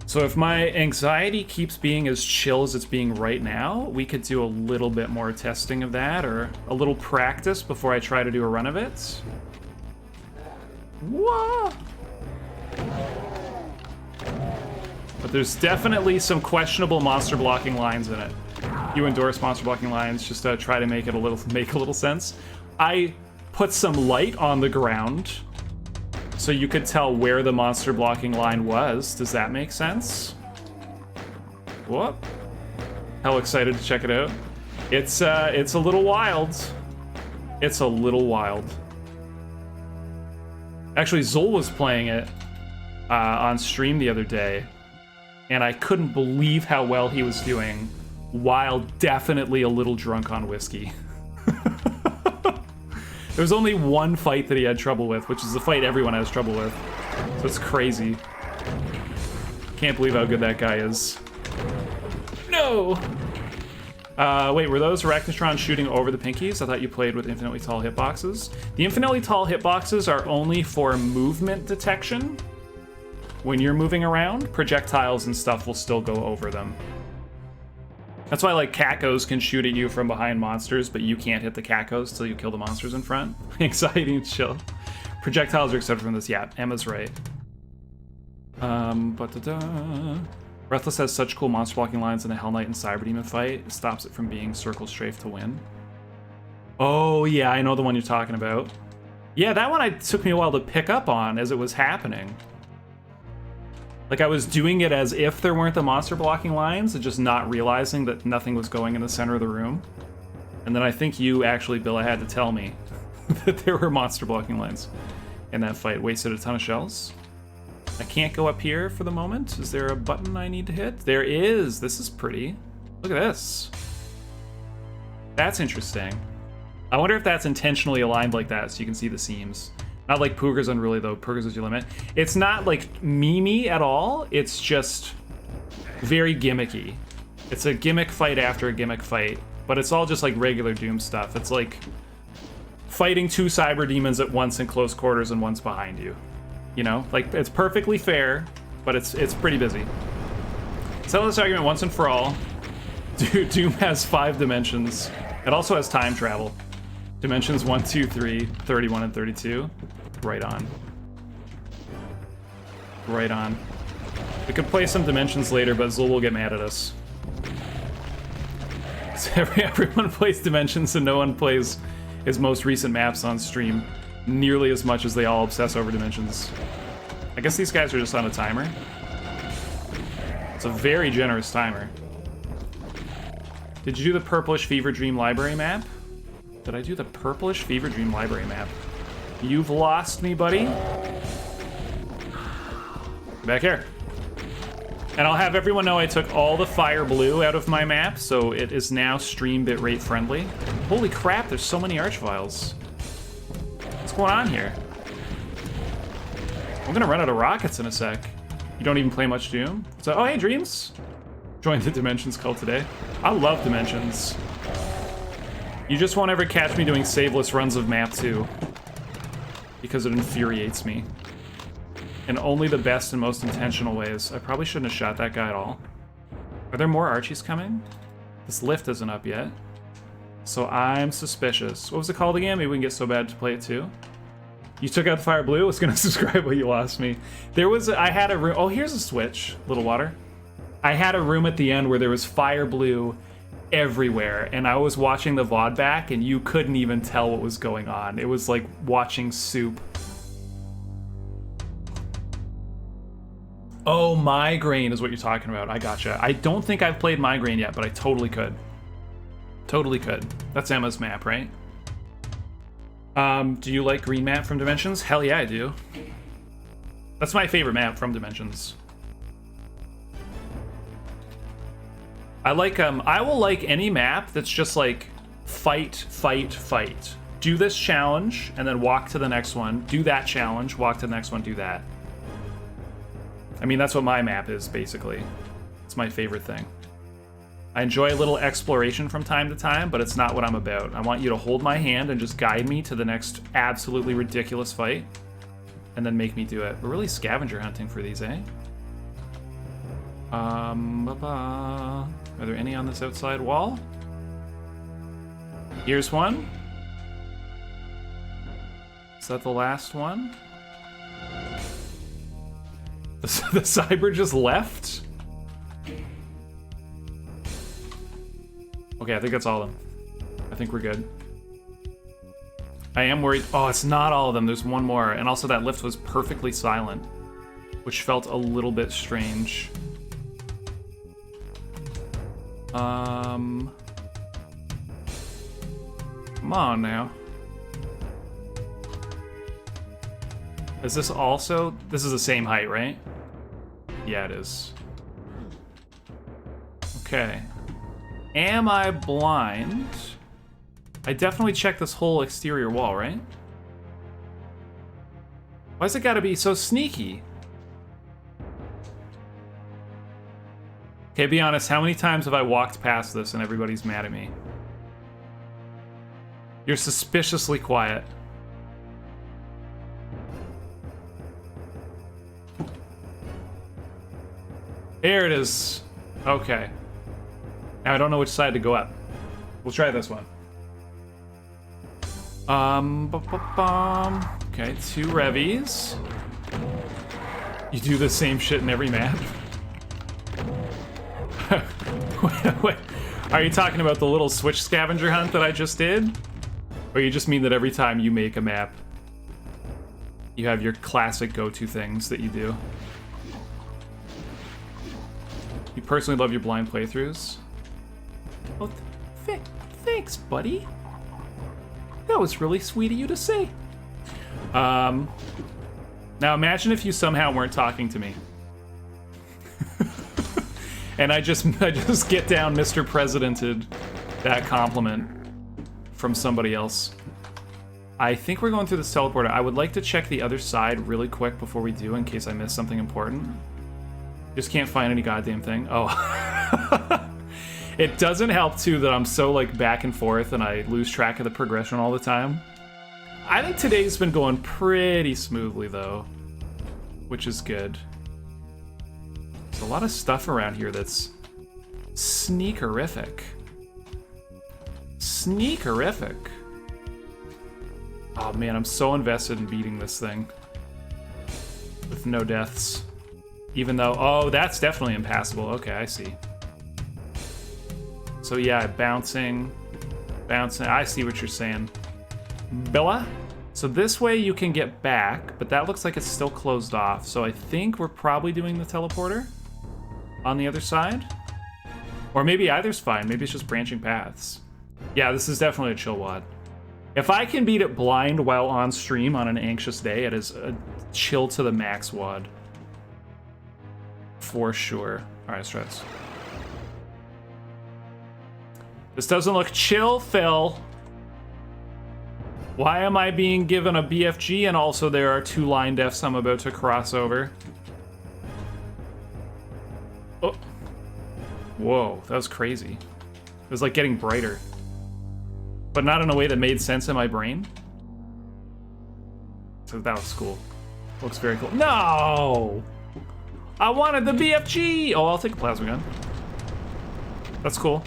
So if my anxiety keeps being as chill as it's being right now, we could do a little bit more testing of that, or a little practice before I try to do a run of it. Whoa! But there's definitely some questionable monster blocking lines in it. You endorse monster blocking lines just to try to make a little sense. I put some light on the ground so you could tell where the monster blocking line was. Does that make sense? What? How excited to check it out. It's a little wild. It's a little wild. Actually, Zol was playing it on stream the other day, and I couldn't believe how well he was doing while definitely a little drunk on whiskey. There was only one fight that he had trouble with, which is the fight everyone has trouble with. So it's crazy. Can't believe how good that guy is. No! Wait, were those Arachnotrons shooting over the pinkies? I thought you played with infinitely tall hitboxes. The infinitely tall hitboxes are only for movement detection. When you're moving around, projectiles and stuff will still go over them. That's why, like, cacos can shoot at you from behind monsters, but you can't hit the cacos till you kill the monsters in front. Anxiety and chill. Projectiles are accepted from this. Yeah, Emma's right. Breathless has such cool monster blocking lines in the Hell Knight and Cyber Demon fight. It stops it from being circle strafe to win. Oh, yeah, I know the one you're talking about. Yeah, that one took me a while to pick up on as it was happening. Like, I was doing it as if there weren't the monster blocking lines and just not realizing that nothing was going in the center of the room. And then I think you actually, Billa, had to tell me that there were monster blocking lines in that fight. Wasted a ton of shells. I can't go up here for the moment. Is there a button I need to hit? There is. This is pretty. Look at this. That's interesting. I wonder if that's intentionally aligned like that so you can see the seams. Not like Pooger's Unruly, though. Pooger's is your limit. It's not, like, memey at all. It's just very gimmicky. It's a gimmick fight after a gimmick fight, but it's all just, like, regular Doom stuff. It's like fighting 2 cyber demons at once in close quarters and one's behind you. You know? Like, it's perfectly fair, but it's pretty busy. Settle this argument once and for all. Doom has 5 dimensions. It also has time travel. Dimensions 1, 2, 3, 31, and 32. Right on. Right on. We could play some dimensions later, but Zul will get mad at us. So everyone plays dimensions and no one plays his most recent maps on stream nearly as much as they all obsess over dimensions. I guess these guys are just on a timer. It's a very generous timer. Did you do the Purplish Fever Dream Library map? Did I do the Purplish Fever Dream Library map? You've lost me, buddy. Back here. And I'll have everyone know I took all the fire blue out of my map, so it is now stream bitrate friendly. Holy crap, there's so many archviles. What's going on here? I'm gonna run out of rockets in a sec. You don't even play much Doom? So, oh hey, Dreams. Joined the Dimensions cult today. I love Dimensions. You just won't ever catch me doing saveless runs of map 2. Because it infuriates me. In only the best and most intentional ways. I probably shouldn't have shot that guy at all. Are there more Archies coming? This lift isn't up yet. So I'm suspicious. What was it called again? Maybe we can get SoBad to play it too. You took out the fire blue? I was gonna subscribe, but you lost me. There was, I had a room, oh here's a switch. Little water. I had a room at the end where there was fire blue everywhere, and I was watching the VOD back, and you couldn't even tell what was going on. It was like watching soup. Oh, Migraine is what you're talking about. I gotcha. I don't think I've played Migraine yet, but I totally could. Totally could. That's Emma's map, right? Do you like green map from Dimensions? Hell yeah, I do. That's my favorite map from Dimensions. I like, I will like any map that's just like, fight, fight, fight. Do this challenge, and then walk to the next one. Do that challenge, walk to the next one, do that. I mean, that's what my map is, basically. It's my favorite thing. I enjoy a little exploration from time to time, but it's not what I'm about. I want you to hold my hand and just guide me to the next absolutely ridiculous fight, and then make me do it. We're really scavenger hunting for these, eh? Are there any on this outside wall? Here's one. Is that the last one? The cyber just left? Okay, I think that's all of them. I think we're good. I am worried. Oh, it's not all of them. There's one more. And also that lift was perfectly silent, which felt a little bit strange. Come on now. Is this also... This is the same height, right? Yeah, it is. Okay. Am I blind? I definitely checked this whole exterior wall, right? Why's it gotta be so sneaky? Okay, be honest, how many times have I walked past this and everybody's mad at me? You're suspiciously quiet. There it is. Okay. Now I don't know which side to go up. We'll try this one. Okay, 2 revies. You do the same shit in every map. Wait, are you talking about the little switch scavenger hunt that I just did? Or you just mean that every time you make a map, you have your classic go-to things that you do? You personally love your blind playthroughs? Oh, thanks, buddy. That was really sweet of you to say. Now imagine if you somehow weren't talking to me. And I just get down Mr. Presidented that compliment from somebody else. I think we're going through this teleporter. I would like to check the other side really quick before we do, in case I miss something important. Just can't find any goddamn thing. Oh. It doesn't help, too, that I'm so, like, back and forth and I lose track of the progression all the time. I think today's been going pretty smoothly, though, which is good. There's a lot of stuff around here that's sneakerific. Sneakerific. Oh man, I'm so invested in beating this thing. With no deaths. Even though, oh, that's definitely impassable. Okay, I see. So yeah, bouncing. I see what you're saying. Bella? So this way you can get back, but that looks like it's still closed off. So I think we're probably doing the teleporter on the other side. Or maybe either's fine. Maybe it's just branching paths. Yeah, this is definitely a chill WOD. If I can beat it blind while on stream on an anxious day, it is a chill to the max WOD. For sure. Alright, let's try this. This doesn't look chill, Phil. Why am I being given a BFG and also there are 2 line defs I'm about to cross over? Oh. Whoa, that was crazy. It was like getting brighter. But not in a way that made sense in my brain. So that was cool. Looks very cool. No! I wanted the BFG! Oh, I'll take a plasma gun. That's cool.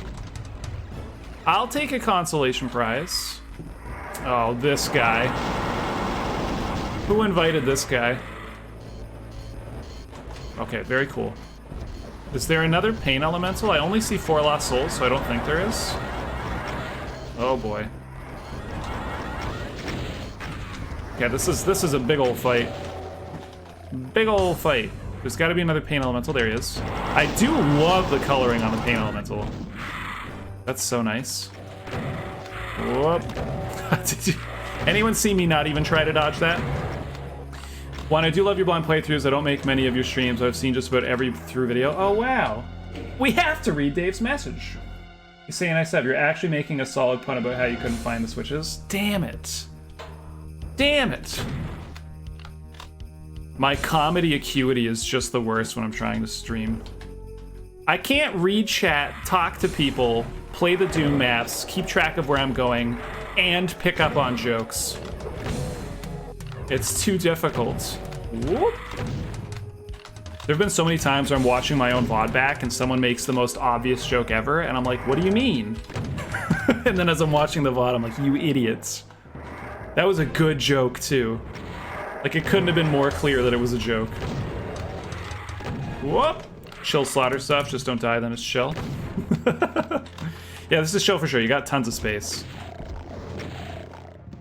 I'll take a consolation prize. Oh, this guy. Who invited this guy? Okay, very cool. Is there another pain elemental? I only see 4 lost souls, so I don't think there is. Oh boy. Yeah, this is a big old fight. Big old fight. There's got to be another pain elemental. There he is. I do love the coloring on the pain elemental. That's so nice. Whoop. Did anyone see me not even try to dodge that? One, I do love your blind playthroughs. I don't make many of your streams. I've seen just about every through video. Oh, wow. We have to read Dave's message. He's saying, I said, you're actually making a solid pun about how you couldn't find the switches. Damn it. Damn it. My comedy acuity is just the worst when I'm trying to stream. I can't read chat, talk to people, play the Doom maps, keep track of where I'm going, and pick up on jokes. It's too difficult. Whoop. There have been so many times where I'm watching my own VOD back and someone makes the most obvious joke ever, and I'm like, what do you mean? And then as I'm watching the VOD, I'm like, you idiots. That was a good joke, too. Like, it couldn't have been more clear that it was a joke. Whoop! Chill slaughter stuff, just don't die, then it's chill. Yeah, this is chill for sure. You got tons of space.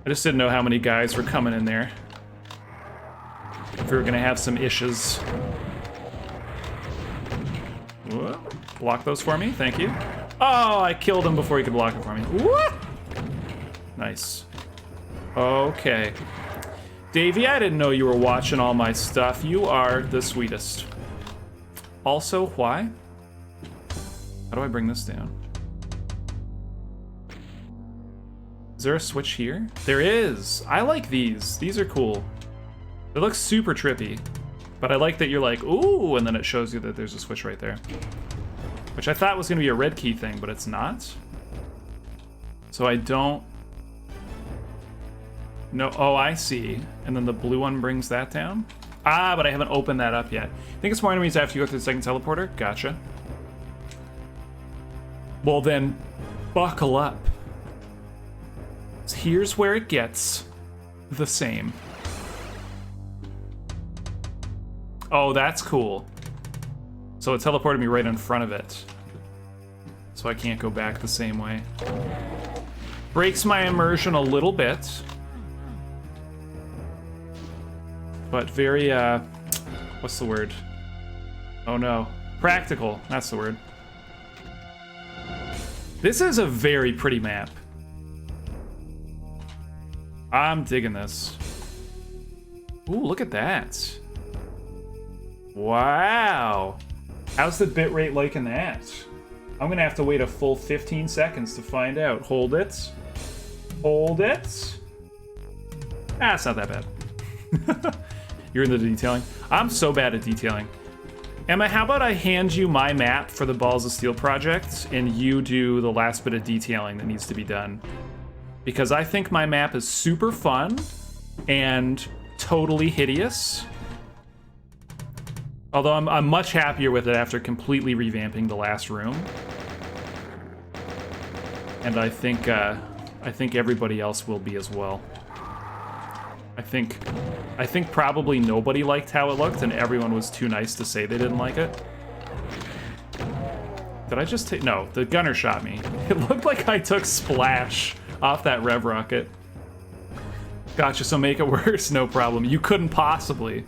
I just didn't know how many guys were coming in there. If we were gonna have some issues. Whoop. Block those for me, thank you. Oh, I killed him before he could block it for me. Whoop. Nice. Okay. Davey, I didn't know you were watching all my stuff. You are the sweetest. Also, why? How do I bring this down? Is there a switch here? There is. I like these. These are cool. They look super trippy. But I like that you're like, ooh, and then it shows you that there's a switch right there. Which I thought was going to be a red key thing, but it's not. So I don't... No, oh, I see. And then the blue one brings that down? Ah, but I haven't opened that up yet. I think it's more enemies after you go through the second teleporter. Gotcha. Well then, buckle up. Here's where it gets the same. Oh, that's cool. So it teleported me right in front of it. So I can't go back the same way. Breaks my immersion a little bit. But very, what's the word? Oh no. Practical, that's the word. This is a very pretty map. I'm digging this. Ooh, look at that. Wow. How's the bitrate like in that? I'm gonna have to wait a full 15 seconds to find out. Hold it. Hold it. Ah, it's not that bad. You're in the detailing. I'm so bad at detailing. Emma, how about I hand you my map for the Balls of Steel project, and you do the last bit of detailing that needs to be done? Because I think my map is super fun and totally hideous. Although I'm much happier with it after completely revamping the last room. And I think everybody else will be as well. I think probably nobody liked how it looked, and everyone was too nice to say they didn't like it. Did I just take... No, the gunner shot me. It looked like I took splash off that rev rocket. Gotcha, so make it worse, no problem. You couldn't possibly.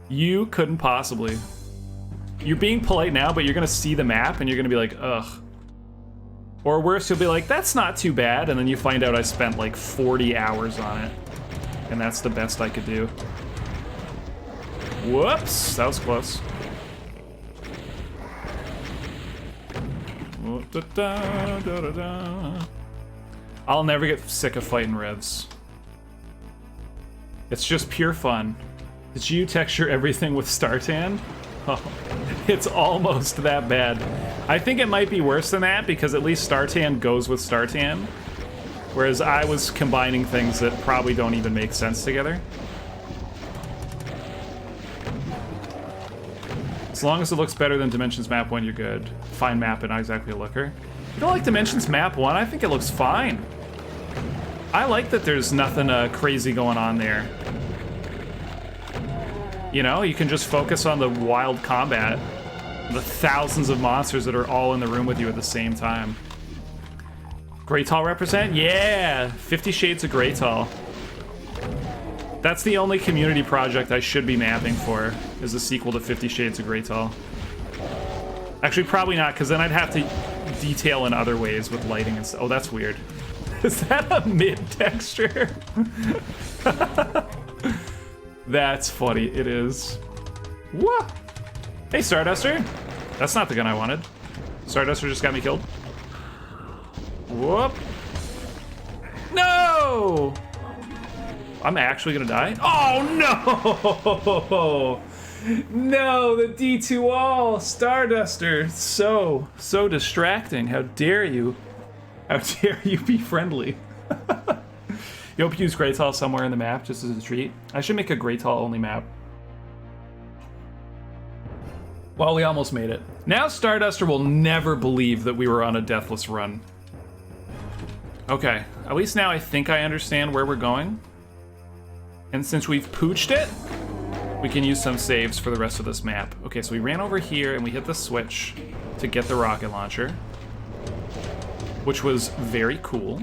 You couldn't possibly. You're being polite now, but you're gonna see the map, and you're gonna be like, ugh. Or worse, you'll be like, that's not too bad, and then you find out I spent like 40 hours on it. And that's the best I could do. Whoops, that was close. I'll never get sick of fighting revs. It's just pure fun. Did you texture everything with Startan? Oh, it's almost that bad. I think it might be worse than that because at least Startan goes with Startan. Whereas I was combining things that probably don't even make sense together. As long as it looks better than Dimensions Map 1, you're good. Fine map and not exactly a looker. You don't like Dimensions Map 1? I think it looks fine. I like that there's nothing crazy going on there. You know, you can just focus on the wild combat. The thousands of monsters that are all in the room with you at the same time. Greytall represent? Yeah! 50 Shades of Greytall. That's the only community project I should be mapping for, is a sequel to 50 Shades of Greytall. Actually, probably not, because then I'd have to detail in other ways with lighting and stuff. Oh, that's weird. Is that a mid-texture? That's funny, it is. What? Hey, Starduster. That's not the gun I wanted. Starduster just got me killed. Whoop. No! I'm actually gonna die? Oh, no! No, the D2 all! Starduster! So distracting. How dare you? How dare you be friendly? You hope you use Greytall somewhere in the map, just as a treat. I should make a Greytall only map. Well, we almost made it. Now Starduster will never believe that we were on a deathless run. Okay, at least now I think I understand where we're going. And since we've pooched it, we can use some saves for the rest of this map. Okay, so we ran over here and we hit the switch to get the rocket launcher, which was very cool.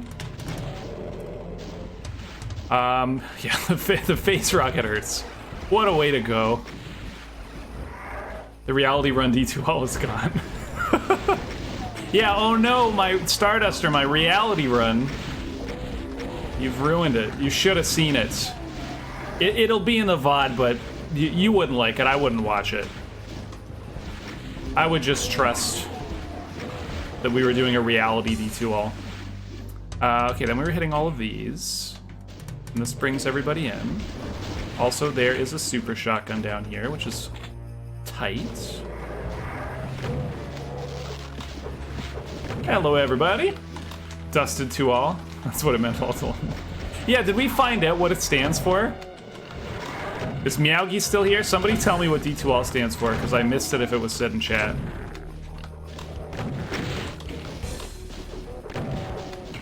Yeah, the face rocket hurts. What a way to go. The reality run D2L is gone. Yeah, oh no, my Starduster, my reality run. You've ruined it. You should have seen it. It'll be in the VOD, but you wouldn't like it. I wouldn't watch it. I would just trust that we were doing a reality D2L. Okay, then we were hitting all of these. And this brings everybody in. Also, there is a super shotgun down here, which is tight. Hello, everybody. Dusted to all. That's what it meant all along. Yeah, did we find out what it stands for? Is Meowgi still here? Somebody tell me what D2All stands for, because I missed it if it was said in chat.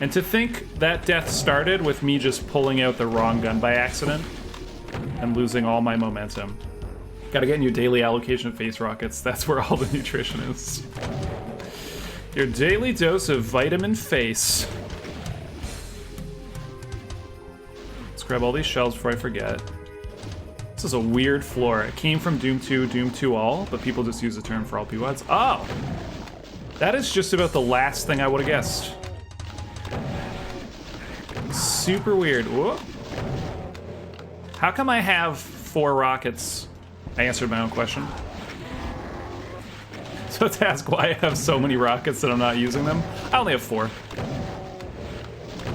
And to think that death started with me just pulling out the wrong gun by accident and losing all my momentum. Gotta get in your daily allocation of face rockets. That's where all the nutrition is. Your daily dose of vitamin face. Let's grab all these shells before I forget. This is a weird floor. It came from Doom 2, Doom 2 All, but people just use the term for all PWADs. Oh! That is just about the last thing I would have guessed. Super weird. Whoa. How come I have 4 rockets? I answered my own question. to ask why I have so many rockets that I'm not using them. I only have 4.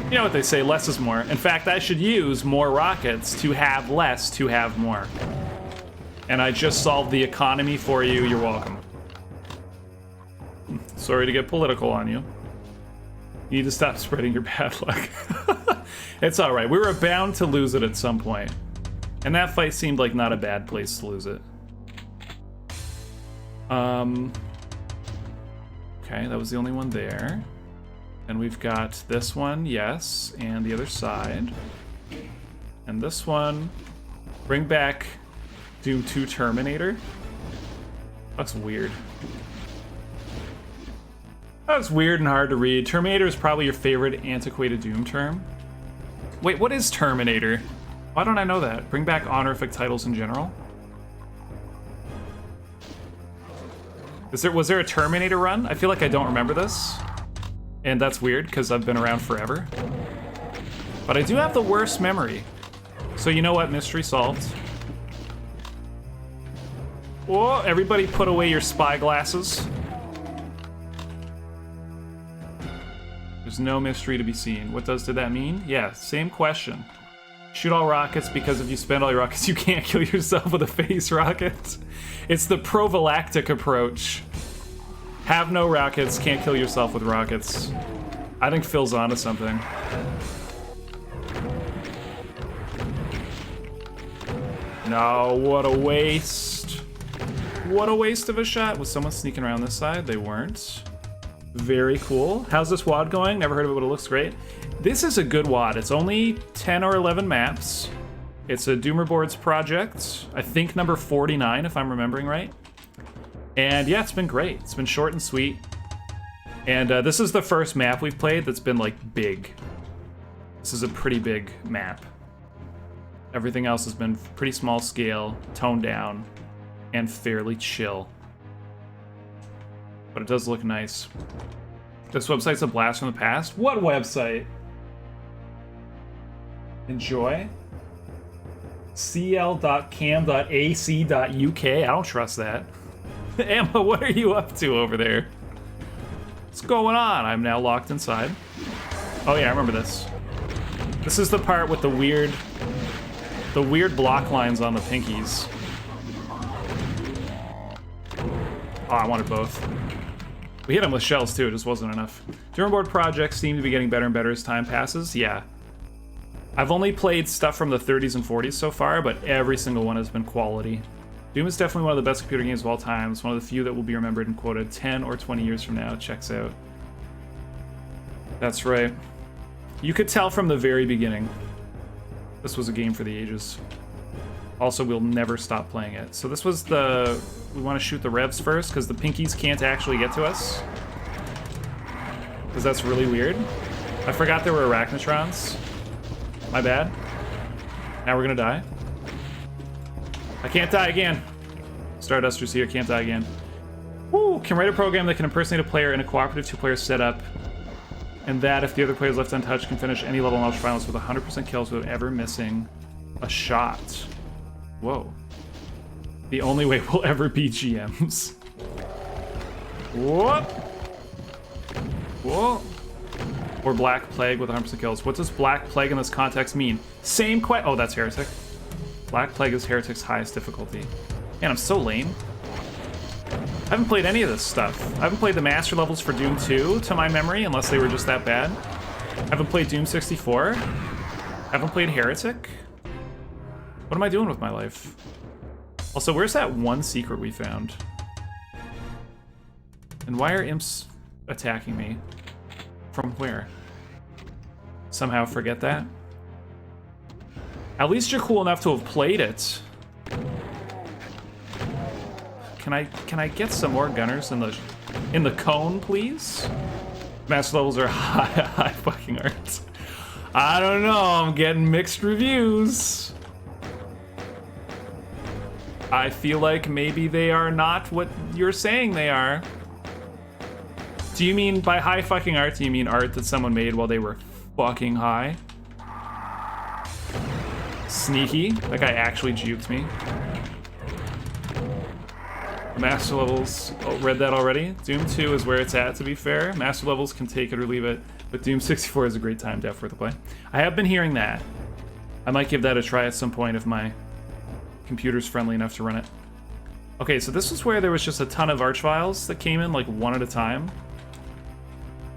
You know what they say, less is more. In fact, I should use more rockets to have less to have more. And I just solved the economy for you. You're welcome. Sorry to get political on you. You need to stop spreading your bad luck. It's alright. We were bound to lose it at some point. And that fight seemed like not a bad place to lose it. Okay, that was the only one there. And we've got this one, yes, and the other side. And this one. Bring back Doom 2 Terminator. That's weird. That's weird and hard to read. Terminator is probably your favorite antiquated Doom term. Wait, what is Terminator? Why don't I know that? Bring back honorific titles in general? Was there a Terminator run? I feel like I don't remember this. And that's weird, because I've been around forever. But I do have the worst memory. So you know what? Mystery solved. Whoa, everybody put away your spy glasses. There's no mystery to be seen. What did that mean? Yeah, same question. Shoot all rockets, because if you spend all your rockets, you can't kill yourself with a phase rocket. It's the prophylactic approach. Have no rockets, can't kill yourself with rockets. I think Phil's onto something. No, what a waste. What a waste of a shot. Was someone sneaking around this side? They weren't. Very cool. How's this WAD going? Never heard of it, but it looks great. This is a good WAD. It's only 10 or 11 maps. It's a Doomer Boards project. I think number 49, if I'm remembering right. And yeah, it's been great. It's been short and sweet. And this is the first map we've played that's been, like, big. This is a pretty big map. Everything else has been pretty small scale, toned down, and fairly chill. But it does look nice. This website's a blast from the past. What website? Enjoy. cl.cam.ac.uk. I don't trust that. Emma, what are you up to over there? What's going on? I'm now locked inside. Oh yeah, I remember this. This is the part with the weird block lines on the pinkies. Oh, I wanted both. We hit them with shells too, it just wasn't enough. Dreamboard projects seem to be getting better and better as time passes. Yeah. I've only played stuff from the 30s and 40s so far, but every single one has been quality. Doom is definitely one of the best computer games of all time. It's one of the few that will be remembered and quoted 10 or 20 years from now. Checks out. That's right. You could tell from the very beginning. This was a game for the ages. Also, we'll never stop playing it. So this was the... We want to shoot the revs first, because the pinkies can't actually get to us. Because that's really weird. I forgot there were arachnotrons. My bad. Now we're gonna die. I can't die again. Starduster's here, can't die again. Woo! Can write a program that can impersonate a player in a cooperative 2-player setup. And that, if the other player is left untouched, can finish any level in Ultra Finals with 100% kills without ever missing a shot. Whoa. The only way we'll ever be GMs. Whoop! Whoa! Or Black Plague with 100% kills. What does Black Plague in this context mean? Same oh, that's Heretic. Black Plague is Heretic's highest difficulty. Man, I'm so lame. I haven't played any of this stuff. I haven't played the master levels for Doom 2, to my memory, unless they were just that bad. I haven't played Doom 64. I haven't played Heretic. What am I doing with my life? Also, where's that one secret we found? And why are imps attacking me? From where? Somehow forget that? At least you're cool enough to have played it. Can I get some more gunners in the cone, please? Master levels are high fucking art. I don't know, I'm getting mixed reviews. I feel like maybe they are not what you're saying they are. Do you mean by high fucking art, do you mean art that someone made while they were fucking high? Sneaky. That guy actually juked me. Master levels, oh, read that already. Doom 2 is where it's at, to be fair. Master levels can take it or leave it, but Doom 64 is a great time def for the play. I have been hearing that. I might give that a try at some point if my computer's friendly enough to run it. Okay, so this was where there was just a ton of archviles that came in, like, one at a time.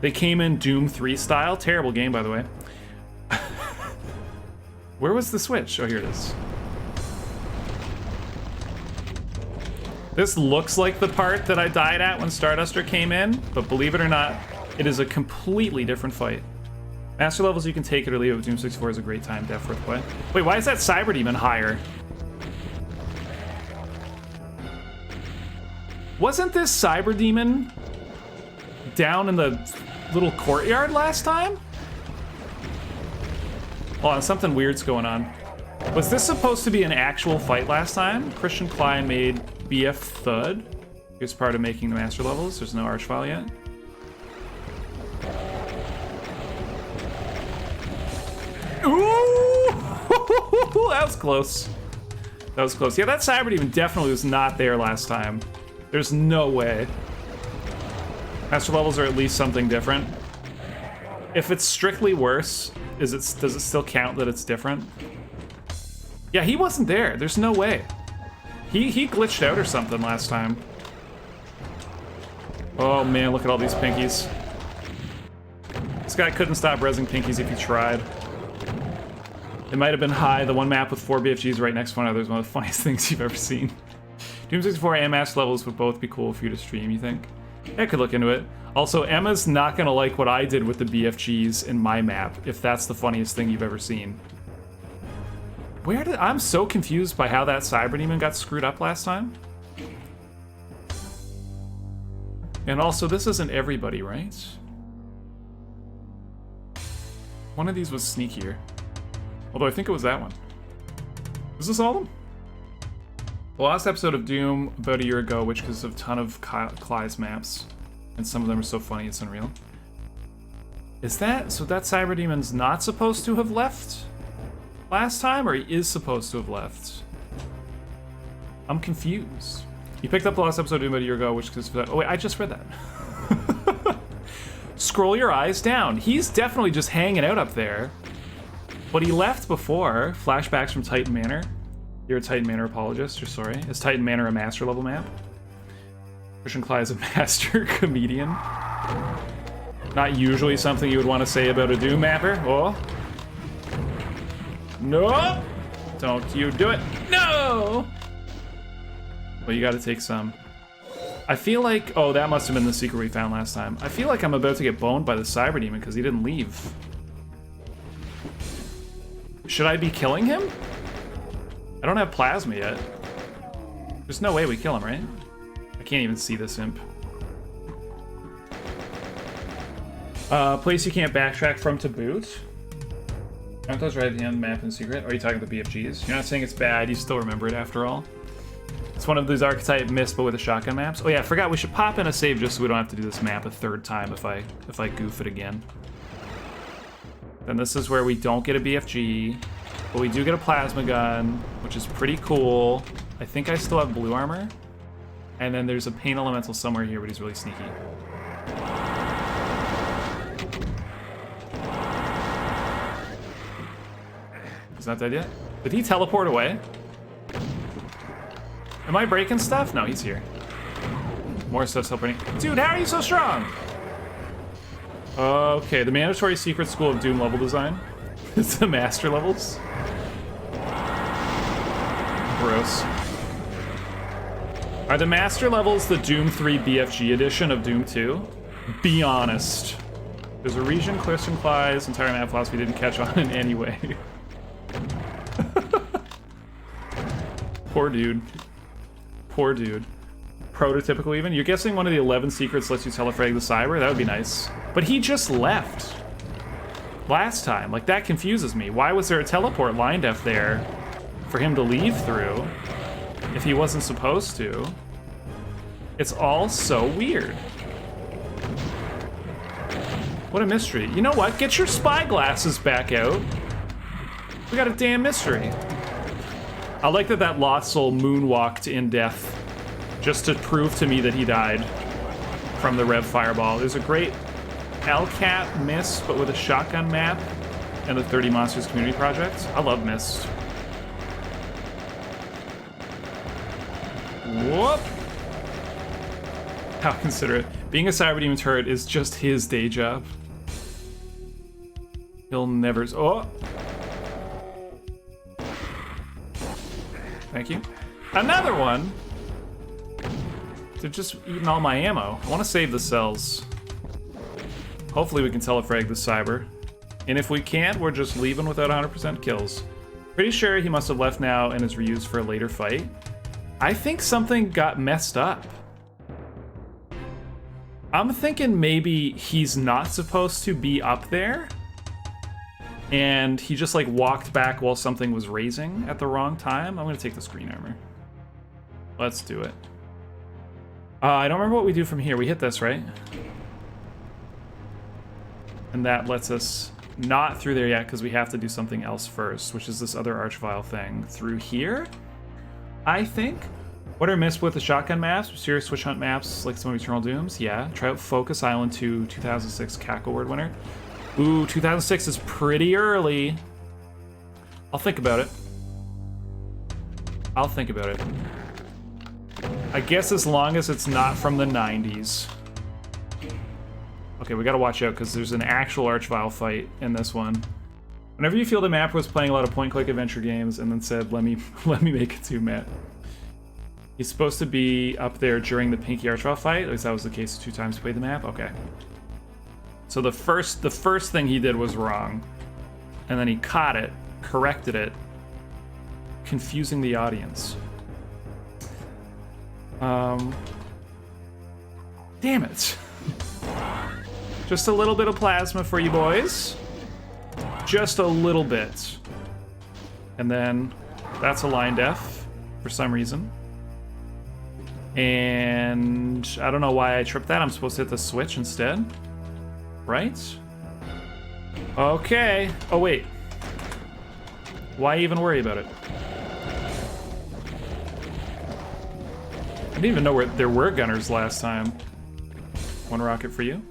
They came in Doom 3 style. Terrible game, by the way. Where was the switch? Oh, here it is. This looks like the part that I died at when Starduster came in, but believe it or not, it is a completely different fight. Master levels, you can take it or leave it, but Doom 64 is a great time def for the play. Wait, why is that Cyber Demon higher? Wasn't this Cyber Demon down in the little courtyard last time? Hold on, something weird's going on. Was this supposed to be an actual fight last time? Christian Klein made BF Thud. Here's part of making the master levels. There's no archvile yet. Ooh! That was close. That was close. Yeah, that Cyber Demon definitely was not there last time. There's no way. Master levels are at least something different. If it's strictly worse, does it still count that it's different? Yeah, he wasn't there. There's no way. He glitched out or something last time. Oh man, look at all these pinkies. This guy couldn't stop rezzing pinkies if he tried. It might have been high. The one map with 4 BFGs right next to one another is one of the funniest things you've ever seen. Doom 64 and Master levels would both be cool for you to stream, you think? I could look into it. Also, Emma's not gonna like what I did with the BFGs in my map, if that's the funniest thing you've ever seen. I'm so confused by how that Cyber Demon got screwed up last time. And also, this isn't everybody, right? One of these was sneakier. Although I think it was that one. Is this all of them? The last episode of Doom about a year ago, which consists of a ton of Clyde's maps, and some of them are so funny it's unreal. Is that, so that Cyber Demon's not supposed to have left last time, or he is supposed to have left? I'm confused. You picked up the last episode of Doom about a year ago, which consists of, oh wait, I just read that. Scroll your eyes down. He's definitely just hanging out up there. But he left before. Flashbacks from Titan Manor. You're a Titan Manor apologist, or sorry. Is Titan Manor a master level map? Christian Clyde is a master comedian. Not usually something you would want to say about a Doom mapper. Oh. No! Don't you do it. No! Well, you gotta take some. I feel like, oh, that must have been the secret we found last time. I feel like I'm about to get boned by the Cyber Demon because he didn't leave. Should I be killing him? I don't have plasma yet. There's no way we kill him, right? I can't even see this imp. Place you can't backtrack from to boot. Aren't those right at the end of the map in secret? Or are you talking about the BFGs? You're not saying it's bad, you still remember it after all. It's one of those archetype myths, but with a shotgun maps. Oh yeah, I forgot we should pop in a save just so we don't have to do this map a third time if I goof it again. Then this is where we don't get a BFG, but we do get a plasma gun, which is pretty cool. I think I still have blue armor. And then there's a pain elemental somewhere here, but he's really sneaky. He's not dead yet? Did he teleport away? Am I breaking stuff? No, he's here. More stuff's teleporting. Dude, how are you so strong? Okay, the mandatory secret school of Doom level design. It's the master levels. Gross. Are the master levels the Doom 3 BFG edition of Doom 2? Be honest. There's a region Christian Clyde's entire map philosophy didn't catch on in any way. Poor dude. Poor dude. Prototypical even. You're guessing one of the 11 secrets lets you telefrag the cyber? That would be nice. But he just left. Last time. Like, that confuses me. Why was there a teleport line def there for him to leave through if he wasn't supposed to? It's all so weird. What a mystery. You know what? Get your spy glasses back out. We got a damn mystery. I like that Lost Soul moonwalked in death. just to prove to me that he died from the Rev Fireball. There's a great LCAT Mist, but with a shotgun map, and the 30 Monsters Community Project. I love Mist. Whoop! How considerate. Being a Cyber Demon turret is just his day job. He'll never... Oh! Thank you. Another one! They're just eating all my ammo. I want to save the cells. Hopefully we can telefrag the Cyber. And if we can't, we're just leaving without 100% kills. Pretty sure he must have left now and is reused for a later fight. I think something got messed up. I'm thinking maybe he's not supposed to be up there. And he just like walked back while something was raising at the wrong time. I'm gonna take the screen armor. Let's do it. I don't remember what we do from here. We hit this, right? And that lets us not through there yet because we have to do something else first, which is this other Archvile thing. Through here, I think. What are missed with the shotgun maps? Serious Switch Hunt maps like some of Eternal Dooms? Yeah. Try out Focus Island 2, 2006 Cackle Award winner. Ooh, 2006 is pretty early. I'll think about it. I'll think about it. I guess as long as it's not from the 90s. Okay, we gotta watch out because there's an actual Archvile fight in this one. Whenever you feel the mapper was playing a lot of point-click adventure games and then said, let me make it too, Matt. He's supposed to be up there during the Pinky Archvile fight. At least that was the case 2 times he played the map. Okay. So the first thing he did was wrong. And then he caught it, corrected it, confusing the audience. Damn it. Just a little bit of plasma for you boys. Just a little bit. And then that's a line def for some reason. And I don't know why I tripped that. I'm supposed to hit the switch instead. Right? Okay. Oh, wait. Why even worry about it? I didn't even know where there were gunners last time. One rocket for you.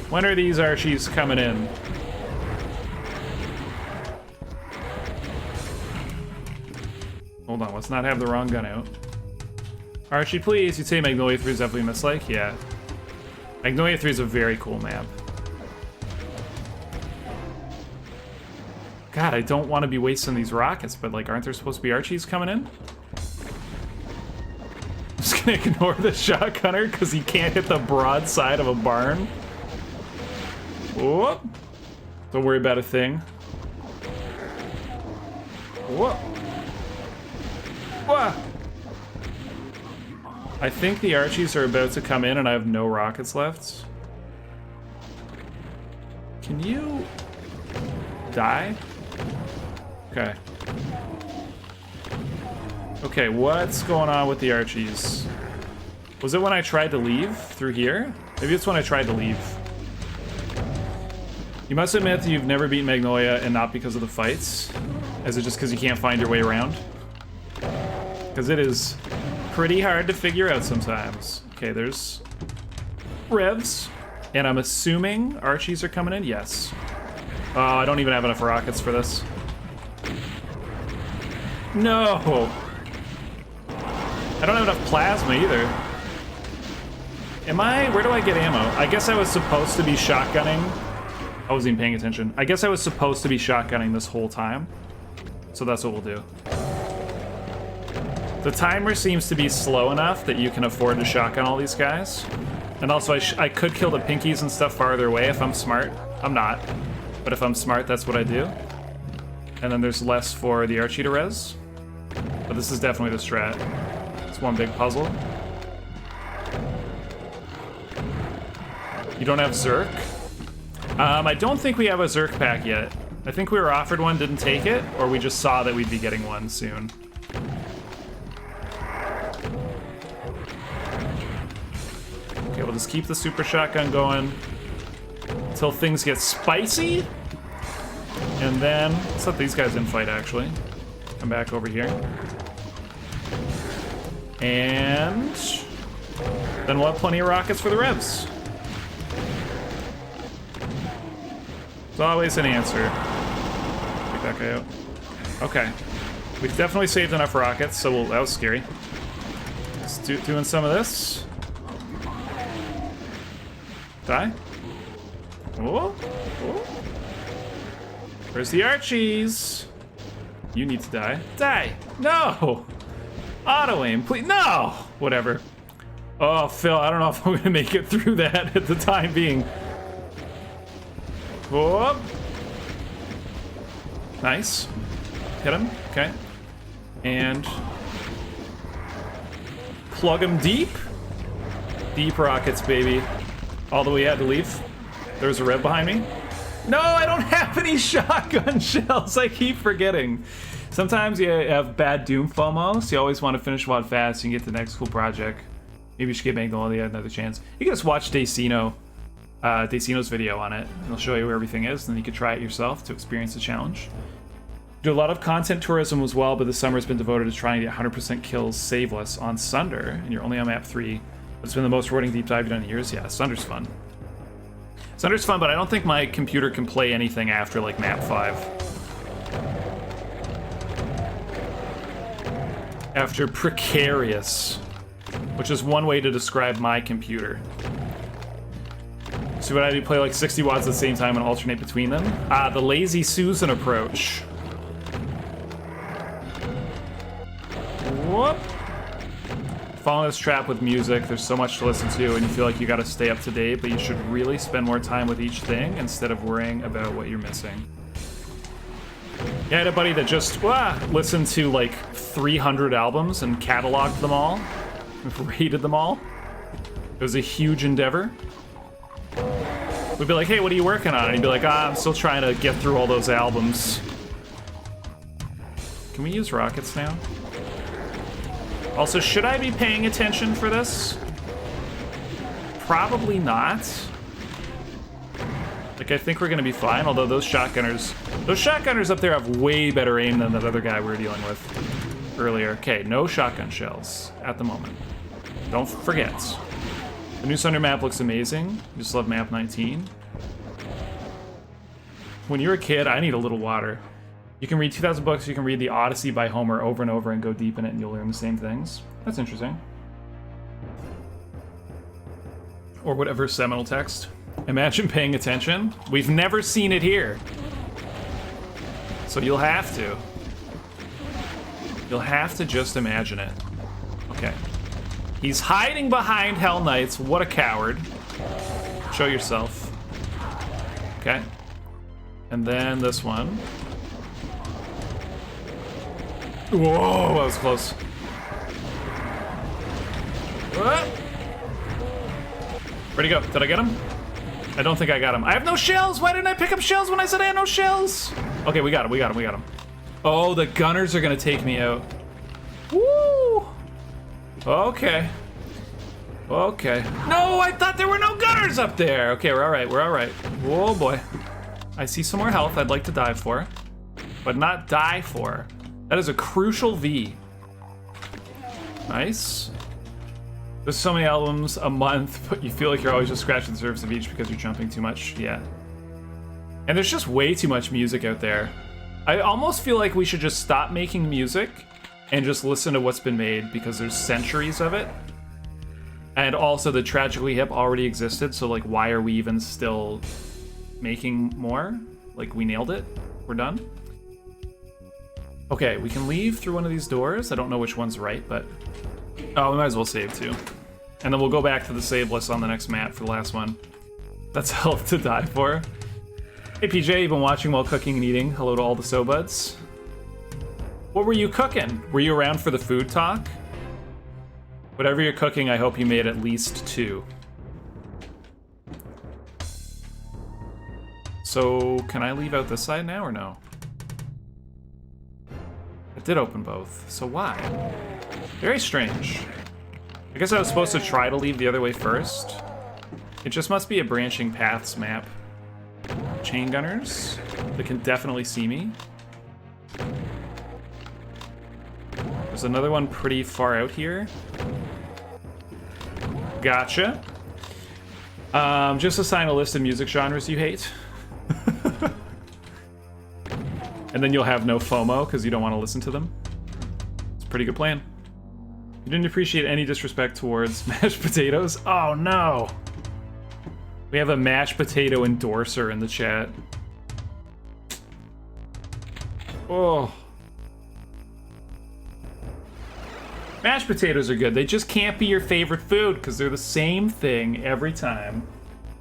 When are these Archies coming in? Hold on, let's not have the wrong gun out. Archie, please. You'd say Magnolia 3 is definitely a mislike? Yeah. Magnolia 3 is a very cool map. God, I don't want to be wasting these rockets, but like, aren't there supposed to be Archies coming in? I'm just gonna ignore the shotgunner because he can't hit the broad side of a barn. Whoop. Don't worry about a thing. Whoop. Whoa. I think the Archies are about to come in and I have no rockets left. Can you die? Okay. Okay, what's going on with the Archies? Was it when I tried to leave through here? Maybe it's when I tried to leave. You must admit that you've never beaten Magnolia and not because of the fights. Is it just because you can't find your way around? Because it is pretty hard to figure out sometimes. Okay, there's revs. And I'm assuming Archies are coming in? Yes. Oh, I don't even have enough rockets for this. No! I don't have enough plasma either. Where do I get ammo? I guess I was supposed to be shotgunning. I wasn't even paying attention. I guess I was supposed to be shotgunning this whole time. So that's what we'll do. The timer seems to be slow enough that you can afford to shotgun all these guys. And also, I could kill the pinkies and stuff farther away if I'm smart. I'm not. But if I'm smart, that's what I do. And then there's less for the Archie to res. But this is definitely the strat. It's one big puzzle. You don't have Zerk? I don't think we have a Zerk pack yet. I think we were offered one, didn't take it, or we just saw that we'd be getting one soon. Okay, we'll just keep the super shotgun going until things get spicy. And then, let's let these guys infight, actually. Come back over here. And then we'll have plenty of rockets for the revs. It's always an answer. Take that guy out. Okay. We've definitely saved enough rockets, so that was scary. Let's doing some of this. Die. Oh. Oh. Where's the Archies? You need to die. Die! No! Auto aim, please. No! Whatever. Oh, Phil, I don't know if I'm gonna make it through that at the time being. Whoop. Nice. Hit him. Okay. And plug him deep. Deep rockets, baby. All the way had to leave. There's a rev behind me. No, I don't have any shotgun shells. I keep forgetting. Sometimes you have bad Doom FOMO, so you always want to finish WOD fast and get to the next cool project. Maybe you should give Magnolia another chance. You can just watch Dacino's video on it, and he'll show you where everything is, and then you can try it yourself to experience the challenge. Do a lot of content tourism as well, but the summer's been devoted to trying to get 100% kills saveless on Sunder, and you're only on map 3. It's been the most rewarding deep dive you've done in years. Yeah, Sunder's fun. Sunder's fun, but I don't think my computer can play anything after, like, map 5. After precarious, which is one way to describe my computer. So what I do, play like 60 watts at the same time and alternate between them? The lazy Susan approach. Whoop. Fall in this trap with music. There's so much to listen to, and you feel like you gotta stay up to date, but you should really spend more time with each thing instead of worrying about what you're missing. Yeah, I had a buddy that just listened to like 300 albums and cataloged them all, rated them all. It was a huge endeavor. We'd be like, hey, what are you working on? And he'd be like, I'm still trying to get through all those albums. Can we use rockets now? Also, should I be paying attention for this? Probably not. Like, I think we're gonna be fine, although those shotgunners up there have way better aim than that other guy we were dealing with earlier. Okay, no shotgun shells at the moment. Don't forget. The new Sunder map looks amazing. Just love map 19. When you're a kid, I need a little water. You can read 2,000 books, you can read the Odyssey by Homer over and over and go deep in it and you'll learn the same things. That's interesting. Or whatever seminal text. Imagine paying attention. We've never seen it here. So you'll have to. You'll have to just imagine it. Okay. He's hiding behind Hell Knights. What a coward. Show yourself. Okay. And then this one. Whoa, that was close. What? Where'd he go? Did I get him? I don't think I got him. I have no shells! Why didn't I pick up shells when I said I had no shells? Okay, we got him. Oh, the gunners are gonna take me out. Woo! Okay. Okay. No, I thought there were no gunners up there! Okay, we're alright. Oh boy. I see some more health I'd like to dive for. But not die for. That is a crucial V. Nice. There's so many albums a month, but you feel like you're always just scratching the surface of each because you're jumping too much. Yeah. And there's just way too much music out there. I almost feel like we should just stop making music and just listen to what's been made because there's centuries of it. And also the Tragically Hip already existed, so like why are we even still making more? Like we nailed it. We're done. Okay, we can leave through one of these doors. I don't know which one's right, but oh, we might as well save too. And then we'll go back to the save list on the next map for the last one. That's health to die for. Hey PJ, you've been watching while cooking and eating. Hello to all the SoBuds. What were you cooking? Were you around for the food talk? Whatever you're cooking, I hope you made at least 2. So, can I leave out this side now or no? It did open both, so why? Very strange. I guess I was supposed to try to leave the other way first. It just must be a branching paths map. Chain gunners. They can definitely see me. There's another one pretty far out here. Gotcha. Just assign a list of music genres you hate. And then you'll have no FOMO because you don't want to listen to them. It's a pretty good plan. You didn't appreciate any disrespect towards mashed potatoes? Oh no! We have a mashed potato endorser in the chat. Oh. Mashed potatoes are good. They just can't be your favorite food because they're the same thing every time.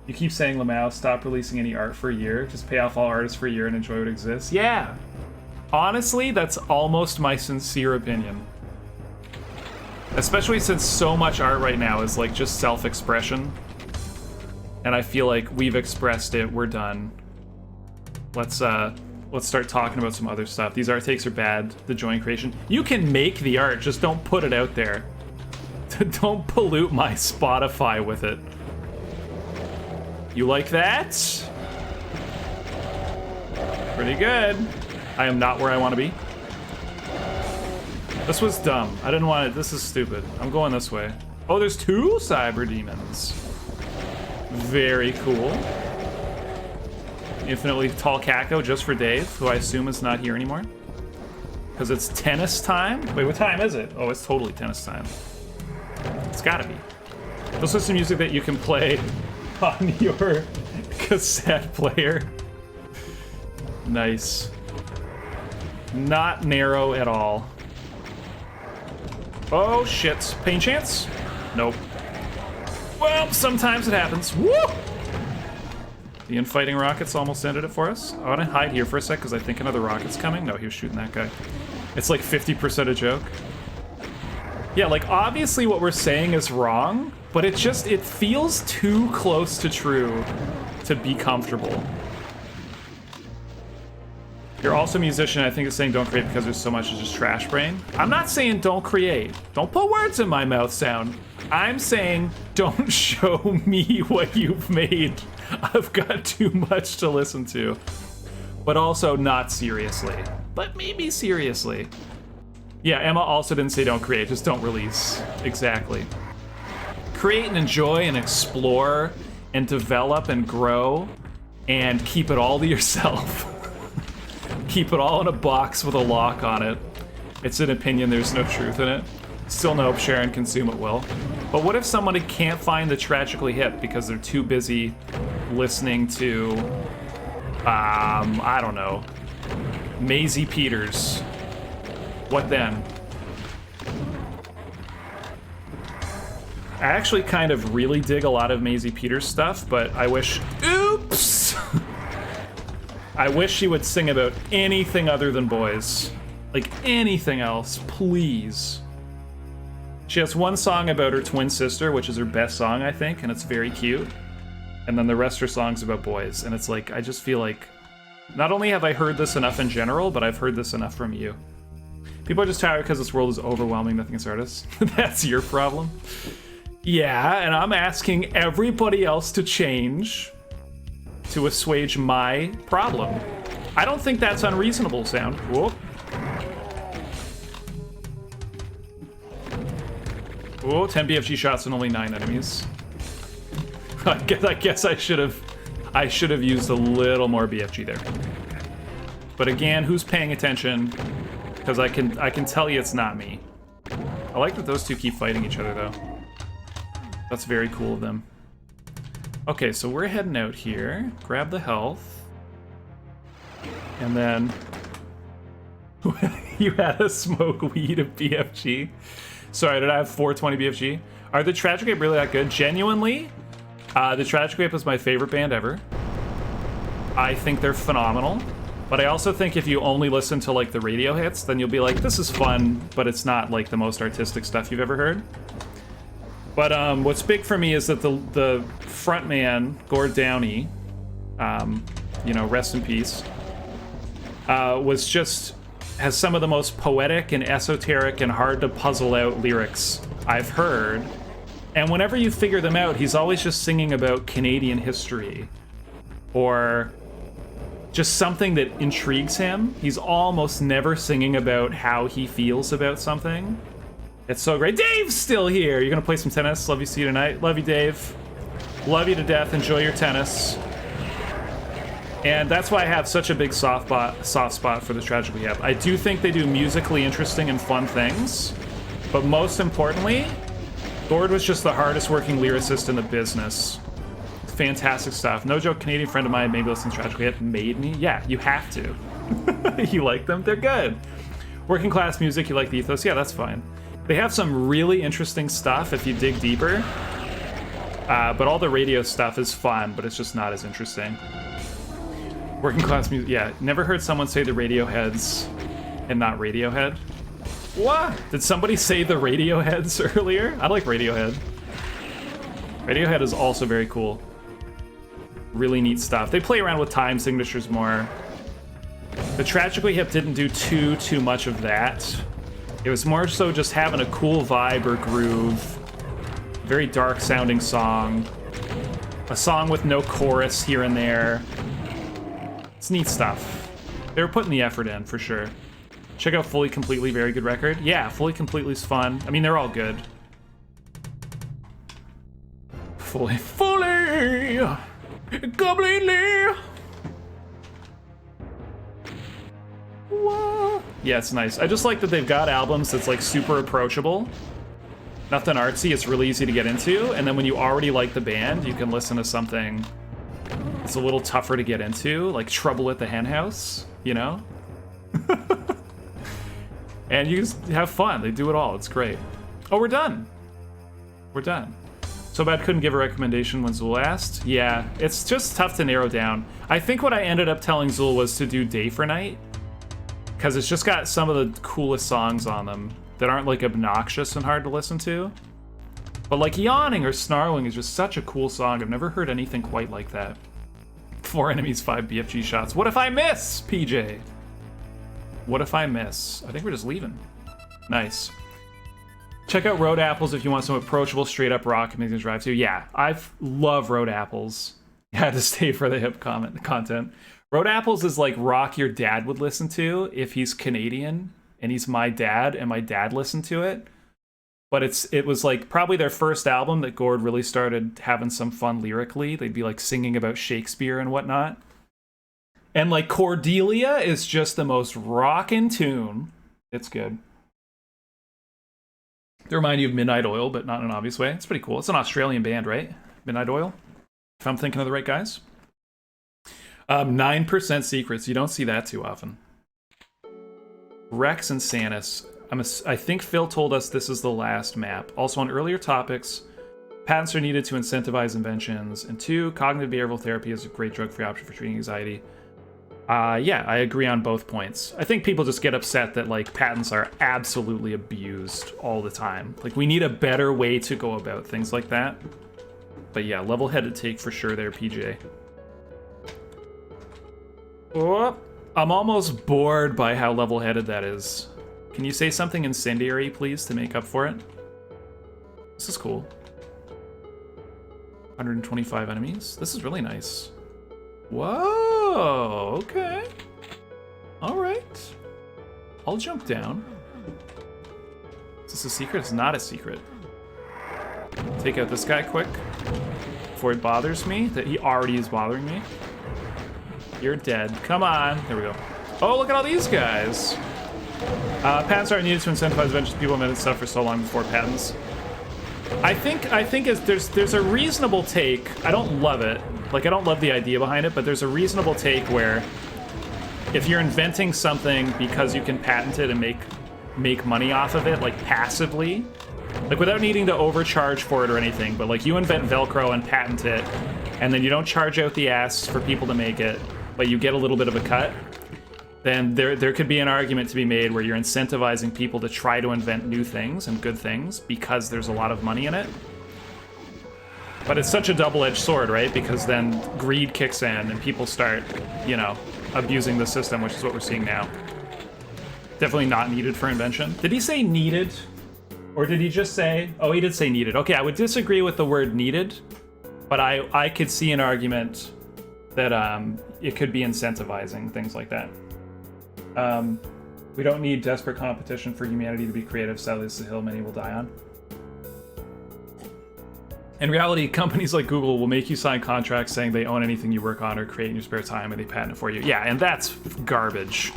You keep saying, Lamau, stop releasing any art for a year. Just pay off all artists for a year and enjoy what exists. Yeah. Honestly, that's almost my sincere opinion. Especially since so much art right now is like just self-expression. And I feel like we've expressed it. We're done. Let's start talking about some other stuff. These art takes are bad. The joint creation. You can make the art, just don't put it out there. Don't pollute my Spotify with it. You like that? Pretty good. I am not where I want to be. This was dumb. I didn't want it. This is stupid. I'm going this way. Oh, there's 2 cyber demons. Very cool. Infinitely tall Kako just for Dave, who I assume is not here anymore. Because it's tennis time? Wait, what time is it? Oh, it's totally tennis time. It's gotta be. This is some music that you can play on your cassette player. Nice. Not narrow at all. Oh, shit. Pain chance? Nope. Well, sometimes it happens. Woo! The infighting rockets almost ended it for us. I want to hide here for a sec because I think another rocket's coming. No, he was shooting that guy. It's like 50% a joke. Yeah, like obviously what we're saying is wrong, but it feels too close to true to be comfortable. You're also a musician. I think it's saying don't create because there's so much as just trash brain. I'm not saying don't create. Don't put words in my mouth, Sound. I'm saying don't show me what you've made. I've got too much to listen to. But also not seriously. But maybe seriously. Yeah, Emma also didn't say don't create, just don't release. Exactly. Create and enjoy and explore and develop and grow and keep it all to yourself. Keep it all in a box with a lock on it. It's an opinion, there's no truth in it. Still no share and consume at will. But what if somebody can't find the Tragically Hip because they're too busy listening to, I don't know, Maisie Peters? What then? I actually kind of really dig a lot of Maisie Peters stuff, but I wish... Oops! I wish she would sing about anything other than boys. Like, anything else, please. She has one song about her twin sister, which is her best song, I think, and it's very cute. And then the rest of her songs about boys, and it's like, I just feel like... Not only have I heard this enough in general, but I've heard this enough from you. People are just tired because this world is overwhelming nothing against artists. That's your problem. Yeah, and I'm asking everybody else to change to assuage my problem. I don't think that's unreasonable, Sound. Whoop. Oh, 10 BFG shots and only 9 enemies. I guess I should have used a little more BFG there. But again, who's paying attention? Because I can tell you it's not me. I like that those two keep fighting each other though. That's very cool of them. Okay, so we're heading out here. Grab the health. And then... You had to smoke weed of BFG? Sorry, did I have 420 BFG? Are the Tragic Ape really that good? Genuinely, the Tragic Ape is my favorite band ever. I think they're phenomenal. But I also think if you only listen to like the radio hits, then you'll be like, this is fun, but it's not like the most artistic stuff you've ever heard. But what's big for me is that the frontman, Gord Downey, you know, rest in peace, has some of the most poetic and esoteric and hard to puzzle out lyrics I've heard. And whenever you figure them out, he's always just singing about Canadian history or just something that intrigues him. He's almost never singing about how he feels about something. It's so great. Dave's still here. You're gonna play some tennis. Love you, see you tonight. Love you, Dave. Love you to death. Enjoy your tennis. And that's why I have such a big soft spot for the Tragically Hip. I do think they do musically interesting and fun things, but most importantly, Gord was just the hardest working lyricist in the business. Fantastic stuff. No joke, Canadian friend of mine maybe listens to Tragically Hip made me. Yeah, you have to. You like them? They're good. Working class music, you like the ethos? Yeah, that's fine. They have some really interesting stuff if you dig deeper, but all the radio stuff is fun, but it's just not as interesting. Working class music, yeah. Never heard someone say the Radioheads and not Radiohead. What? Did somebody say the Radioheads earlier? I like Radiohead. Radiohead is also very cool. Really neat stuff. They play around with time signatures more. The Tragically Hip didn't do too much of that. It was more so just having a cool vibe or groove. Very dark sounding song. A song with no chorus here and there. It's neat stuff. They were putting the effort in, for sure. Check out Fully Completely, very good record. Yeah, Fully Completely's fun. I mean, they're all good. Fully completely. What? Yeah, it's nice. I just like that they've got albums that's like super approachable. Nothing artsy, it's really easy to get into. And then when you already like the band, you can listen to something it's a little tougher to get into, like Trouble at the Hen House, you know? And you just have fun. They do it all. It's great. Oh, we're done. We're done. SoBad couldn't give a recommendation when Zool asked. Yeah, it's just tough to narrow down. I think what I ended up telling Zool was to do Day for Night, because it's just got some of the coolest songs on them that aren't like obnoxious and hard to listen to. But like Yawning or Snarling is just such a cool song. I've never heard anything quite like that. 4 enemies, 5 BFG shots. What if I miss, PJ? What if I miss? I think we're just leaving. Nice. Check out Road Apples if you want some approachable, straight-up rock amazing drive to. Yeah, I love Road Apples. You had to stay for the hip content. Road Apples is like rock your dad would listen to if he's Canadian, and he's my dad, and my dad listened to it. But it was like probably their first album that Gord really started having some fun lyrically. They'd be like singing about Shakespeare and whatnot. And like Cordelia is just the most rockin' tune. It's good. They remind you of Midnight Oil, but not in an obvious way. It's pretty cool. It's an Australian band, right? Midnight Oil, if I'm thinking of the right guys. 9% Secrets. You don't see that too often. Rex and Sanus. I think Phil told us this is the last map. Also on earlier topics, patents are needed to incentivize inventions. And 2, cognitive behavioral therapy is a great drug-free option for treating anxiety. Yeah, I agree on both points. I think people just get upset that like patents are absolutely abused all the time. Like we need a better way to go about things like that. But yeah, level-headed take for sure there, PJ. Oh, I'm almost bored by how level-headed that is. Can you say something incendiary, please, to make up for it? This is cool. 125 enemies. This is really nice. Whoa, okay. All right. I'll jump down. Is this a secret? It's not a secret. Take out this guy quick before it bothers me. That he already is bothering me. You're dead. Come on. There we go. Oh, look at all these guys. Patents aren't needed to incentivize venture. People have invented stuff for so long before patents. I think there's a reasonable take. I don't love it. Like I don't love the idea behind it, but there's a reasonable take where if you're inventing something because you can patent it and make money off of it, like passively, like without needing to overcharge for it or anything, but like you invent Velcro and patent it, and then you don't charge out the ass for people to make it, but you get a little bit of a cut, then there could be an argument to be made where you're incentivizing people to try to invent new things and good things because there's a lot of money in it. But it's such a double-edged sword, right? Because then greed kicks in and people start, you know, abusing the system, which is what we're seeing now. Definitely not needed for invention. Did he say needed? Or did he just say... Oh, he did say needed. Okay, I would disagree with the word needed, but I could see an argument that it could be incentivizing, things like that. We don't need desperate competition for humanity to be creative. Sadly, this is a hill many will die on. In reality, companies like Google will make you sign contracts saying they own anything you work on or create in your spare time, and they patent it for you. Yeah, and that's garbage.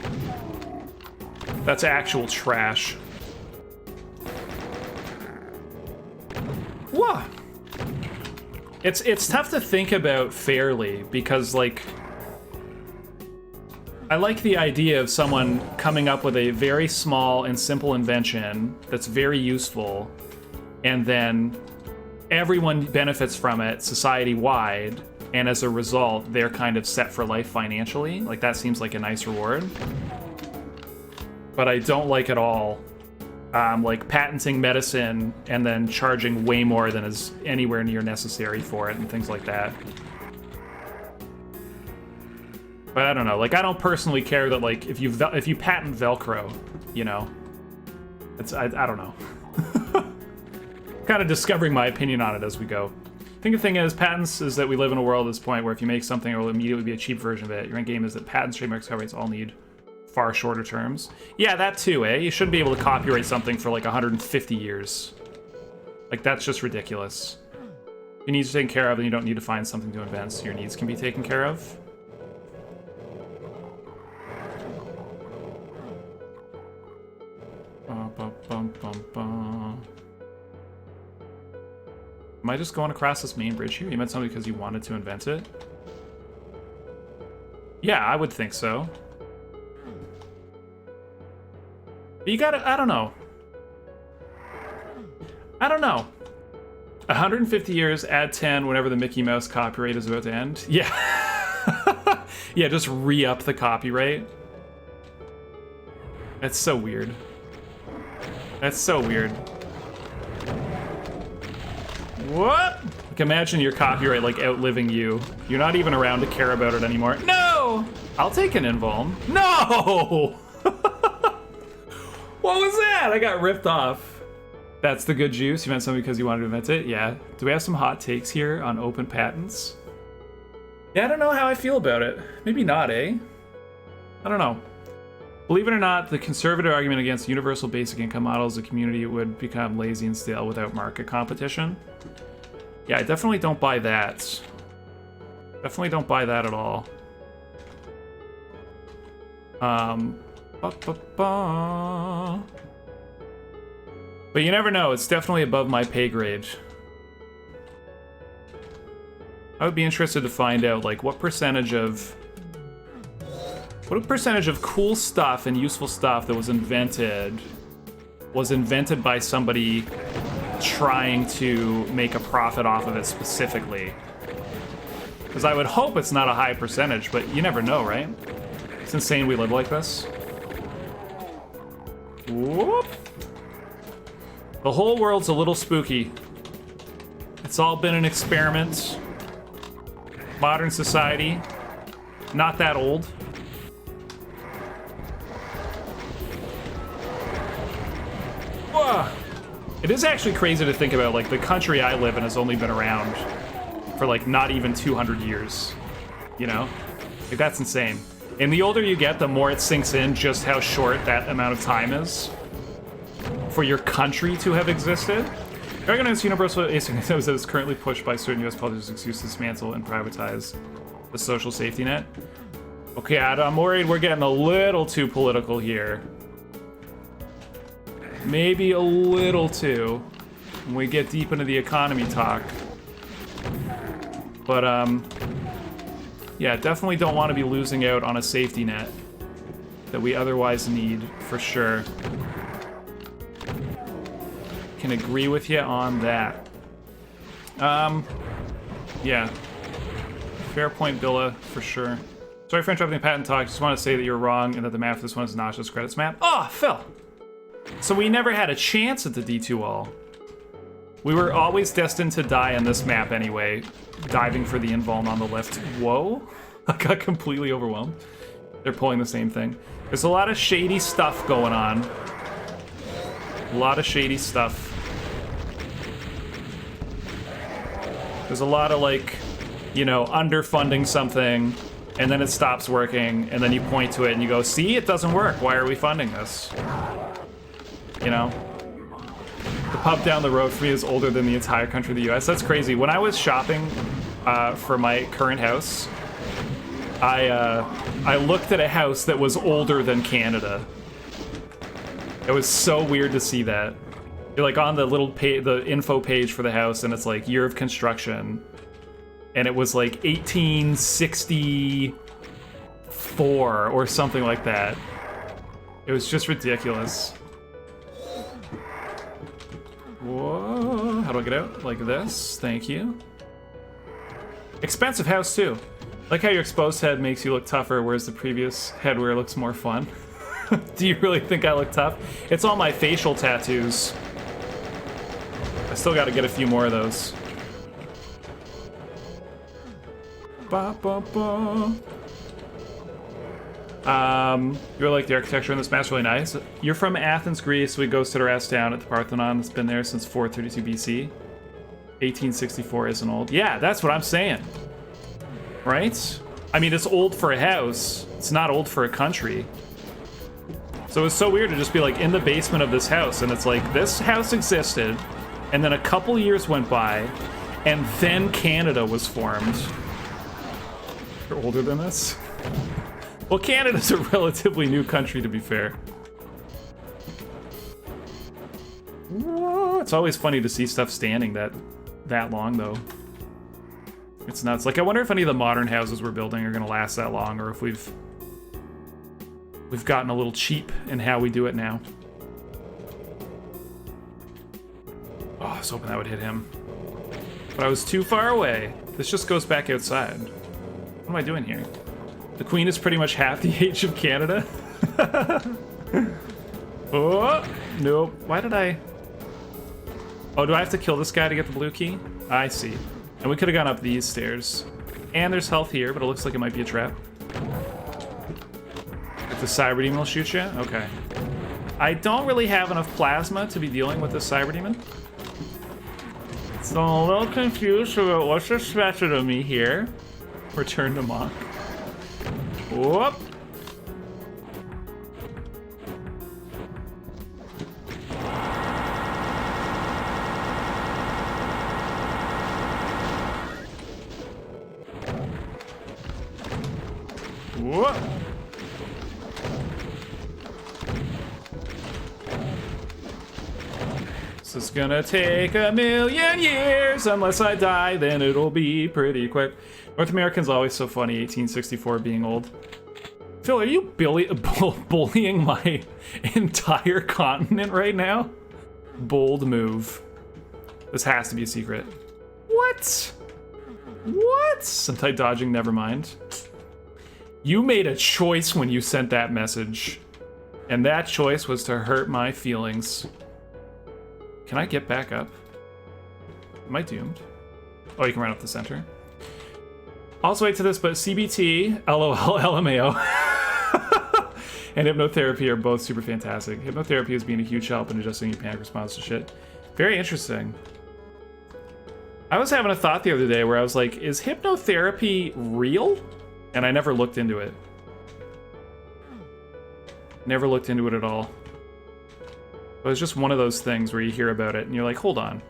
That's actual trash. Whoa! It's tough to think about fairly, because, like, I like the idea of someone coming up with a very small and simple invention that's very useful, and then everyone benefits from it society-wide, and as a result, they're kind of set for life financially. Like, that seems like a nice reward. But I don't like at all, like, patenting medicine and then charging way more than is anywhere near necessary for it and things like that. But I don't know, like, I don't personally care that, like, if you patent Velcro, you know, I don't know. Kind of discovering my opinion on it as we go. I think the thing is, patents is that we live in a world at this point where if you make something, it will immediately be a cheap version of it. Your end game is that patents, trademarks, copyrights all need far shorter terms. Yeah, that too, eh? You shouldn't be able to copyright something for like 150 years. Like, that's just ridiculous. Your needs are taken care of, and you don't need to find something to invent, so your needs can be taken care of. Am I just going across this main bridge here? You meant something because you wanted to invent it? Yeah, I would think so. You gotta, I don't know. I don't know. 150 years, add 10 whenever the Mickey Mouse copyright is about to end. Yeah. Yeah, just re-up the copyright. That's so weird. That's so weird. What? Like, imagine your copyright, like, outliving you. You're not even around to care about it anymore. No! I'll take an invuln. No! What was that? I got ripped off. That's the good juice? You meant something because you wanted to invent it? Yeah. Do we have some hot takes here on open patents? Yeah, I don't know how I feel about it. Maybe not, eh? I don't know. Believe it or not, the conservative argument against universal basic income models, the community would become lazy and stale without market competition. Yeah, I definitely don't buy that. Definitely don't buy that at all. But you never know, it's definitely above my pay grade. I would be interested to find out, like, what percentage of cool stuff and useful stuff that was invented by somebody trying to make a profit off of it specifically. Because I would hope it's not a high percentage, but you never know, right? It's insane we live like this. Whoop. The whole world's a little spooky. It's all been an experiment. Modern society, not that old. Whoa. It is actually crazy to think about, like, the country I live in has only been around for, like, not even 200 years. You know? Like, that's insane. And the older you get, the more it sinks in just how short that amount of time is for your country to have existed. Recognized universal async that is currently pushed by certain U.S. politicians to dismantle and privatize the social safety net. Okay, I'm worried we're getting a little too political here. Maybe a little too when we get deep into the economy talk. But, yeah, definitely don't want to be losing out on a safety net that we otherwise need, for sure. Can agree with you on that. Yeah. Fair point, Billa, for sure. Sorry for interrupting the patent talk. Just want to say that you're wrong and that the map for this one is nauseous credits map. Oh, Phil! So we never had a chance at the D2-all. We were always destined to die on this map anyway, diving for the invuln on the left. Whoa. I got completely overwhelmed. They're pulling the same thing. There's a lot of shady stuff going on. A lot of shady stuff. There's a lot of, like, you know, underfunding something, and then it stops working, and then you point to it and you go, see, it doesn't work. Why are we funding this? You know? The pub down the road for me is older than the entire country of the US. That's crazy. When I was shopping for my current house, I looked at a house that was older than Canada. It was so weird to see that. You're like on the little the info page for the house, and it's like year of construction, and it was like 1864 or something like that. It was just ridiculous. Whoa, how do I get out? Like this, thank you. Expensive house too. Like how your exposed head makes you look tougher, whereas the previous headwear looks more fun. Do you really think I look tough? It's all my facial tattoos. I still gotta get a few more of those. Ba, ba, ba. You're like the architecture in this map's really nice. You're from Athens, Greece. We ghosted our ass down at the Parthenon. It's been there since 432 BC. 1864 isn't old. Yeah, that's what I'm saying. Right? I mean, it's old for a house. It's not old for a country. So it's so weird to just be like in the basement of this house, and it's like this house existed, and then a couple years went by, and then Canada was formed. You're older than this? Well, Canada's a relatively new country, to be fair. Whoa, it's always funny to see stuff standing that long, though. It's nuts. Like, I wonder if any of the modern houses we're building are going to last that long, or if we've gotten a little cheap in how we do it now. Oh, I was hoping that would hit him. But I was too far away. This just goes back outside. What am I doing here? The Queen is pretty much half the age of Canada. Oh, nope. Why did I... Oh, do I have to kill this guy to get the blue key? I see. And we could have gone up these stairs. And there's health here, but it looks like it might be a trap. If the cyber demon will shoot you? Okay. I don't really have enough plasma to be dealing with this cyber demon. So I'm a little confused about what's expected of me here. Return to Monk. Whoop. Whoop. This is gonna take 1,000,000 years. Unless I die, then it'll be pretty quick. North Americans always so funny, 1864 being old. Phil, are you bullying my entire continent right now? Bold move. This has to be a secret. What? What? Anti-dodging, never mind. You made a choice when you sent that message. And that choice was to hurt my feelings. Can I get back up? Am I doomed? Oh, you can run up the center. Also wait to this, but CBT, LOL, LMAO, and hypnotherapy are both super fantastic. Hypnotherapy has been a huge help in adjusting your panic response to shit. Very interesting. I was having a thought the other day where I was like, is hypnotherapy real? And I never looked into it. Never looked into it at all. It was just one of those things where you hear about it and you're like, hold on.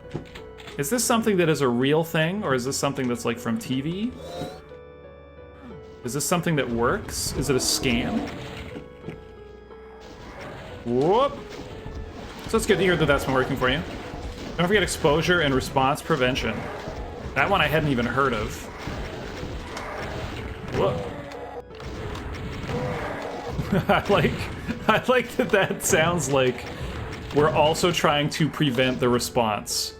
Is this something that is a real thing, or is this something that's like from TV? Is this something that works? Is it a scam? Whoop. So it's good to hear that that's been working for you. Don't forget exposure and response prevention. That one I hadn't even heard of. Whoa. I like that sounds like we're also trying to prevent the response.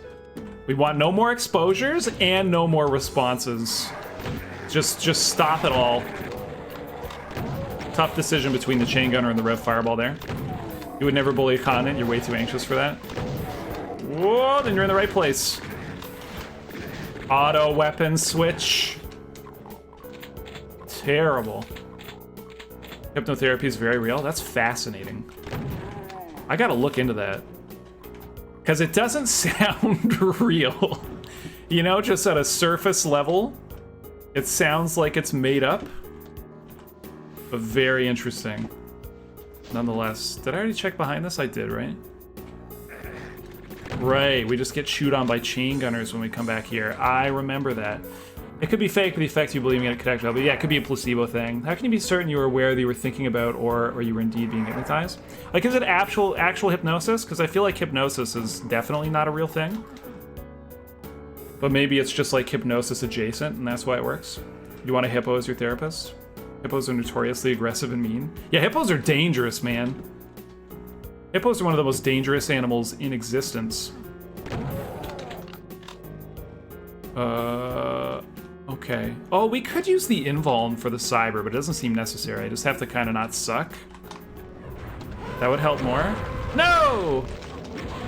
We want no more exposures and no more responses. Just stop it all. Tough decision between the chain gunner and the rev fireball there. You would never bully a continent, you're way too anxious for that. Whoa, then you're in the right place. Auto weapon switch. Terrible. Hypnotherapy is very real. That's fascinating. I gotta look into that. Because it doesn't sound real. You know, just at a surface level. It sounds like it's made up, but very interesting. Nonetheless, did I already check behind this? I did, right? Right, we just get chewed on by chain gunners when we come back here. I remember that. It could be fake, but the effect you believe in it connected. But yeah, it could be a placebo thing. How can you be certain you were aware that you were thinking about or you were indeed being hypnotized? Like, is it actual hypnosis? Because I feel like hypnosis is definitely not a real thing. But maybe it's just like hypnosis adjacent, and that's why it works. You want a hippo as your therapist? Hippos are notoriously aggressive and mean. Yeah, hippos are dangerous, man. Hippos are one of the most dangerous animals in existence. Okay. Oh, we could use the invuln for the cyber, but it doesn't seem necessary. I just have to kind of not suck. That would help more. No!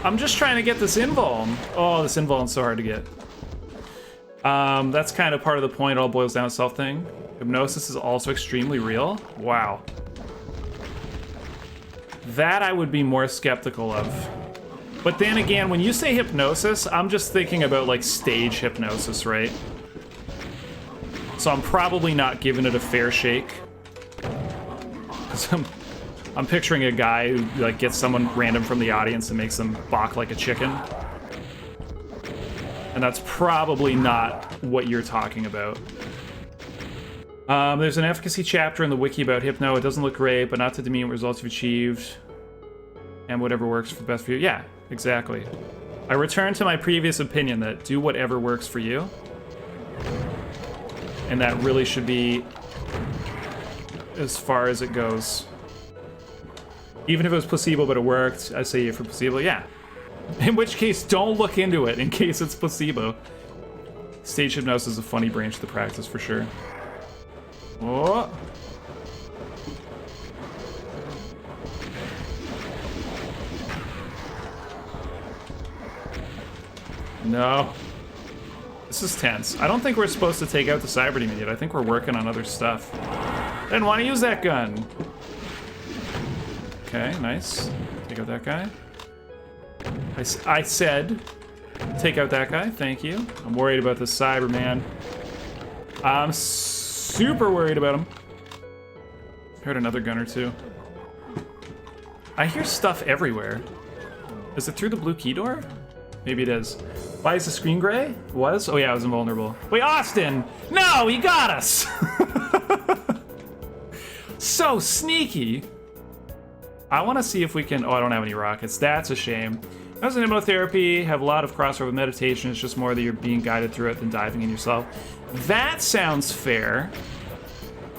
I'm just trying to get this invuln. Oh, this invuln's so hard to get. That's kind of part of the point. It all boils down to self-thing. Hypnosis is also extremely real. Wow. That I would be more skeptical of. But then again, when you say hypnosis, I'm just thinking about like stage hypnosis, right? So I'm probably not giving it a fair shake. 'Cause I'm picturing a guy who like gets someone random from the audience and makes them balk like a chicken. And that's probably not what you're talking about. There's an efficacy chapter in the wiki about hypno. It doesn't look great, but not to demean what results you've achieved. And whatever works for the best for you. Yeah, exactly. I return to my previous opinion that do whatever works for you. And that really should be as far as it goes. Even if it was placebo but it worked, I say for placebo, yeah. In which case, don't look into it in case it's placebo. Stage hypnosis is a funny branch of the practice for sure. Oh. No. This is tense. I don't think we're supposed to take out the cyber demon yet. I think we're working on other stuff. I didn't want to use that gun. Okay, nice. Take out that guy. I said take out that guy. Thank you. I'm worried about this cyber man. I'm super worried about him. Heard another gun or two. I hear stuff everywhere. Is it through the blue key door? Maybe it is. Why is the screen gray? Was? Oh yeah, I was invulnerable. Wait, Austin! No, he got us! So sneaky. I want to see if we can... Oh, I don't have any rockets. That's a shame. I was in hypnotherapy, have a lot of crossover with meditation. It's just more that you're being guided through it than diving in yourself. That sounds fair.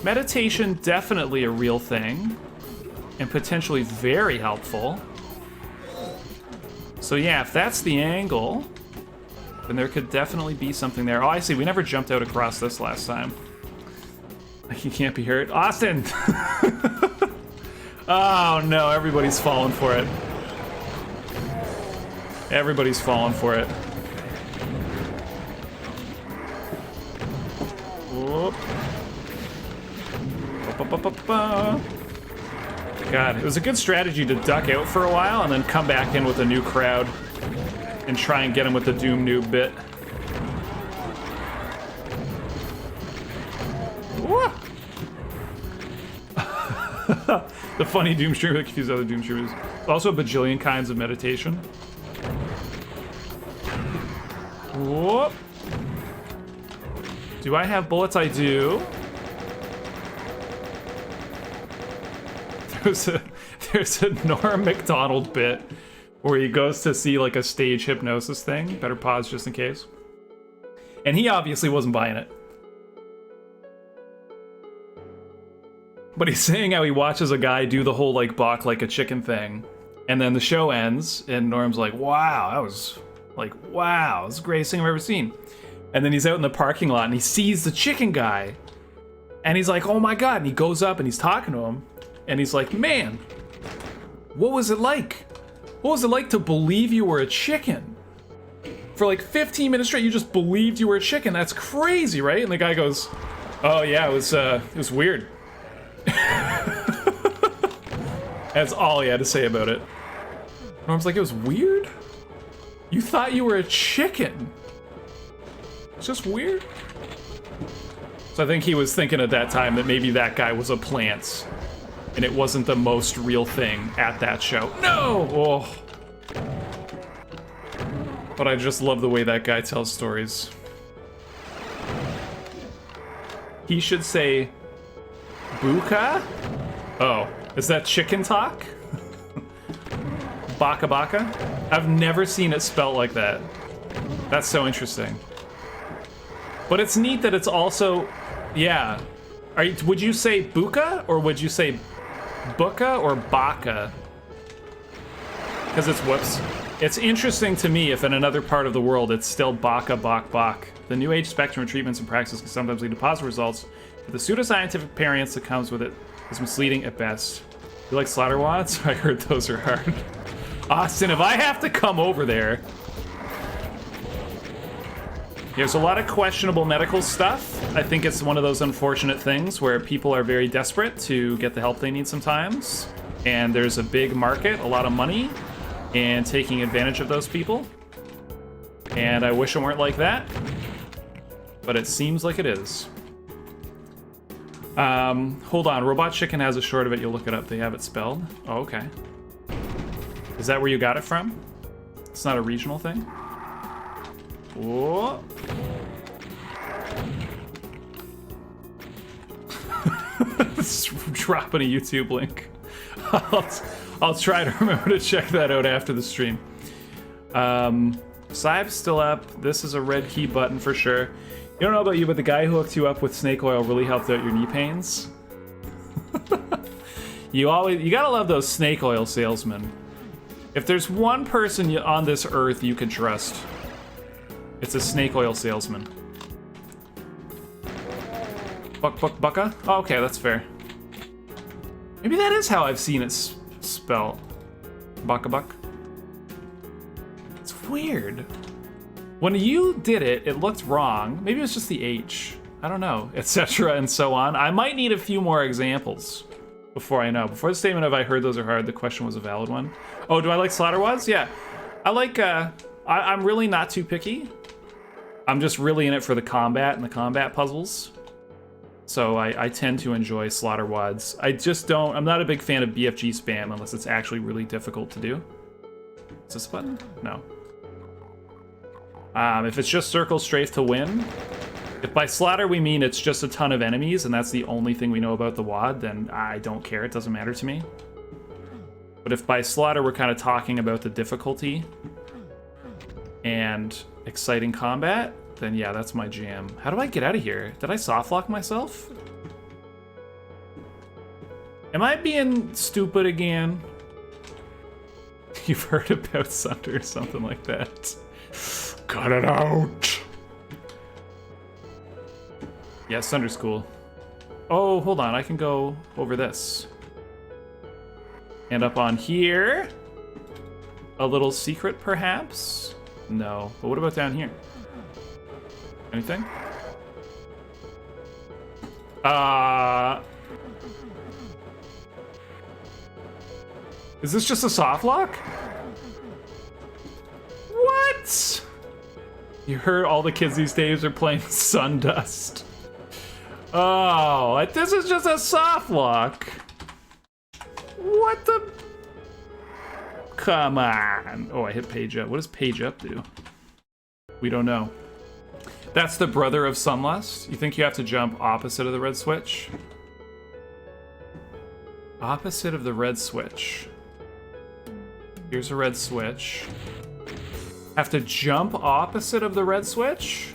Meditation, definitely a real thing. And potentially very helpful. So yeah, if that's the angle, then there could definitely be something there. Oh, I see. We never jumped out across this last time. He can't be hurt. Austin! Oh no, everybody's falling for it. Everybody's falling for it. Whoop. God, it was a good strategy to duck out for a while and then come back in with a new crowd and try and get him with the Doom Noob bit. The funny Doom streamer that confused other Doom streamers. Also a bajillion kinds of meditation. Whoop. Do I have bullets? I do. There's a Norm Macdonald bit where he goes to see like a stage hypnosis thing. Better pause just in case. And he obviously wasn't buying it. But he's saying how he watches a guy do the whole like balk like a chicken thing. And then the show ends and Norm's like, wow, that was like, wow, that's the greatest thing I've ever seen. And then he's out in the parking lot and he sees the chicken guy. And he's like, oh my God. And he goes up and he's talking to him. And he's like, man, what was it like? What was it like to believe you were a chicken? For like 15 minutes straight, you just believed you were a chicken. That's crazy, right? And the guy goes, oh yeah, it was weird. That's all he had to say about it. Norm's like, it was weird? You thought you were a chicken? It's just weird. So I think he was thinking at that time that maybe that guy was a plant, and it wasn't the most real thing at that show. No! Oh. But I just love the way that guy tells stories. He should say, Buka? Oh, is that chicken talk? Baka baka? I've never seen it spelt like that. That's so interesting. But it's neat that it's also, yeah. Would you say buka or would you say buka or baka? Because it's whoops. It's interesting to me if in another part of the world it's still baka bak bak. The new age spectrum of treatments and practices can sometimes lead to positive results, but the pseudoscientific variance that comes with it is misleading at best. You like slaughter wads? I heard those are hard. Austin, if I have to come over there... There's a lot of questionable medical stuff. I think it's one of those unfortunate things where people are very desperate to get the help they need sometimes. And there's a big market, a lot of money, and taking advantage of those people. And I wish it weren't like that. But it seems like it is. Hold on, Robot Chicken has a short of it. You'll look it up. They have it spelled. Oh, okay. Is that where you got it from? It's not a regional thing? Whoa. Just dropping a YouTube link. I'll try to remember to check that out after the stream. Sybe's still up. This is a red key button for sure. You don't know about you, but the guy who hooked you up with snake oil really helped out your knee pains. You gotta love those snake oil salesmen. If there's one person on this earth you can trust, it's a snake oil salesman. Bucka? Oh, okay, that's fair. Maybe that is how I've seen it spelled. Bucka buck. It's weird. When you did it, it looked wrong. Maybe it was just the H. I don't know, etc. and so on. I might need a few more examples before I know. Before the statement of I heard those are hard, the question was a valid one. Oh, do I like slaughter wads? Yeah. I like, I'm really not too picky. I'm just really in it for the combat and the combat puzzles. So I tend to enjoy slaughter wads. I'm not a big fan of BFG spam unless it's actually really difficult to do. Is this a button? No. If it's just circle strafe to win, if by slaughter we mean it's just a ton of enemies and that's the only thing we know about the wad, then I don't care, it doesn't matter to me. But if by slaughter we're kind of talking about the difficulty and exciting combat, then yeah, that's my jam. How do I get out of here? Did I soft lock myself? Am I being stupid again? You've heard about Sunder or something like that. Cut it out! Yeah, Sunder's cool. Oh, hold on, I can go over this. And up on here? A little secret, perhaps? No, but what about down here? Anything? Is this just a soft lock? What? You heard all the kids these days are playing Sundust. Oh, this is just a soft lock. What the? Come on. Oh, I hit page up. What does page up do? We don't know. That's the brother of Sunlust? You think you have to jump opposite of the red switch? Opposite of the red switch. Here's a red switch. Have to jump opposite of the red switch?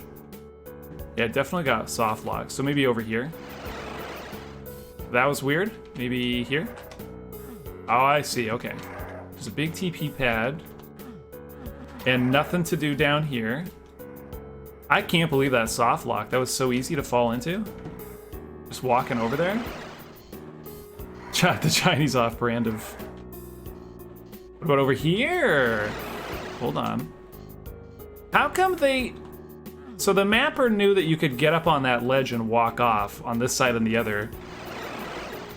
Yeah, definitely got soft lock. So maybe over here. That was weird. Maybe here? Oh, I see. Okay. There's a big TP pad. And nothing to do down here. I can't believe that soft lock. That was so easy to fall into. Just walking over there. The Chinese off-brand of... What about over here? Hold on. How come they... So the mapper knew that you could get up on that ledge and walk off on this side and the other,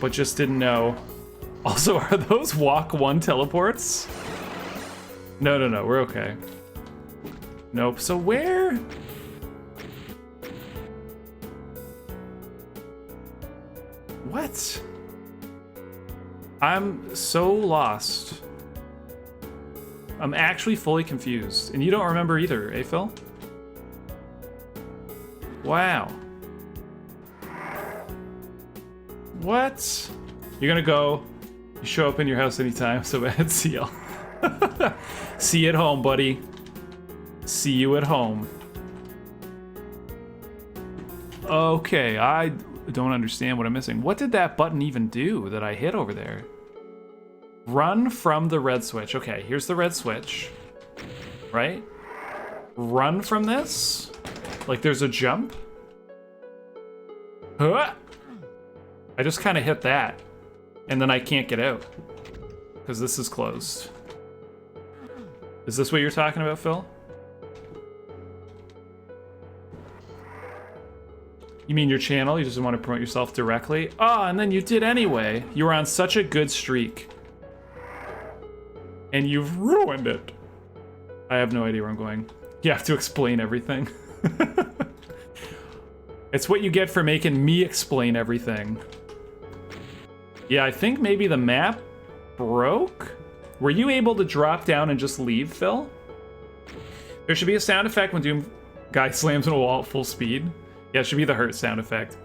but just didn't know. Also, are those walk 1 teleports? No, we're okay. Nope, so where? What? I'm so lost. I'm actually fully confused. And you don't remember either, eh, Phil? Wow. What? You're gonna go. You show up in your house anytime, so bad. See y'all. See you at home, buddy. See you at home. Okay, I don't understand what I'm missing. What did that button even do that I hit over there? Run from the red switch. Okay, here's the red switch. Right? Run from this? Like there's a jump? Huh? I just kind of hit that. And then I can't get out. Because this is closed. Is this what you're talking about, Phil? You mean your channel? You just want to promote yourself directly? Oh, and then you did anyway. You were on such a good streak. And you've ruined it. I have no idea where I'm going. You have to explain everything. It's what you get for making me explain everything. Yeah, I think maybe the map broke? Were you able to drop down and just leave, Phil? There should be a sound effect when Doom guy slams in a wall at full speed. Yeah, it should be the hurt sound effect.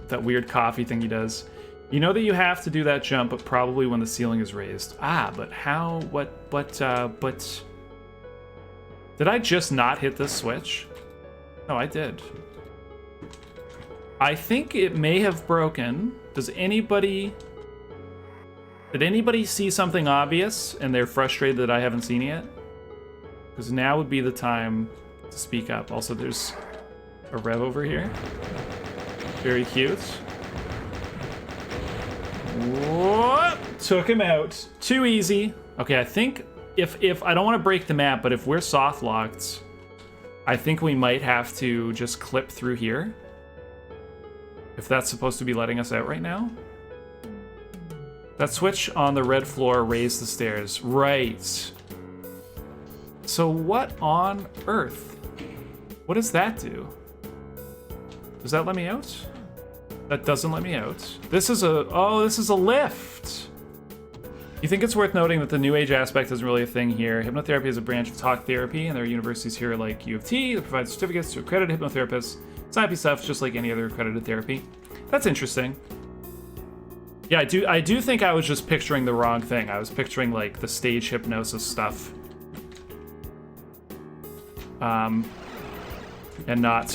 That weird coffee thing he does. You know that you have to do that jump, but probably when the ceiling is raised. Ah, but how, but... Did I just not hit this switch? No, I did. I think it may have broken. Did anybody see something obvious and they're frustrated that I haven't seen it yet? Because now would be the time to speak up. Also, there's a Rev over here. Very cute. Whoop! Took him out. Too easy. Okay, I think if I don't want to break the map, but if we're soft locked, I think we might have to just clip through here. If that's supposed to be letting us out right now. That switch on the red floor raised the stairs. Right. So what on earth? What does that do? Does that let me out? That doesn't let me out. This is a... Oh, this is a lift. You think it's worth noting that the New Age aspect isn't really a thing here. Hypnotherapy is a branch of talk therapy, and there are universities here like U of T that provide certificates to accredited hypnotherapists. It's IP stuff, just like any other accredited therapy. That's interesting. Yeah, I do think I was just picturing the wrong thing. I was picturing, like, the stage hypnosis stuff. And not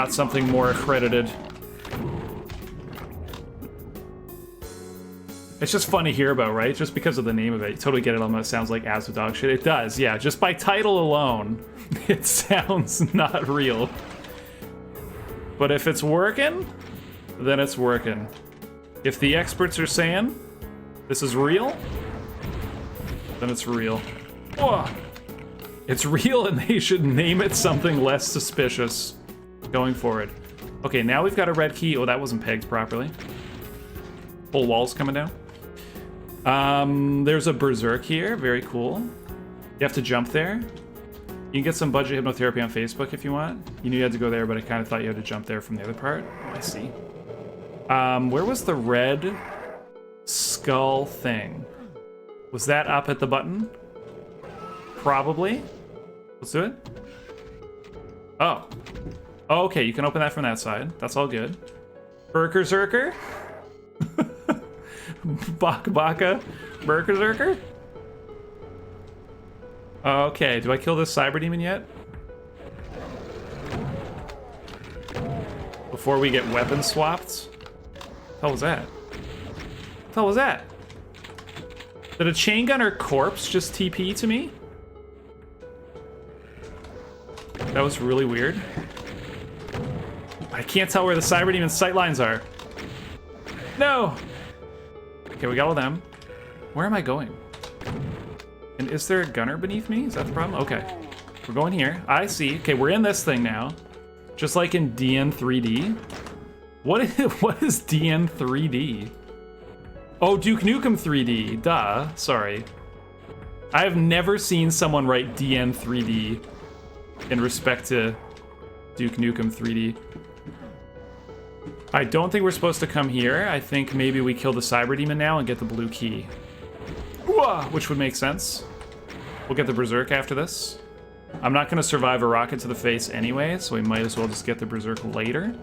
something more accredited. It's just fun to hear about, right? Just because of the name of it. You totally get it on what it sounds like as with dog shit. It does, yeah. Just by title alone, it sounds not real. But if it's working, then it's working. If the experts are saying this is real, then it's real. Whoa. It's real and they should name it something less suspicious going forward. Okay, now we've got a red key. Oh, that wasn't pegged properly. Whole wall's coming down. There's a berserk here. Very cool. You have to jump there. You can get some budget hypnotherapy on Facebook if you want. You knew you had to go there, but I kind of thought you had to jump there from the other part. Oh, I see. Where was the red skull thing? Was that up at the button? Probably. Let's do it. Oh. Oh, okay, you can open that from that side. That's all good. Berkerzerker? Baka Baka? Berkerzerker? Okay, do I kill this cyber demon yet? Before we get weapons swapped? What the hell was that? What the hell was that? Did a chain gunner corpse just TP to me? That was really weird. I can't tell where the cyber demon's sight lines are. No! Okay, we got all them. Where am I going? And is there a gunner beneath me? Is that the problem? Okay. We're going here. I see. Okay, we're in this thing now. Just like in DN 3D. What is DN 3D? Oh, Duke Nukem 3D. Duh. Sorry. I have never seen someone write DN 3D in respect to Duke Nukem 3D. I don't think we're supposed to come here. I think maybe we kill the Cyber Demon now and get the blue key. Which would make sense. We'll get the Berserk after this. I'm not going to survive a rocket to the face anyway, so we might as well just get the Berserk later.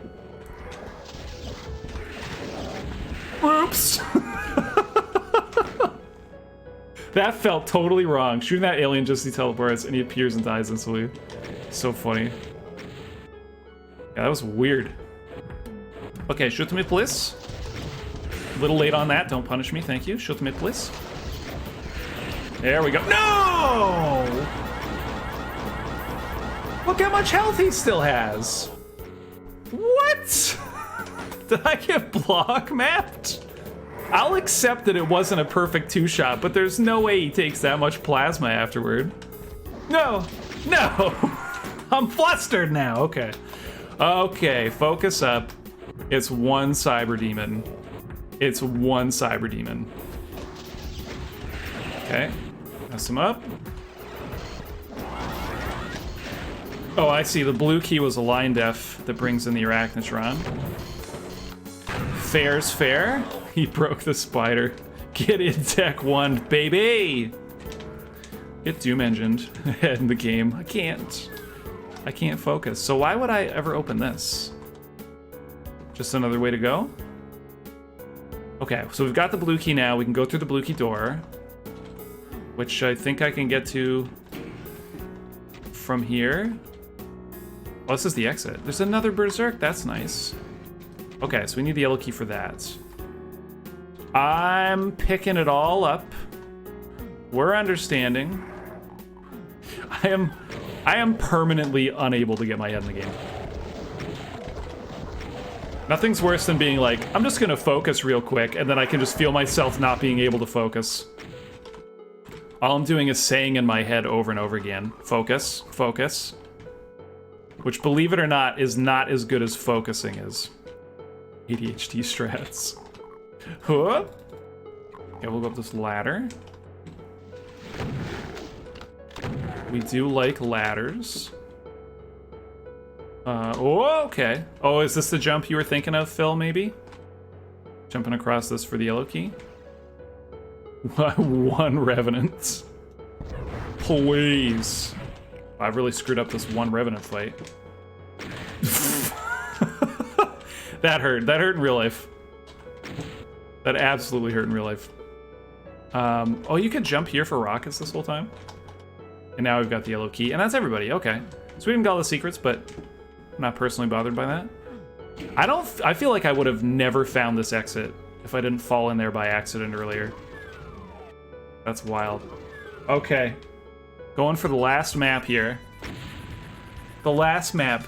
Oops! That felt totally wrong. Shooting that alien just he teleports and he appears and dies instantly. So funny. Yeah, that was weird. Okay, shoot me, please. A little late on that. Don't punish me. Thank you. Shoot me, please. There we go. No! Look how much health he still has. What? Did I get block mapped? I'll accept that it wasn't a perfect two-shot, but there's no way he takes that much plasma afterward. No. No. I'm flustered now. Okay. Okay, focus up. It's one Cyber Demon. It's one Cyber Demon. Okay. Mess him up. Oh, I see. The blue key was a line def that brings in the Arachnotron. Fair's fair. He broke the spider. Get in Tech 1, baby! Get Doom Engined ahead in the game. I can't focus. So why would I ever open this? Just another way to go? Okay, so we've got the blue key now. We can go through the blue key door, which I think I can get to from here. Oh, this is the exit. There's another Berserk. That's nice. Okay, so we need the yellow key for that. I'm picking it all up. We're understanding. I am permanently unable to get my head in the game. Nothing's worse than being like, I'm just gonna focus real quick, and then I can just feel myself not being able to focus. All I'm doing is saying in my head over and over again, focus, focus. Which, believe it or not, is not as good as focusing is. ADHD strats. Huh? Okay, we'll go up this ladder. We do like ladders. Oh, okay. Oh, is this the jump you were thinking of, Phil, maybe? Jumping across this for the yellow key? One Revenant. Please. I've really screwed up this one Revenant fight. That hurt. That hurt in real life. That absolutely hurt in real life. Oh, you could jump here for rockets this whole time? And now we've got the yellow key. And that's everybody. Okay. So we didn't get all the secrets, but I'm not personally bothered by that. I feel like I would have never found this exit if I didn't fall in there by accident earlier. That's wild. Okay. Going for the last map here. The last map.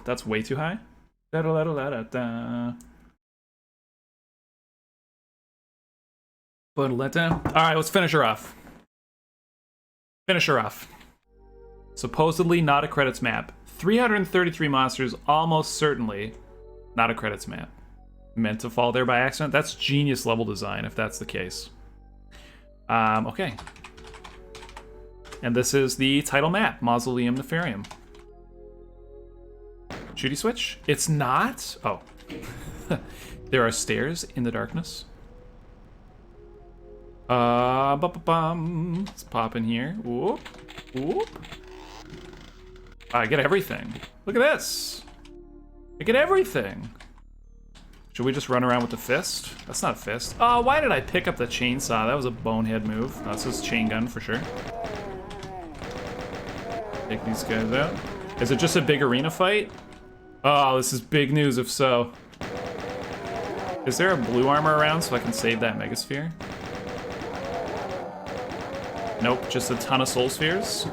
That's way too high. Alright, let's finish her off. Finish her off. Supposedly not a credits map. 333 monsters, almost certainly not a credits map. Meant to fall there by accident? That's genius level design, if that's the case. Okay. And this is the title map, Mausoleum Nefarium. Shooty switch? It's not? Oh. There are stairs in the darkness. Let's pop in here. Whoop. Whoop. I get everything. Look at this. I get everything. Should we just run around with the fist? That's not a fist. Oh, why did I pick up the chainsaw? That was a bonehead move. That's his chain gun for sure. Take these guys out. Is it just a big arena fight? Oh, this is big news if so. Is there a blue armor around so I can save that megasphere? Nope, just a ton of soul spheres.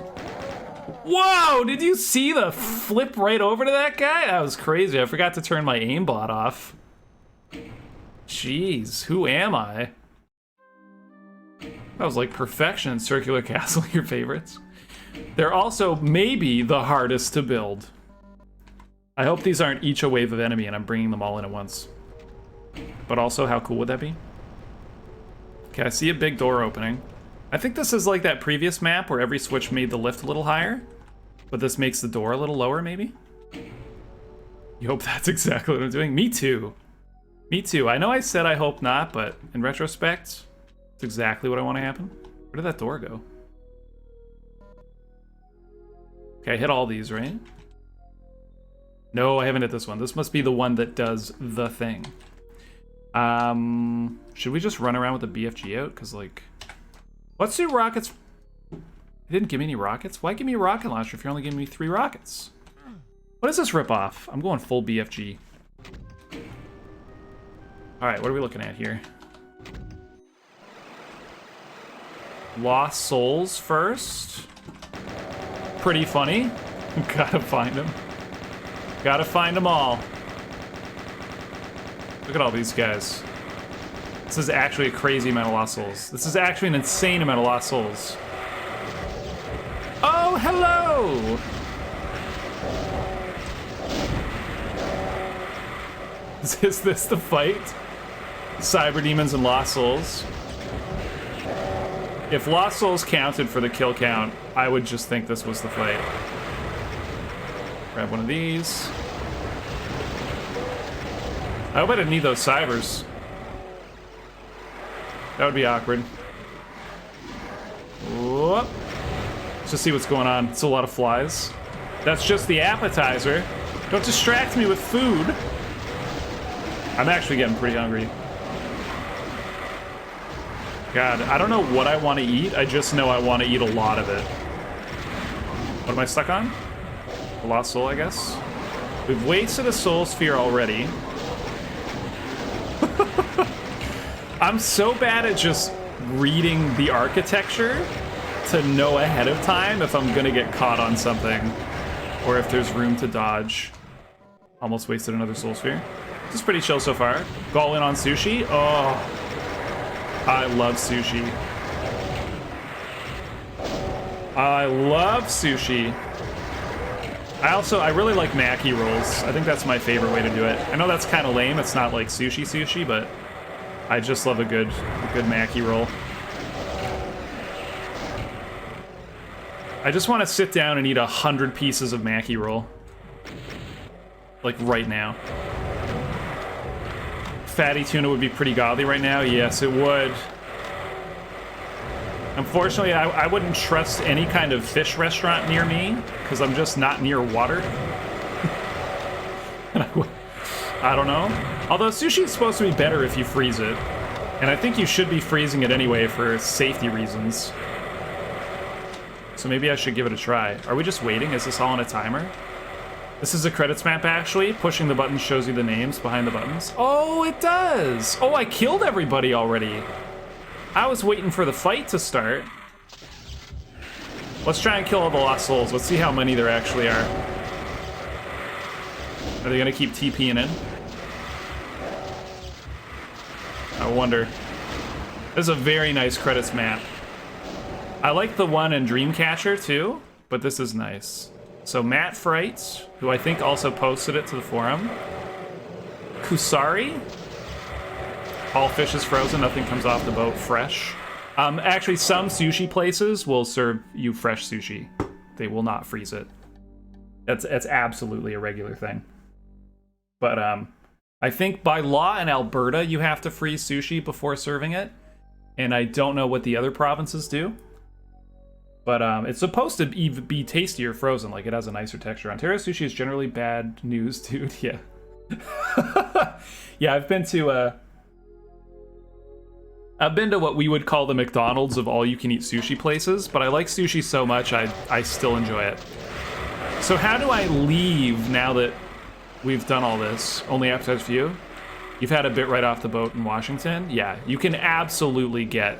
Whoa, did you see the flip right over to that guy? That was crazy. I forgot to turn my aimbot off. Jeez, who am I? That was like perfection. Circular Castle, your favorites. They're also maybe the hardest to build. I hope these aren't each a wave of enemy and I'm bringing them all in at once. But also, how cool would that be? Okay, I see a big door opening. I think this is like that previous map where every switch made the lift a little higher, but this makes the door a little lower, maybe? You hope that's exactly what I'm doing? Me too. Me too. I know I said I hope not, but in retrospect, it's exactly what I want to happen. Where did that door go? Okay, I hit all these, right? No, I haven't hit this one. This must be the one that does the thing. Should we just run around with the BFG out? Because, like, let's do rockets. It didn't give me any rockets. Why give me a rocket launcher if you're only giving me 3 rockets? What is this ripoff? I'm going full BFG. Alright, what are we looking at here? Lost souls first. Pretty funny. Gotta find them. Gotta find them all. Look at all these guys. This is actually a crazy amount of lost souls. This is actually an insane amount of lost souls. Oh, hello! Is this the fight? Cyber demons and lost souls. If lost souls counted for the kill count, I would just think this was the fight. Grab one of these. I hope I didn't need those cybers. That would be awkward. Whoop. Let's just see what's going on. It's a lot of flies. That's just the appetizer. Don't distract me with food. I'm actually getting pretty hungry. God, I don't know what I want to eat. I just know I want to eat a lot of it. What am I stuck on? A lost soul, I guess. We've wasted a soul sphere already. I'm so bad at just reading the architecture to know ahead of time if I'm gonna get caught on something or if there's room to dodge. Almost wasted another soul sphere. This is pretty chill so far. Go all in on sushi. Oh, I love sushi. I love sushi. I really like Mackie rolls. I think that's my favorite way to do it. I know that's kind of lame. It's not like sushi, but I just love a good Mackie roll. I just want to sit down and eat 100 pieces of Mackie roll. Like right now. Fatty tuna would be pretty godly right now. Yes, it would. Unfortunately, I wouldn't trust any kind of fish restaurant near me because I'm just not near water. And I don't know. Although sushi is supposed to be better if you freeze it. And I think you should be freezing it anyway for safety reasons. So maybe I should give it a try. Are we just waiting? Is this all on a timer? This is a credits map, actually. Pushing the button shows you the names behind the buttons. Oh, it does! Oh, I killed everybody already. I was waiting for the fight to start. Let's try and kill all the lost souls. Let's see how many there actually are. Are they gonna keep TPing in? I wonder. This is a very nice credits map. I like the one in Dreamcatcher too, but this is nice. So Matt Fright, who I think also posted it to the forum. Kusari. All fish is frozen, nothing comes off the boat fresh. Actually, some sushi places will serve you fresh sushi. They will not freeze it. That's absolutely a regular thing. But I think by law in Alberta, you have to freeze sushi before serving it. And I don't know what the other provinces do. But it's supposed to be tastier frozen, like it has a nicer texture. Ontario sushi is generally bad news, dude. Yeah. Yeah, I've been to what we would call the McDonald's of all-you-can-eat sushi places, but I like sushi so much, I still enjoy it. So how do I leave now that we've done all this? Only appetizer for you? You've had a bit right off the boat in Washington? Yeah, you can absolutely get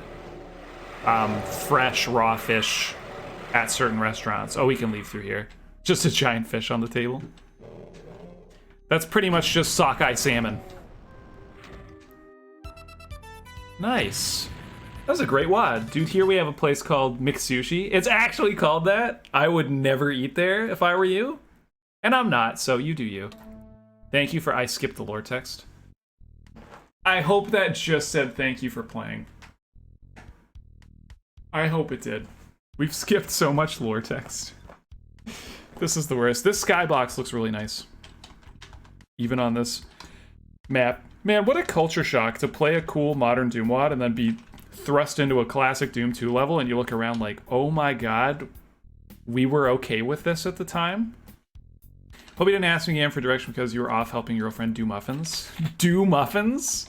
fresh raw fish at certain restaurants. Oh, we can leave through here. Just a giant fish on the table. That's pretty much just sockeye salmon. Nice. That was a great WOD. Dude, here we have a place called McSushi. It's actually called that. I would never eat there if I were you. And I'm not, so you do you. Thank you for I skipped the lore text. I hope that just said thank you for playing. I hope it did. We've skipped so much lore text. This is the worst. This skybox looks really nice. even on this map. Man, what a culture shock to play a cool modern Doom wad and then be thrust into a classic Doom 2 level and you look around like, oh my god, we were okay with this at the time? Hope you didn't ask me again for direction because you were off helping your girlfriend do muffins. Do muffins?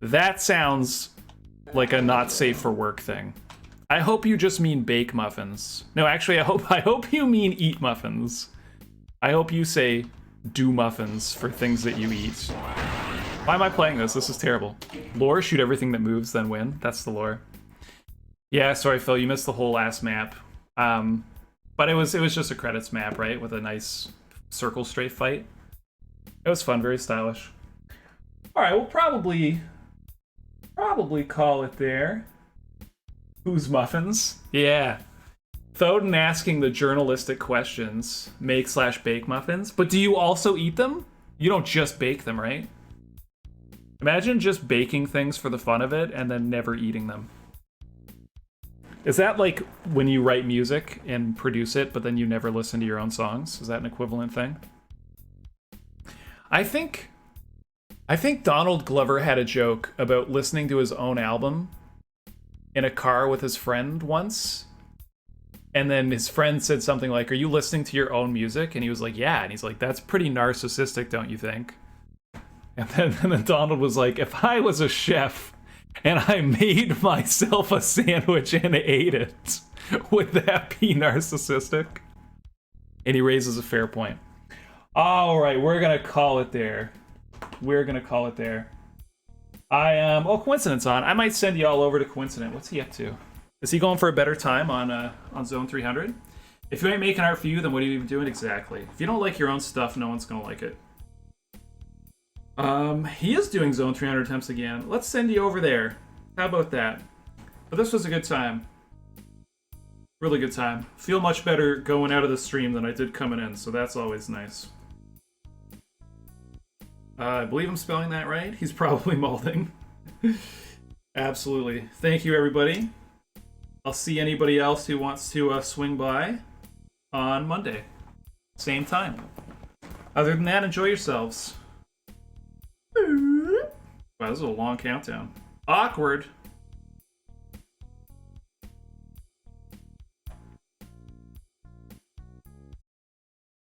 That sounds like a not safe for work thing. I hope you just mean bake muffins. No, actually, I hope you mean eat muffins. I hope you say do muffins for things that you eat. Why am I playing this? This is terrible. Lore, shoot everything that moves, then win. That's the lore. Yeah, sorry, Phil, you missed the whole last map. But it was just a credits map, right? With a nice circle strafe fight. It was fun, very stylish. All right, we'll probably call it there. Who's muffins? Yeah. Thoden asking the journalistic questions. Make/bake muffins. But do you also eat them? You don't just bake them, right? Imagine just baking things for the fun of it and then never eating them. Is that like when you write music and produce it, but then you never listen to your own songs? Is that an equivalent thing? I think Donald Glover had a joke about listening to his own album in a car with his friend once. And then his friend said something like, "Are you listening to your own music?" And he was like, "Yeah." And he's like, "That's pretty narcissistic, don't you think?" And then Donald was like, "If I was a chef and I made myself a sandwich and ate it, would that be narcissistic?" And he raises a fair point. All right, we're going to call it there. Oh, Coincidence on. I might send you all over to Coincident. What's he up to? Is he going for a better time on Zone 300? If you ain't making art for you, then what are you even doing exactly? If you don't like your own stuff, no one's going to like it. He is doing Zone 300 attempts again. Let's send you over there. How about that? But this was a good time. Really good time. Feel much better going out of the stream than I did coming in, so that's always nice. I believe I'm spelling that right. He's probably molding. Absolutely. Thank you, everybody. I'll see anybody else who wants to swing by on Monday. Same time. Other than that, enjoy yourselves. Wow, this is a long countdown. Awkward.